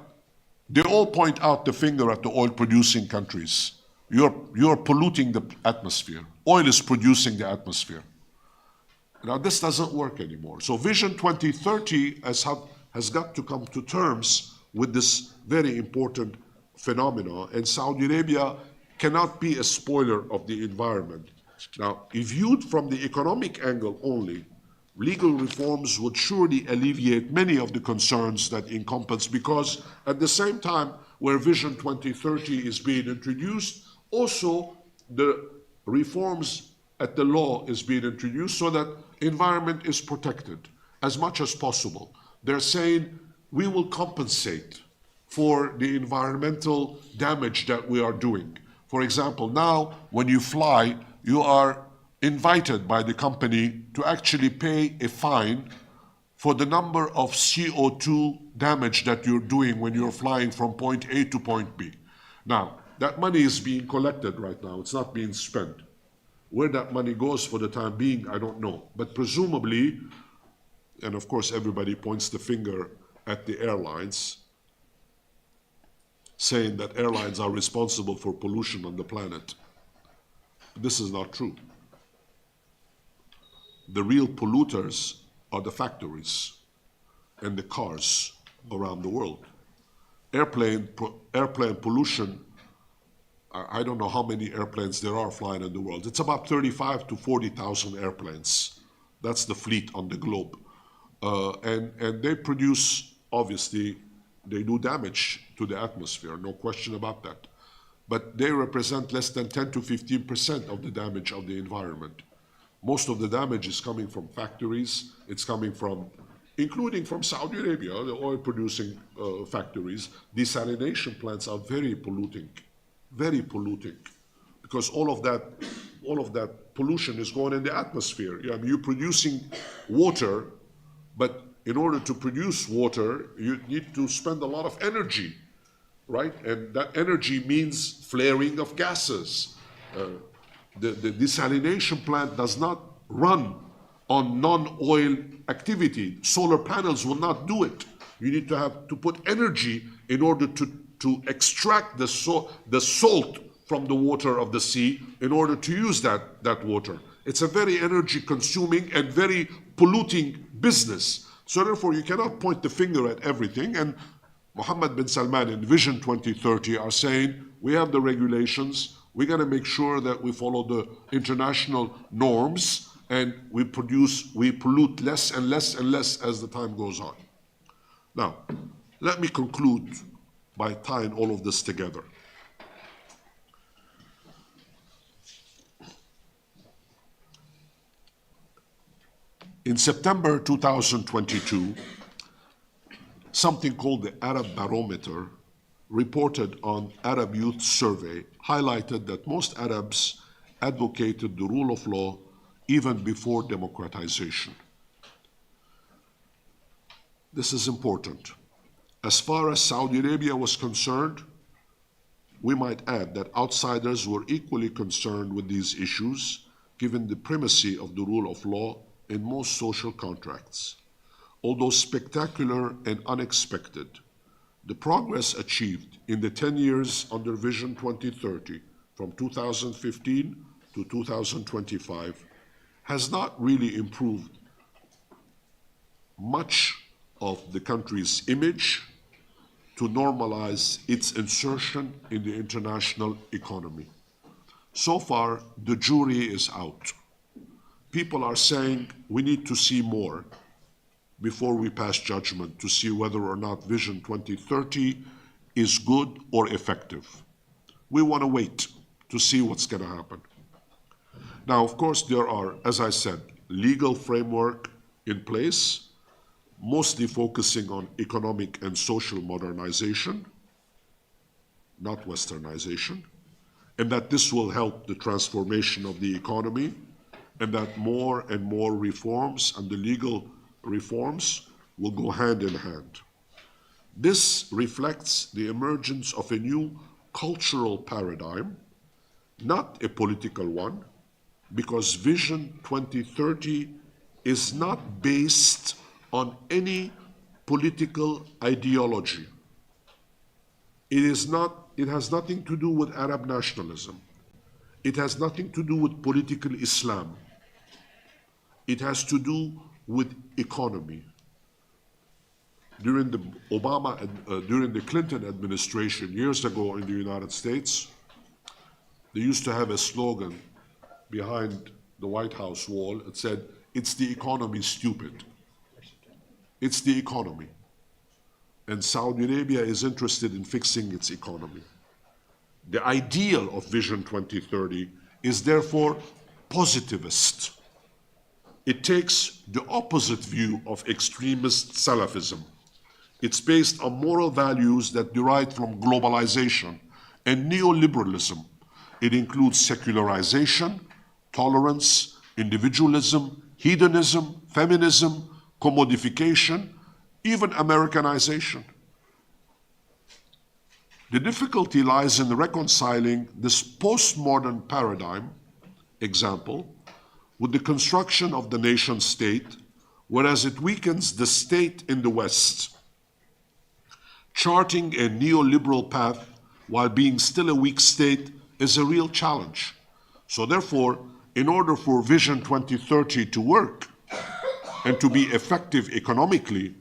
they all point out the finger at the oil-producing countries. You're polluting the atmosphere. Oil is producing the atmosphere. Now, this doesn't work anymore. So Vision 2030 has got to come to terms with this very important phenomena, and Saudi Arabia cannot be a spoiler of the environment. Now, if viewed from the economic angle only, legal reforms would surely alleviate many of the concerns that encompass, because at the same time where Vision 2030 is being introduced, also the reforms at the law is being introduced so that environment is protected as much as possible. They're saying we will compensate for the environmental damage that we are doing. For example, now when you fly, you are invited by the company to actually pay a fine for the number of CO2 damage that you're doing when you're flying from point A to point B. Now, that money is being collected right now. It's not being spent. Where that money goes for the time being, I don't know. But presumably, and of course everybody points the finger at the airlines, saying that airlines are responsible for pollution on the planet. This is not true. The real polluters are the factories and the cars around the world. Airplane pollution, I don't know how many airplanes there are flying in the world. It's about 35 to 40,000 airplanes. That's the fleet on the globe. And they produce, obviously, they do damage to the atmosphere, no question about that. But they represent less than 10 to 15% of the damage of the environment. Most of the damage is coming from factories. It's coming from, including from Saudi Arabia, the oil producing factories. Desalination plants are very polluting, because all of that pollution is going in the atmosphere. I mean, you're producing water, but in order to produce water, you need to spend a lot of energy, right? And that energy means flaring of gases. The desalination plant does not run on non-oil activity. Solar panels will not do it. You need to have to put energy in order to extract the salt from the water of the sea in order to use that water. It's a very energy consuming and very polluting business. So therefore you cannot point the finger at everything. And Mohammed bin Salman in Vision 2030 are saying, we have the regulations, we're going to make sure that we follow the international norms, and we pollute less and less and less as the time goes on. Now, let me conclude by tying all of this together. In September 2022, something called the Arab Barometer reported on Arab Youth Survey highlighted that most Arabs advocated the rule of law even before democratization. This is important. As far as Saudi Arabia was concerned, we might add that outsiders were equally concerned with these issues, given the primacy of the rule of law in most social contracts. Although spectacular and unexpected, the progress achieved in the 10 years under Vision 2030, from 2015 to 2025, has not really improved much of the country's image to normalize its insertion in the international economy. So far, the jury is out. People are saying we need to see more before we pass judgment to see whether or not Vision 2030 is good or effective. We want to wait to see what's going to happen. Now, of course, there are, as I said, legal framework in place, mostly focusing on economic and social modernization, not westernization, and that this will help the transformation of the economy, and that more and more reforms and the legal reforms will go hand in hand. This reflects the emergence of a new cultural paradigm, not a political one, because Vision 2030 is not based on any political ideology. It has nothing to do with Arab nationalism. It has nothing to do with political Islam. It has to do with economy. during the during the Clinton administration years ago in the United States, they used to have a slogan behind the White House wall. It said, "It's the economy, stupid." It's the economy. And Saudi Arabia is interested in fixing its economy. The ideal of Vision 2030 is therefore positivist. It takes the opposite view of extremist Salafism. It's based on moral values that derive from globalization and neoliberalism. It includes secularization, tolerance, individualism, hedonism, feminism, commodification, even Americanization. The difficulty lies in reconciling this postmodern paradigm example with the construction of the nation state, whereas it weakens the state in the West, charting a neoliberal path while being still a weak state is a real challenge. So therefore, in order for Vision 2030 to work and to be effective economically,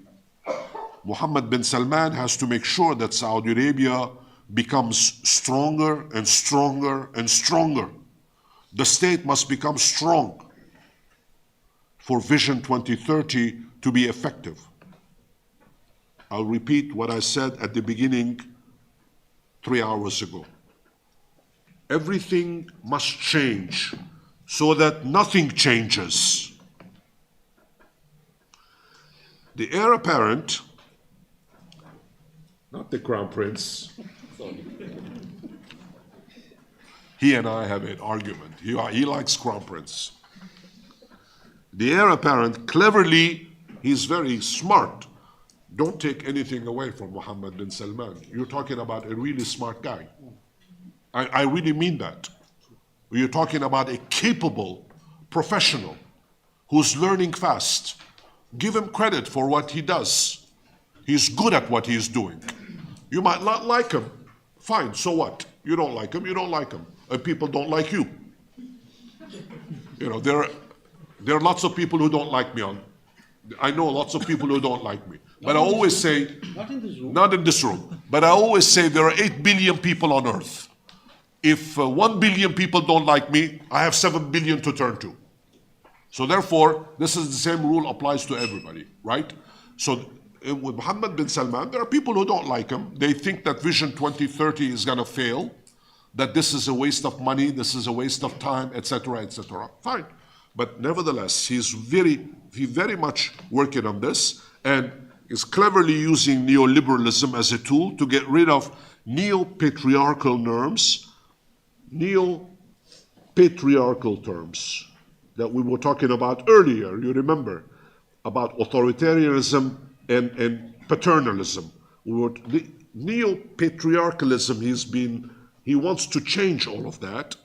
Mohammed bin Salman has to make sure that Saudi Arabia becomes stronger and stronger and stronger. The state must become strong for Vision 2030 to be effective. I'll repeat what I said at the beginning 3 hours ago. Everything must change so that nothing changes. The heir apparent, not the crown prince, he and I have an argument. He likes crown prince. The heir apparent cleverly, he's very smart. Don't take anything away from Mohammed bin Salman. You're talking about a really smart guy. I really mean that. You're talking about a capable professional who's learning fast. Give him credit for what he does. He's good at what he's doing. You might not like him. Fine, so what? You don't like him, you don't like him. And people don't like you. You know, there are lots of people who don't like me. I know lots of people who don't like me. But I always say, not in this room, but I always say there are 8 billion people on earth. If 1 billion people don't like me, I have 7 billion to turn to. So therefore, this is the same rule applies to everybody, right? So with Mohammed bin Salman, there are people who don't like him. They think that Vision 2030 is going to fail, that this is a waste of money, this is a waste of time, etc., etc. Fine. But nevertheless, he's very much working on this and is cleverly using neoliberalism as a tool to get rid of neo-patriarchal norms, neo-patriarchal terms that we were talking about earlier, you remember, about authoritarianism and paternalism. Neo-patriarchalism, he wants to change all of that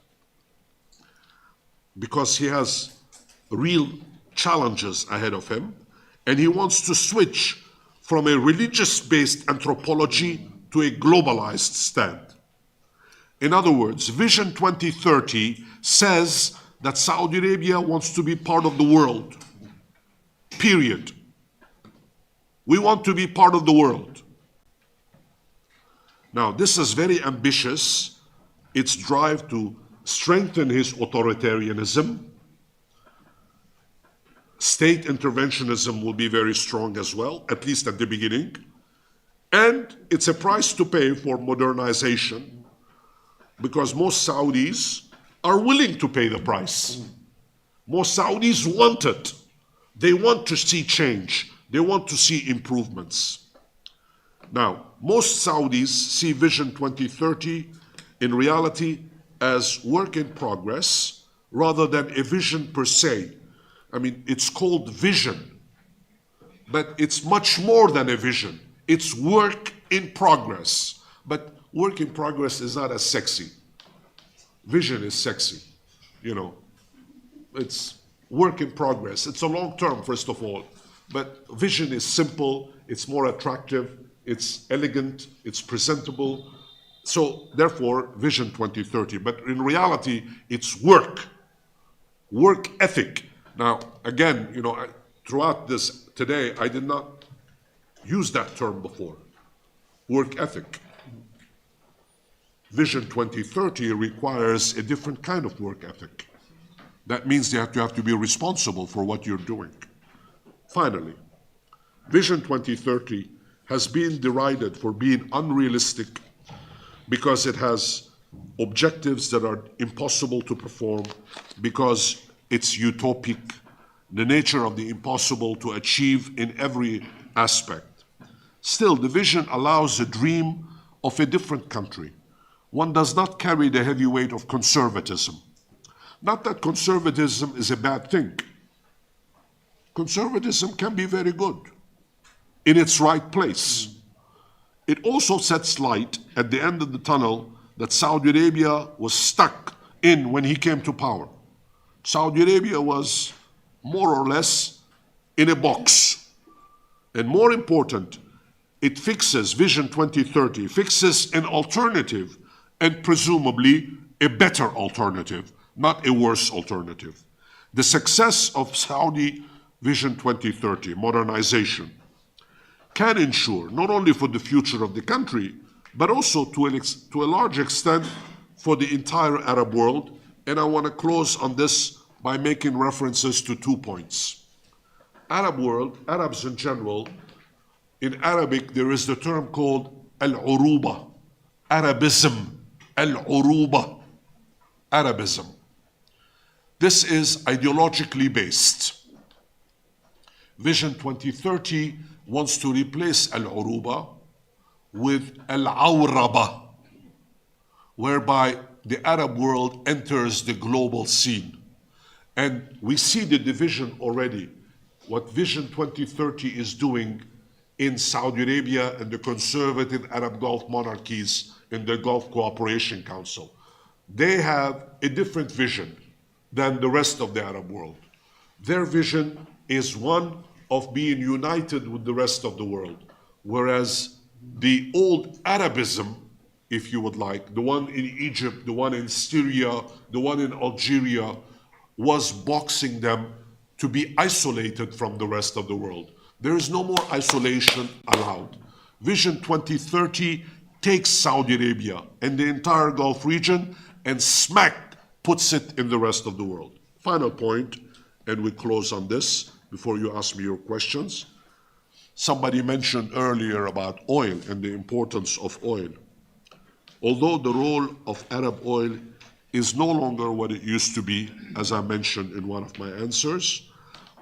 because he has real challenges ahead of him, and he wants to switch from a religious-based anthropology to a globalized stand. In other words, Vision 2030 says that Saudi Arabia wants to be part of the world, period. We want to be part of the world. Now, this is very ambitious. Its drive to strengthen his authoritarianism. State interventionism will be very strong as well, at least at the beginning. And it's a price to pay for modernization because most Saudis are willing to pay the price. Most Saudis want it. They want to see change. They want to see improvements. Now, most Saudis see Vision 2030 in reality as work in progress rather than a vision per se. I mean, it's called vision, but it's much more than a vision. It's work in progress. But work in progress is not as sexy. Vision is sexy, you know. It's work in progress. It's a long term, first of all. But vision is simple, it's more attractive, it's elegant, it's presentable. So therefore, Vision 2030. But in reality, it's work ethic. Now, again, you know, throughout this today, I did not used that term before, work ethic. Vision 2030 requires a different kind of work ethic. That means you have to be responsible for what you're doing. Finally, Vision 2030 has been derided for being unrealistic because it has objectives that are impossible to perform, because it's utopic, the nature of the impossible to achieve in every aspect. Still, the vision allows a dream of a different country. One does not carry the heavy weight of conservatism. Not that conservatism is a bad thing. Conservatism can be very good in its right place. It also sets light at the end of the tunnel that Saudi Arabia was stuck in when he came to power. Saudi Arabia was more or less in a box. And more important, it fixes Vision 2030, fixes an alternative, and presumably a better alternative, not a worse alternative. The success of Saudi Vision 2030, modernization, can ensure not only for the future of the country, but also to a large extent for the entire Arab world. And I want to close on this by making references to 2 points. Arab world, Arabs in general, in Arabic there is the term called al-uruba, Arabism, al-uruba, Arabism. This is ideologically based. Vision 2030 wants to replace al-uruba with al-awraba, whereby the Arab world enters the global scene. And we see the division already, what Vision 2030 is doing in Saudi Arabia and the conservative Arab Gulf monarchies in the Gulf Cooperation Council. They have a different vision than the rest of the Arab world. Their vision is one of being united with the rest of the world, whereas the old Arabism, if you would like, the one in Egypt, the one in Syria, the one in Algeria, was boxing them to be isolated from the rest of the world. There is no more isolation allowed. Vision 2030 takes Saudi Arabia and the entire Gulf region and smack puts it in the rest of the world. Final point, and we close on this before you ask me your questions. Somebody mentioned earlier about oil and the importance of oil. Although the role of Arab oil is no longer what it used to be, as I mentioned in one of my answers,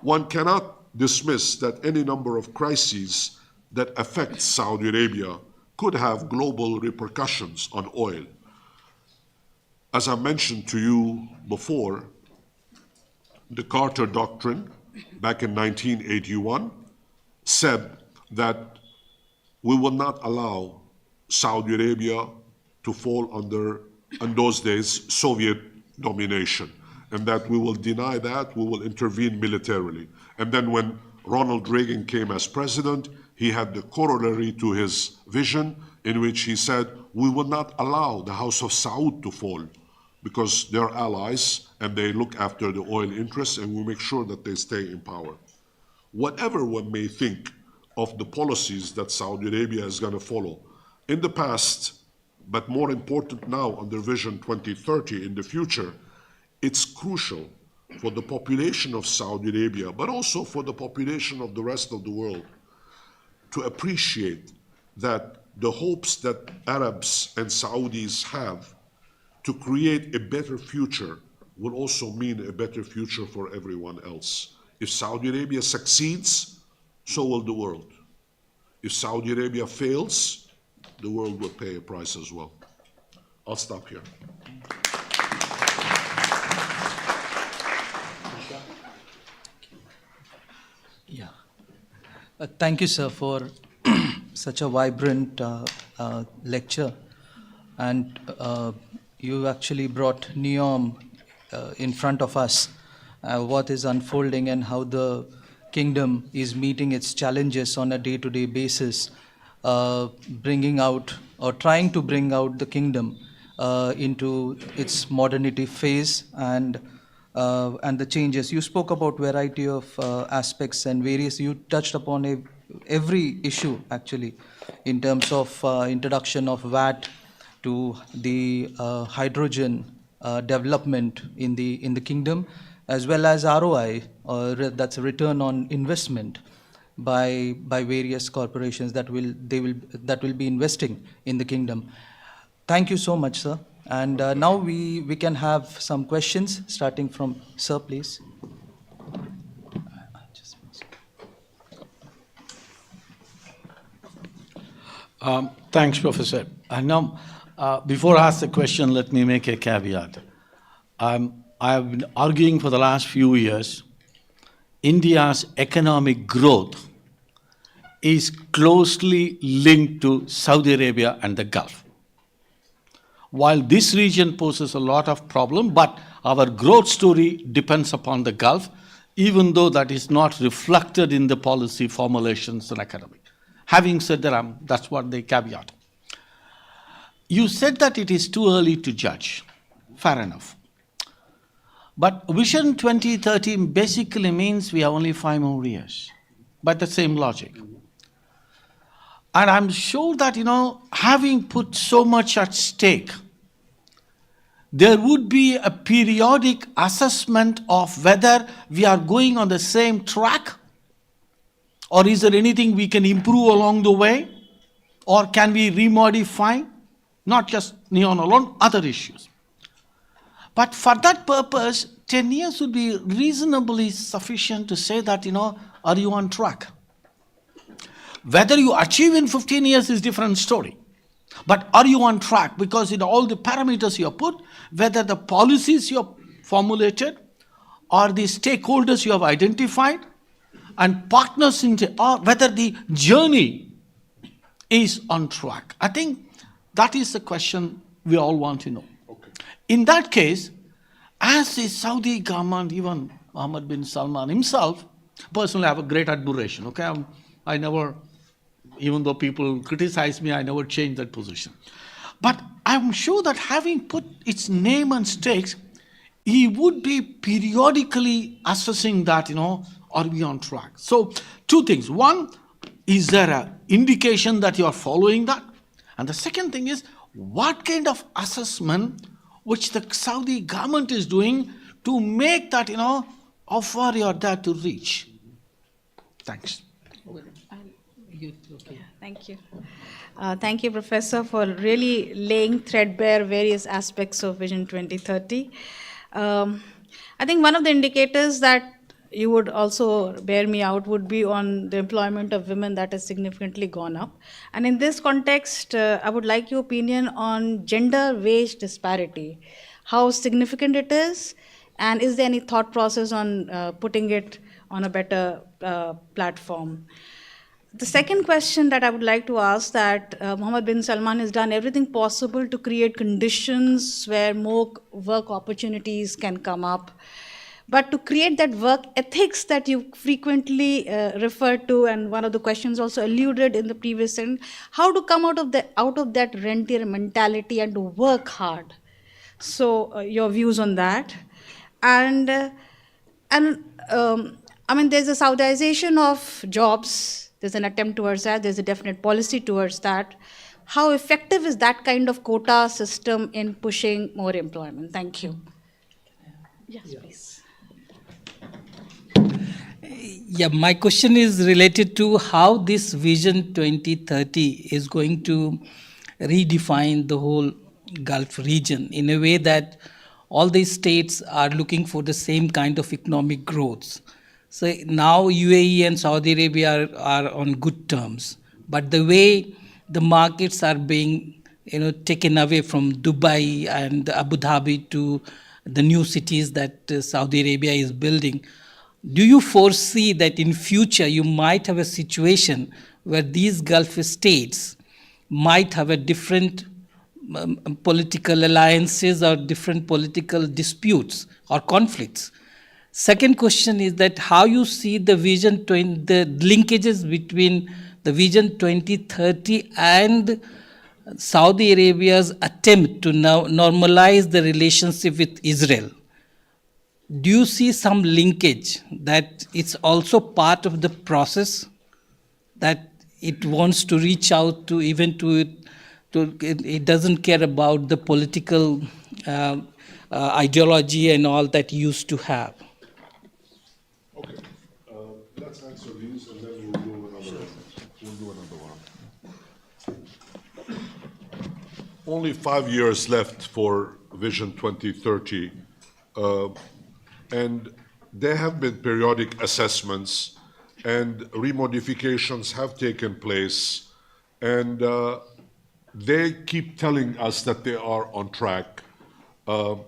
one cannot dismiss that any number of crises that affect Saudi Arabia could have global repercussions on oil. As I mentioned to you before, the Carter Doctrine back in 1981 said that we will not allow Saudi Arabia to fall under, in those days, Soviet domination, and that we will deny that, we will intervene militarily. And then when Ronald Reagan came as president, he had the corollary to his vision in which he said, we will not allow the House of Saud to fall because they're allies and they look after the oil interests and we make sure that they stay in power. Whatever one may think of the policies that Saudi Arabia is going to follow in the past, but more important now under Vision 2030 in the future, it's crucial for the population of Saudi Arabia, but also for the population of the rest of the world, to appreciate that the hopes that Arabs and Saudis have to create a better future will also mean a better future for everyone else. If Saudi Arabia succeeds, so will the world. If Saudi Arabia fails, the world will pay a price as well. I'll stop here.
Yeah. Thank you, sir, for such a vibrant lecture. And you actually brought NEOM in front of us, what is unfolding and how the kingdom is meeting its challenges on a day-to-day basis, bringing out or trying to bring out the kingdom into its modernity phase and the changes. You spoke about variety of aspects and various, you touched upon a every issue actually, in terms of introduction of VAT to the hydrogen development in the kingdom, as well as ROI, that's a return on investment by various corporations that will be investing in the kingdom. Thank you so much, sir. And now we can have some questions, starting from sir, please.
Thanks, Professor. And now, before I ask the question, let me make a caveat. I have been arguing for the last few years, India's economic growth is closely linked to Saudi Arabia and the Gulf. While this region poses a lot of problem, but our growth story depends upon the Gulf, even though that is not reflected in the policy formulations and academic. Having said that, that's what the caveat. You said that it is too early to judge. Fair enough. But Vision 2030 basically means we have only 5 more years, by the same logic. And I'm sure that, having put so much at stake, there would be a periodic assessment of whether we are going on the same track, or is there anything we can improve along the way, or can we remodify, not just neon alone, other issues. But for that purpose, 10 years would be reasonably sufficient to say that, are you on track? Whether you achieve in 15 years is a different story. But are you on track? Because in all the parameters you have put, whether the policies you have formulated, or the stakeholders you have identified, and partners, or whether the journey is on track. I think that is the question we all want to know. Okay. In that case, as the Saudi government, even Mohammed bin Salman himself, personally I have a great admiration. Okay, I never, even though people criticize me, I never changed that position. But I'm sure that having put its name and stakes, he would be periodically assessing that, are we on track? So 2 things. One, is there an indication that you are following that? And the second thing is, what kind of assessment which the Saudi government is doing to make that, how far you are there to reach? Thanks.
Thank you. Thank you, Professor, for really laying threadbare various aspects of Vision 2030. I think one of the indicators that you would also bear me out would be on the employment of women that has significantly gone up. And in this context, I would like your opinion on gender wage disparity, how significant it is, and is there any thought process on putting it on a better platform? The second question that I would like to ask, that Mohammed bin Salman has done everything possible to create conditions where more work opportunities can come up. But to create that work ethics that you frequently refer to, and one of the questions also alluded in the previous sentence, how to come out of that rentier mentality and to work hard. So your views on that. And there's a Saudization of jobs. There's an attempt towards that. There's a definite policy towards that. How effective is that kind of quota system in pushing more employment? Thank you. Yes, please.
Yeah, my question is related to how this Vision 2030 is going to redefine the whole Gulf region in a way that all these states are looking for the same kind of economic growth. So now UAE and Saudi Arabia are on good terms, but the way the markets are being taken away from Dubai and Abu Dhabi to the new cities that Saudi Arabia is building, do you foresee that in future you might have a situation where these Gulf states might have a different political alliances or different political disputes or conflicts? Second question is that how you see the the linkages between the Vision 2030 and Saudi Arabia's attempt to now normalize the relationship with Israel. Do you see some linkage that it's also part of the process? that it wants to reach out to even to it doesn't care about the political ideology and all that it used to have.
Okay, let's answer these and then we'll do another one. Only 5 years left for Vision 2030, and there have been periodic assessments and remodifications have taken place, and they keep telling us that they are on track. But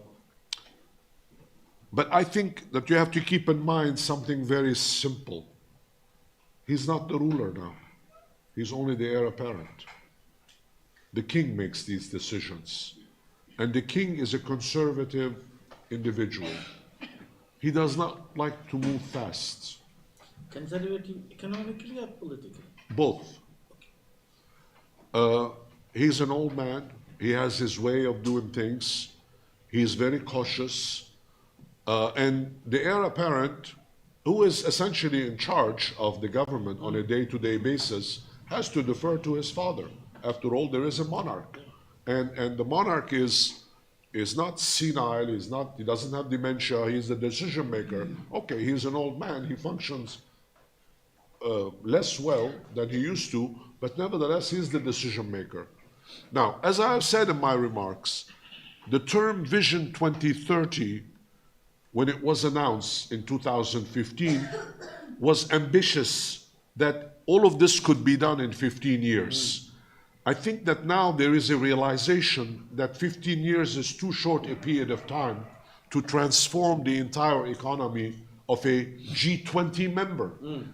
I think that you have to keep in mind something very simple. He's not the ruler now. He's only the heir apparent. The king makes these decisions. And the king is a conservative individual. He does not like to move fast.
Conservative economically or politically?
Both. He's an old man. He has his way of doing things. He's very cautious. And the heir apparent, who is essentially in charge of the government on a day-to-day basis, has to defer to his father. After all, there is a monarch. And the monarch is not senile, he doesn't have dementia, he's the decision maker. Okay, he's an old man, he functions less well than he used to, but nevertheless, he's the decision maker. Now, as I have said in my remarks, the term Vision 2030, when it was announced in 2015, was ambitious that all of this could be done in 15 years. I think that now there is a realization that 15 years is too short a period of time to transform the entire economy of a G20 member.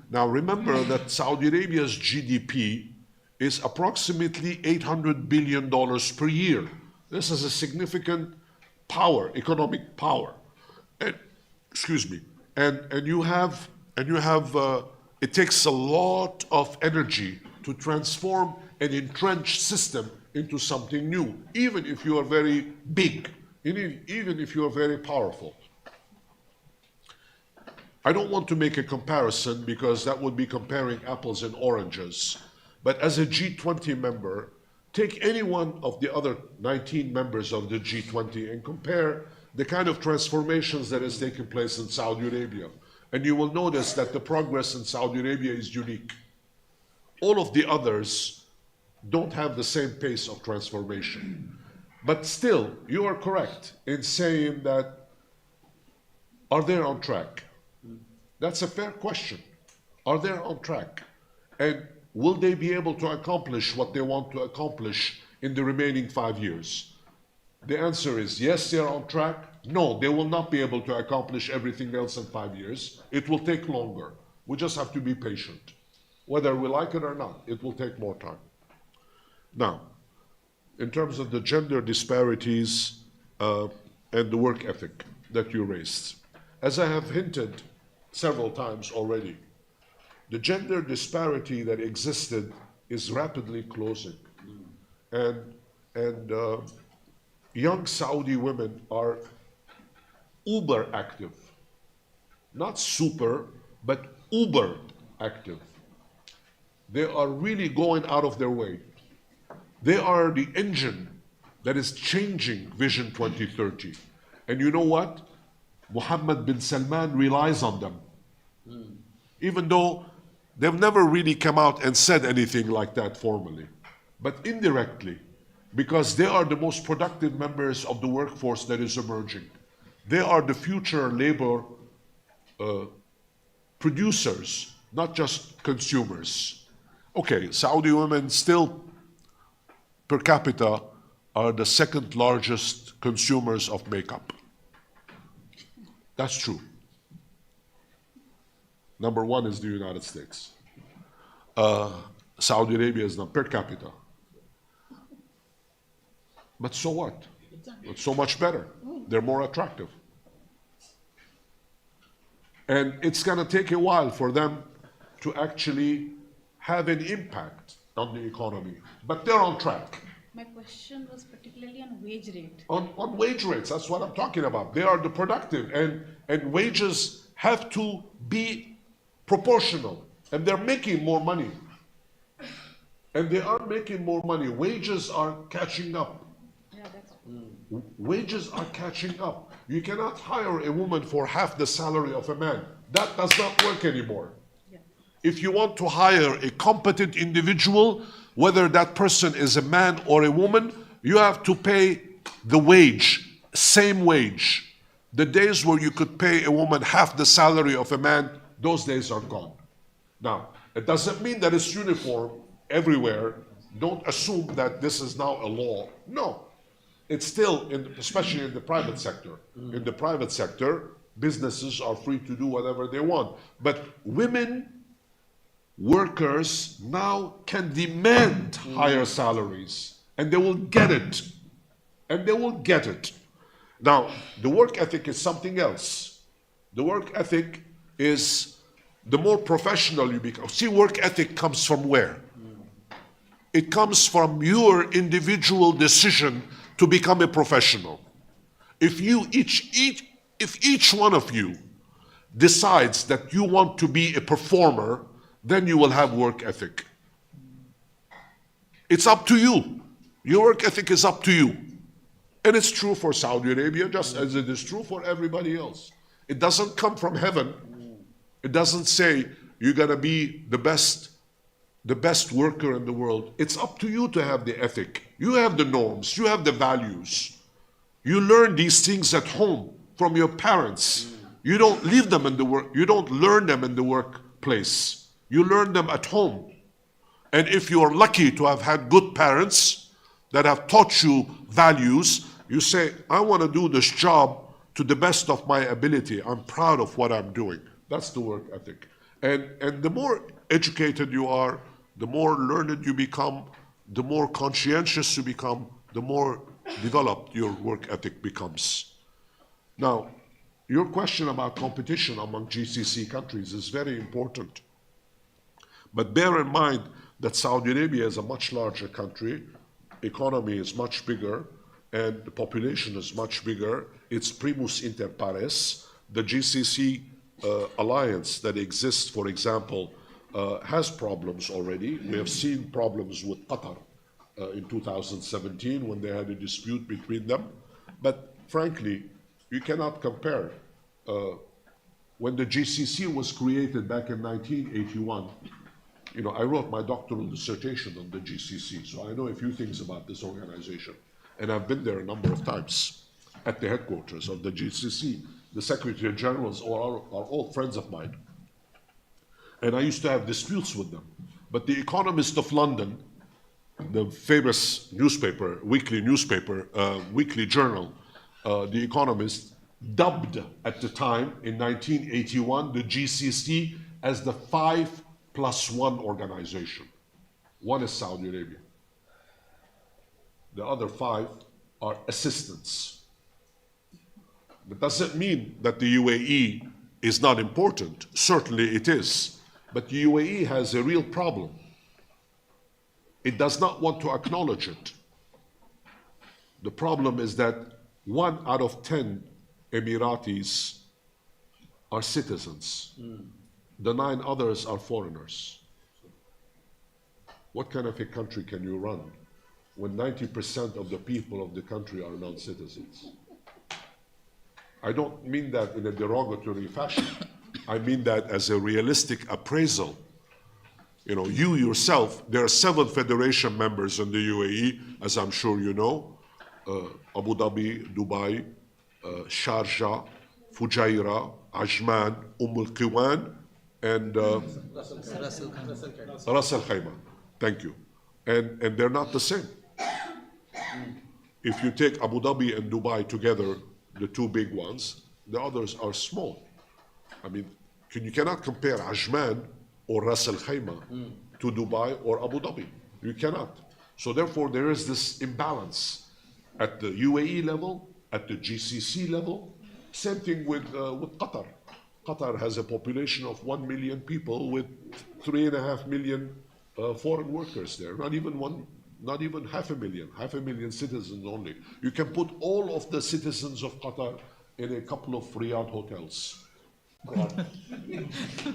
Now remember that Saudi Arabia's GDP is approximately $800 billion per year. This is a significant power, economic power. And, excuse me, and you have it takes a lot of energy to transform an entrenched system into something new, even if you are very big, even if you are very powerful. I don't want to make a comparison because that would be comparing apples and oranges, but as a G20 member, take any one of the other 19 members of the G20 and compare the kind of transformations that has taken place in Saudi Arabia. And you will notice that the progress in Saudi Arabia is unique. All of the others don't have the same pace of transformation. But still, you are correct in saying that, are they on track? That's a fair question. Are they on track? And will they be able to accomplish what they want to accomplish in the remaining 5 years? The answer is yes, they are on track. No, they will not be able to accomplish everything else in 5 years. It will take longer. We just have to be patient. Whether we like it or not, it will take more time. Now, in terms of the gender disparities and the work ethic that you raised, as I have hinted several times already, the gender disparity that existed is rapidly closing. And young Saudi women are uber active. Not super, but uber active. They are really going out of their way. They are the engine that is changing Vision 2030. And you know what? Mohammed bin Salman relies on them. Even though they've never really come out and said anything like that formally, but indirectly, because they are the most productive members of the workforce that is emerging. They are the future labor producers, not just consumers. Okay, Saudi women still, per capita, are the second largest consumers of makeup. That's true. Number one is the United States. Saudi Arabia is not per capita. But so what? It's so much better. They're more attractive. And it's going to take a while for them to actually have an impact on the economy. But they're on track.
My question was particularly on wage rate.
On wage rates, that's what I'm talking about. They are the productive, and wages have to be proportional. And they're making more money. And they are making more money. Wages are catching up. Wages are catching up. You cannot hire a woman for half the salary of a man. That does not work anymore. If you want to hire a competent individual, whether that person is a man or a woman, you have to pay the wage, same wage. The days where you could pay a woman half the salary of a man, those days are gone. Now, it doesn't mean that it's uniform everywhere. Don't assume that this is now a law. No. It's still, especially in the private sector. In the private sector, businesses are free to do whatever they want. But women workers now can demand higher salaries, and they will get it. And they will get it. Now, the work ethic is something else. The work ethic is the more professional you become. See, work ethic comes from where? It comes from your individual decision to become a professional. If each one of you decides that you want to be a performer, then you will have work ethic. It's up to you. Your work ethic is up to you. And it's true for Saudi Arabia just as it is true for everybody else. It doesn't come from heaven. It doesn't say you're gonna be the best worker in the world. It's up to you to have the ethic. You have the norms, you have the values. You learn these things at home from your parents. You don't leave them in the work, you don't learn them in the workplace. You learn them at home. And if you are lucky to have had good parents that have taught you values, you say, I want to do this job to the best of my ability. I'm proud of what I'm doing. That's the work ethic. And the more educated you are, the more learned you become, the more conscientious you become, the more developed your work ethic becomes. Now, your question about competition among GCC countries is very important. But bear in mind that Saudi Arabia is a much larger country, economy is much bigger, and the population is much bigger. It's primus inter pares. The GCC alliance that exists, for example, has problems already. We have seen problems with Qatar in 2017 when they had a dispute between them. But frankly, you cannot compare. When the GCC was created back in 1981, you know, I wrote my doctoral dissertation on the GCC, so I know a few things about this organization. And I've been there a number of times at the headquarters of the GCC. The Secretary Generals are all friends of mine. And I used to have disputes with them. But The Economist of London, the famous newspaper, weekly journal, The Economist, dubbed at the time in 1981 the GCC as the 5+1 organization. One is Saudi Arabia. The other 5 are assistants. That doesn't mean that the UAE is not important. Certainly it is. But the UAE has a real problem. It does not want to acknowledge it. The problem is that 1 out of 10 Emiratis are citizens. The 9 others are foreigners. What kind of a country can you run when 90% of the people of the country are non-citizens? I don't mean that in a derogatory fashion. I mean that as a realistic appraisal. You know, you yourself, there are 7 federation members in the UAE, as I'm sure you know, Abu Dhabi, Dubai, Sharjah, Fujairah, Ajman, Al Qiwan, and Ras Al Khaimah. Thank you. And they're not the same. If you take Abu Dhabi and Dubai together, the 2 big ones, the others are small. I mean, you cannot compare Ajman or Ras Al Khaimah to Dubai or Abu Dhabi. You cannot. So therefore, there is this imbalance at the UAE level, at the GCC level. Same thing with Qatar. Qatar has a population of 1 million people with 3.5 million foreign workers there. Not even 500,000 citizens only. You can put all of the citizens of Qatar in a couple of Riyadh hotels.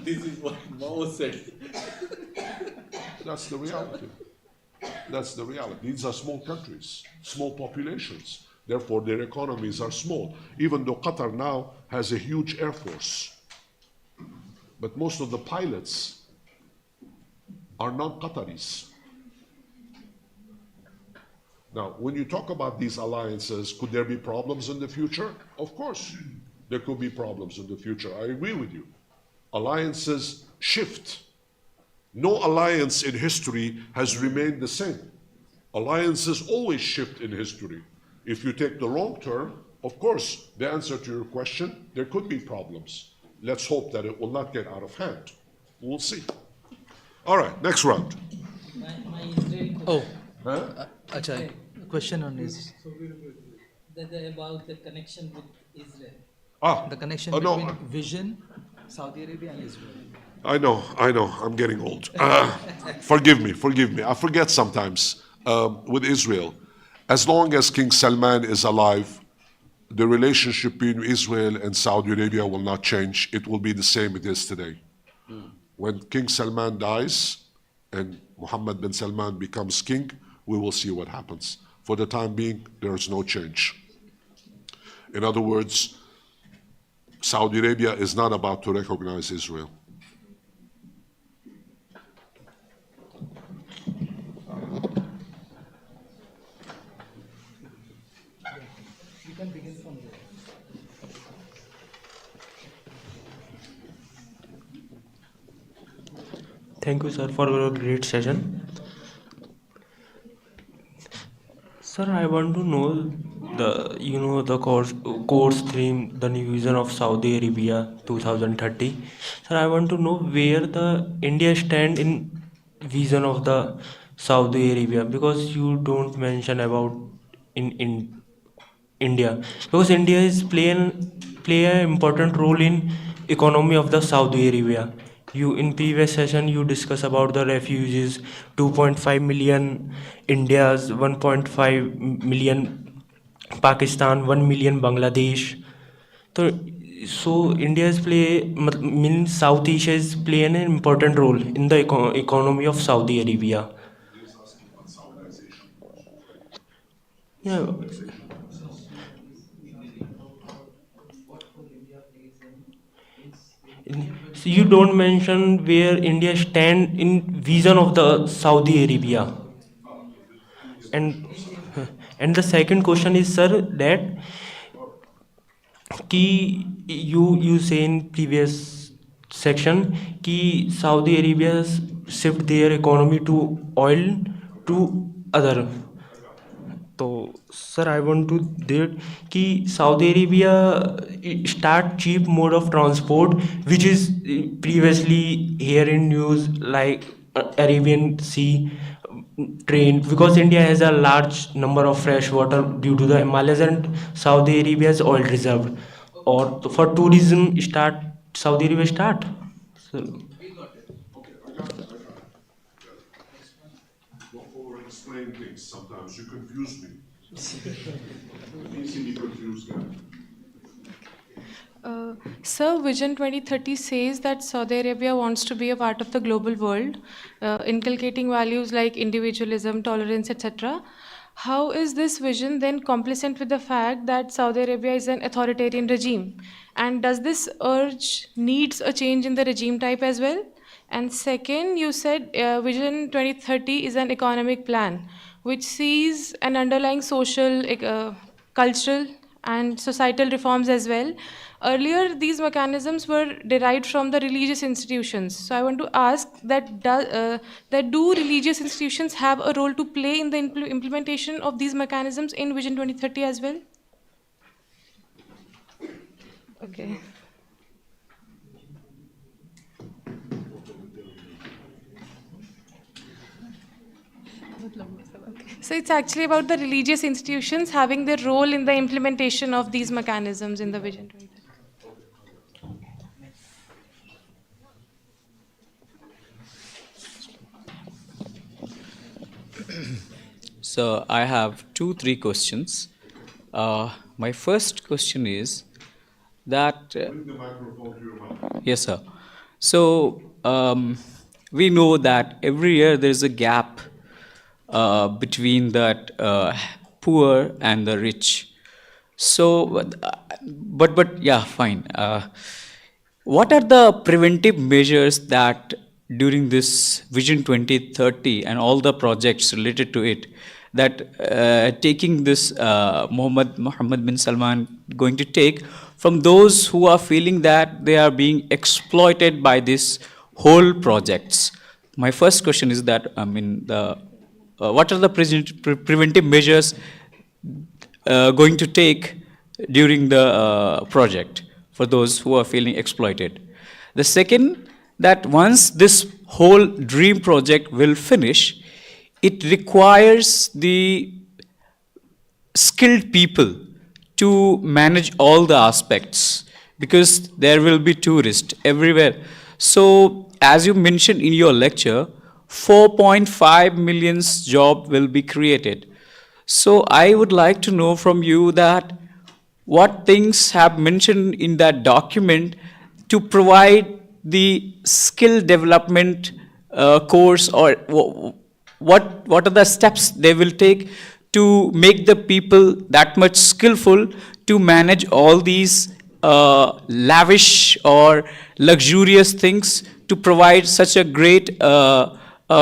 This is what Mao said.
That's the reality. That's the reality. These are small countries, small populations. Therefore, their economies are small. Even though Qatar now has a huge air force, but most of the pilots are non-Qataris. Now, when you talk about these alliances, could there be problems in the future? Of course, there could be problems in the future. I agree with you. Alliances shift. No alliance in history has remained the same. Alliances always shift in history. If you take the long term, of course, the answer to your question, there could be problems. Let's hope that it will not get out of hand. We'll see. All right, next round.
Oh,
Huh?
Acha, question on is
About the connection with Israel.
the connection
no.
between vision, Saudi Arabia and Israel.
I know, I'm getting old. Forgive me. I forget sometimes with Israel. As long as King Salman is alive, the relationship between Israel and Saudi Arabia will not change. It will be the same it is today. When King Salman dies and Mohammed bin Salman becomes king, we will see what happens. For the time being, there is no change. In other words, Saudi Arabia is not about to recognize Israel.
You can begin from there.
Thank you, sir, for your great session. Sir, I want to know the course theme, the new vision of Saudi Arabia 2030. Sir, I want to know where the India stand in vision of the Saudi Arabia, because you don't mention about in India, because India is play an important role in economy of the Saudi Arabia. You in previous session you discuss about the refugees, 2.5 million India's, 1.5 million Pakistan, 1 million Bangladesh. So India is means South Asia is playing an important role in the economy of Saudi Arabia. Yeah. So you don't mention where India stand in vision of the Saudi Arabia. And and the second question is, sir, that कि you say in previous section कि Saudi Arabia shift their economy to oil to other. तो sir I want to that कि Saudi Arabia start cheap mode of transport which is previously here in news like Arabian Sea train, because India has a large number of fresh water due to the Himalayas and Saudi Arabia's oil reserve, or for tourism start Saudi Arabia start. So,
Don't over-explain things sometimes. You confuse me. Easily confused guy.
Sir, Vision 2030 says that Saudi Arabia wants to be a part of the global world, inculcating values like individualism, tolerance, etc. How is this vision then complacent with the fact that Saudi Arabia is an authoritarian regime? And does this urge needs a change in the regime type as well? And second, you said Vision 2030 is an economic plan, which sees an underlying social, cultural, and societal reforms as well. Earlier, these mechanisms were derived from the religious institutions. So I want to ask that do religious institutions have a role to play in the implementation of these mechanisms in Vision 2030 as well? Okay. So it's actually about the religious institutions having their role in the implementation of these mechanisms in the Vision 2030.
So I have 3 questions. My first question is that.
Bring the microphone to your mouth.
Yes, sir. So we know that every year there is a gap between that poor and the rich. So, but yeah, fine. What are the preventive measures that during this Vision 2030 and all the projects related to it, that taking this Mohammed bin Salman going to take from those who are feeling that they are being exploited by this whole projects? My first question is that, I mean, what are the preventive measures going to take during the project for those who are feeling exploited? The second, that once this whole dream project will finish, it requires the skilled people to manage all the aspects, because there will be tourists everywhere. So as you mentioned in your lecture, 4.5 million jobs will be created. So I would like to know from you that what things have mentioned in that document to provide the skill development course, or what are the steps they will take to make the people that much skillful to manage all these lavish or luxurious things, to provide such a great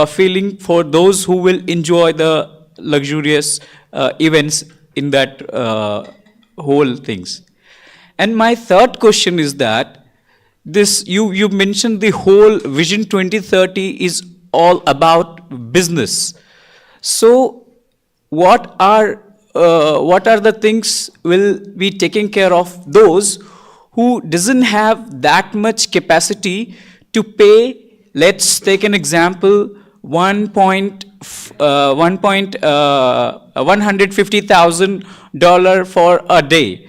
feeling for those who will enjoy the luxurious events in that whole things. And my third question is that this, you mentioned the whole Vision 2030 is all about business. So what are the things will be taken care of those who doesn't have that much capacity to pay? Let's take an example, $150,000 for a day.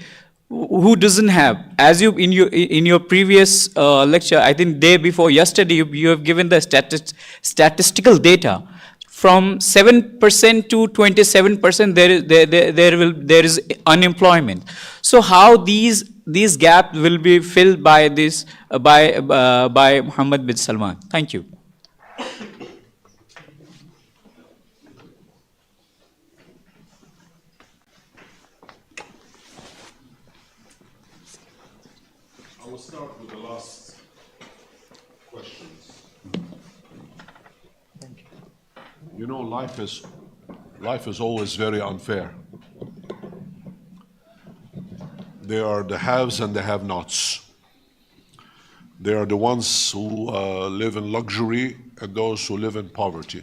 Who doesn't have? As you in your previous lecture, I think day before yesterday, you have given the statistical data. From 7% to 27%, there is unemployment. So how these gaps will be filled by this by Mohammed bin Salman? Thank you.
I will start with the last questions.
Thank you.
You know, life is always very unfair. There are the haves and the have-nots. There are the ones who live in luxury and those who live in poverty.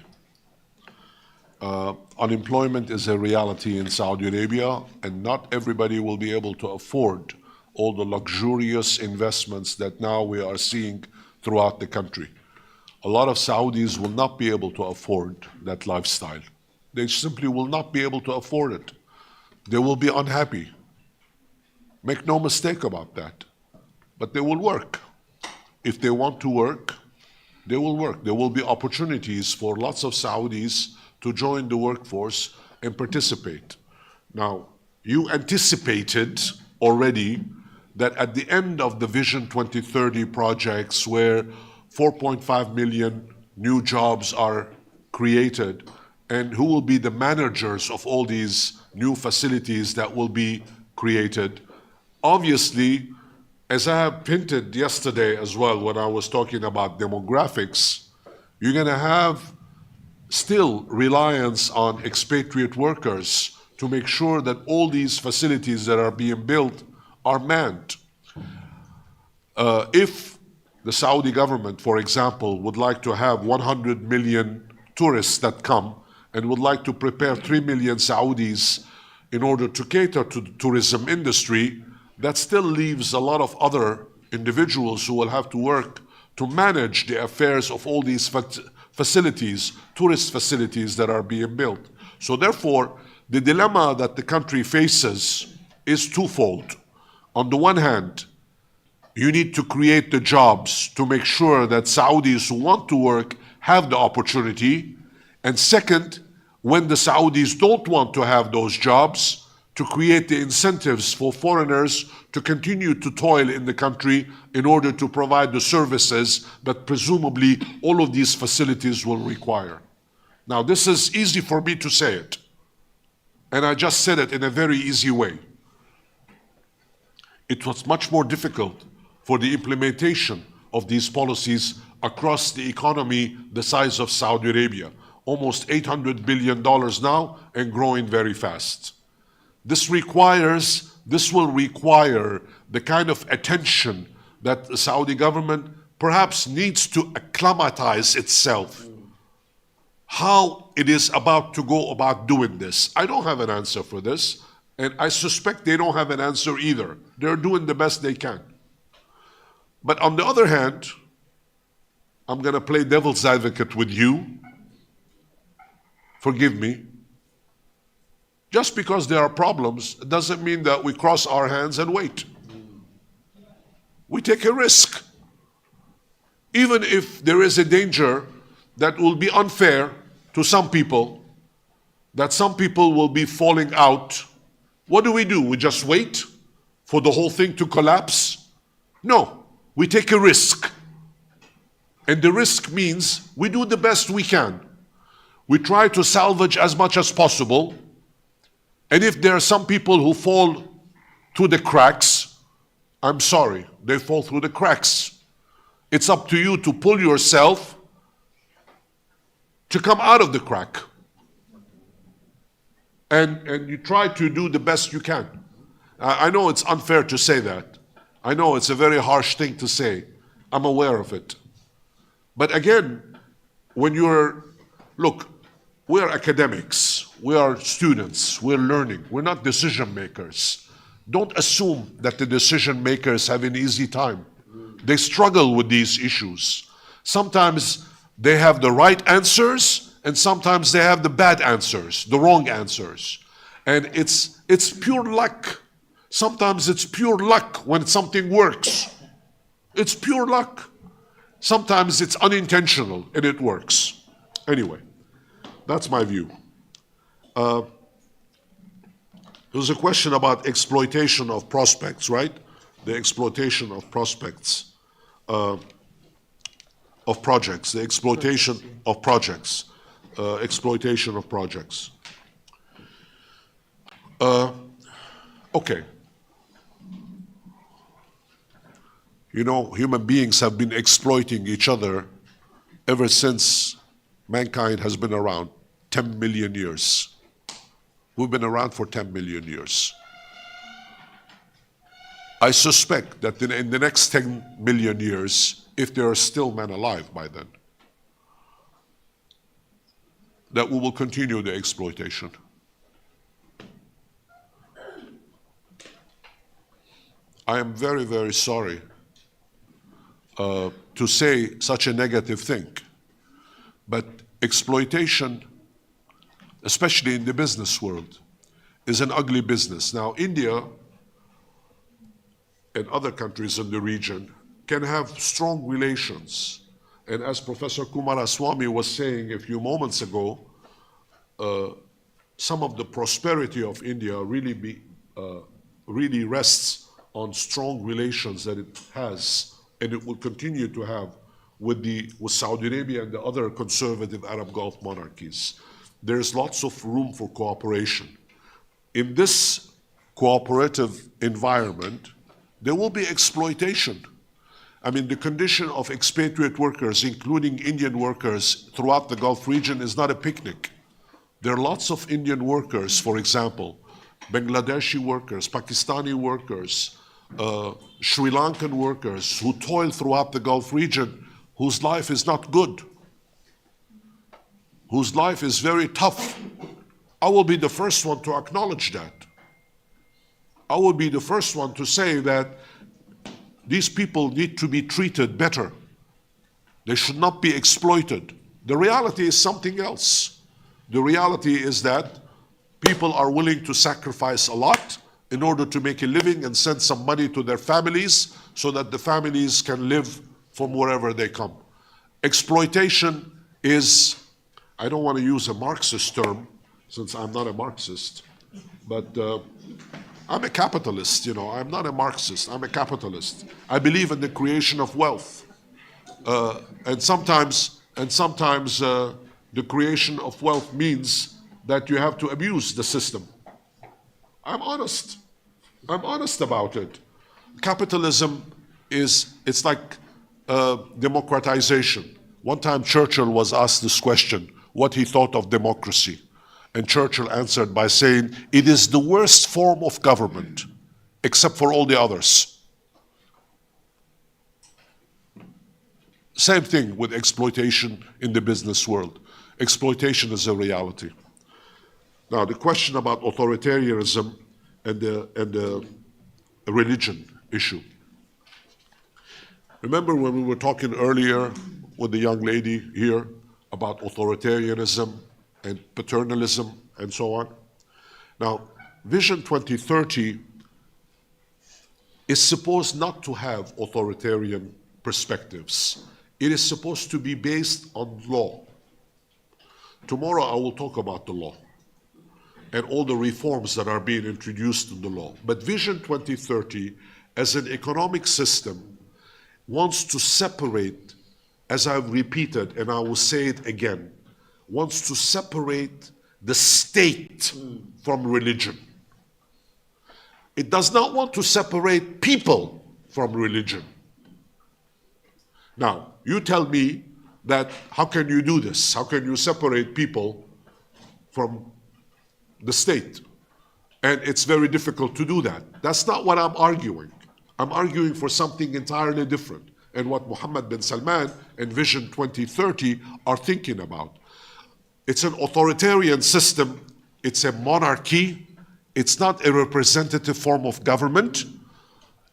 Unemployment is a reality in Saudi Arabia, and not everybody will be able to afford all the luxurious investments that now we are seeing throughout the country. A lot of Saudis will not be able to afford that lifestyle. They simply will not be able to afford it. They will be unhappy. Make no mistake about that. But they will work. If they want to work, they will work. There will be opportunities for lots of Saudis to join the workforce and participate. Now, you anticipated already that at the end of the Vision 2030 projects, where 4.5 million new jobs are created, and who will be the managers of all these new facilities that will be created. Obviously, as I have hinted yesterday as well when I was talking about demographics, you're going to have still reliance on expatriate workers to make sure that all these facilities that are being built are manned. If the Saudi government, for example, would like to have 100 million tourists that come and would like to prepare 3 million Saudis in order to cater to the tourism industry, that still leaves a lot of other individuals who will have to work to manage the affairs of all these facilities, tourist facilities that are being built. So therefore, the dilemma that the country faces is twofold. On the one hand, you need to create the jobs to make sure that Saudis who want to work have the opportunity. And second, when the Saudis don't want to have those jobs, to create the incentives for foreigners to continue to toil in the country in order to provide the services that presumably all of these facilities will require. Now, this is easy for me to say it, and I just said it in a very easy way. It was much more difficult for the implementation of these policies across the economy the size of Saudi Arabia, almost $800 billion now and growing very fast. This will require the kind of attention that the Saudi government perhaps needs to acclimatize itself. How it is about to go about doing this. I don't have an answer for this, and I suspect they don't have an answer either. They're doing the best they can. But on the other hand, I'm going to play devil's advocate with you. Forgive me. Just because there are problems doesn't mean that we cross our hands and wait. We take a risk. Even if there is a danger that will be unfair to some people, that some people will be falling out, what do? We just wait for the whole thing to collapse? No, we take a risk. And the risk means we do the best we can. We try to salvage as much as possible. And if there are some people who fall through the cracks, I'm sorry, they fall through the cracks. It's up to you to pull yourself to come out of the crack. And you try to do the best you can. I know it's unfair to say that. I know it's a very harsh thing to say. I'm aware of it. But again, when look, we're academics, we are students, we're learning, we're not decision makers. Don't assume that the decision makers have an easy time. They struggle with these issues. Sometimes they have the right answers, and sometimes they have the bad answers, the wrong answers. And it's pure luck. Sometimes it's pure luck when something works. It's pure luck. Sometimes it's unintentional and it works. Anyway, that's my view. There was a question about exploitation of prospects, right? The exploitation of prospects, of projects, the exploitation of projects, exploitation of projects. Okay. You know, human beings have been exploiting each other ever since mankind has been around, 10 million years. We've been around for 10 million years. I suspect that in the next 10 million years, if there are still men alive by then, that we will continue the exploitation. I am very, very sorry to say such a negative thing, but exploitation, especially in the business world, is an ugly business. Now, India and other countries in the region can have strong relations. And as Professor Kumaraswamy was saying a few moments ago, some of the prosperity of India really rests on strong relations that it has, and it will continue to have with Saudi Arabia and the other conservative Arab Gulf monarchies. There's lots of room for cooperation. In this cooperative environment, there will be exploitation. I mean, the condition of expatriate workers, including Indian workers throughout the Gulf region, is not a picnic. There are lots of Indian workers, for example, Bangladeshi workers, Pakistani workers, Sri Lankan workers who toil throughout the Gulf region, whose life is not good, whose life is very tough. I will be the first one to acknowledge that. I will be the first one to say that these people need to be treated better. They should not be exploited. The reality is something else. The reality is that people are willing to sacrifice a lot in order to make a living and send some money to their families so that the families can live from wherever they come. Exploitation is, I don't want to use a Marxist term since I'm not a Marxist, but I'm a capitalist, you know. I'm not a Marxist, I'm a capitalist. I believe in the creation of wealth. And sometimes the the creation of wealth means that you have to abuse the system. I'm honest. I'm honest about it. Capitalism it's like democratization. One time Churchill was asked this question, what he thought of democracy. And Churchill answered by saying, it is the worst form of government, except for all the others. Same thing with exploitation in the business world. Exploitation is a reality. Now, the question about authoritarianism and the religion issue. Remember when we were talking earlier with the young lady here about authoritarianism and paternalism and so on? Now, Vision 2030 is supposed not to have authoritarian perspectives. It is supposed to be based on law. Tomorrow I will talk about the law and all the reforms that are being introduced in the law. But Vision 2030, as an economic system, wants to separate, as I've repeated, and I will say it again, wants to separate the state from religion. It does not want to separate people from religion. Now, you tell me that how can you do this? How can you separate people from the state? And it's very difficult to do that. That's not what I'm arguing. I'm arguing for something entirely different, and what Mohammed bin Salman and Vision 2030 are thinking about. It's an authoritarian system. It's a monarchy. It's not a representative form of government.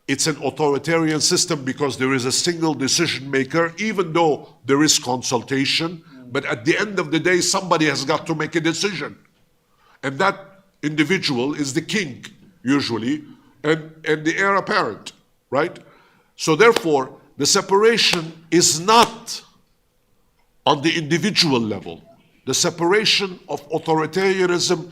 It's an authoritarian system because there is a single decision maker, even though there is consultation. But at the end of the day, somebody has got to make a decision. And that individual is the king, usually, and the heir apparent, right? So therefore, the separation is not on the individual level. The separation of authoritarianism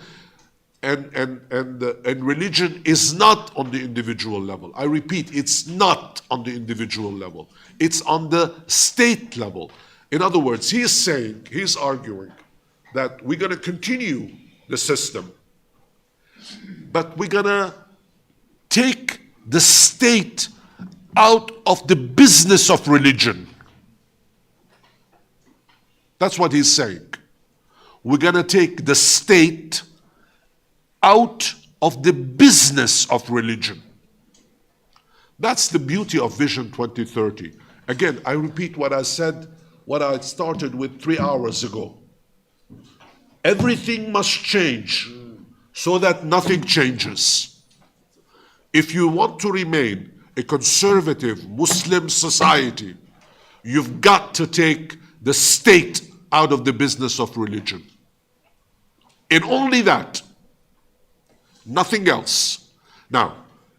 and religion is not on the individual level. I repeat, it's not on the individual level. It's on the state level. In other words, he's arguing that we're going to continue the system, but we're going to take the state out of the business of religion. That's what he's saying. We're going to take the state out of the business of religion. That's the beauty of Vision 2030. Again, I repeat what I said, what I started with 3 hours ago. Everything must change so that nothing changes. If you want to remain a conservative Muslim society, you've got to take the state out of the business of religion. And only that. Nothing else. Now,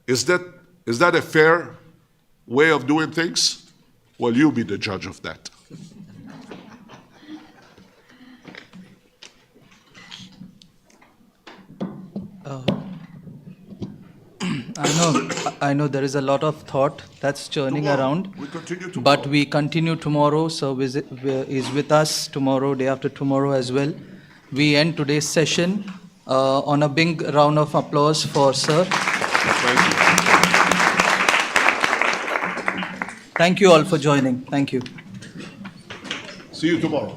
is that a fair way of doing things? Well, you be the judge of that.
I know there is a lot of thought that's churning around.
We continue tomorrow.
But we continue tomorrow. So is with us tomorrow, day after tomorrow as well. We end today's session on a big round of applause for Sir.
Thank you.
Thank you all for joining. Thank you.
See you tomorrow.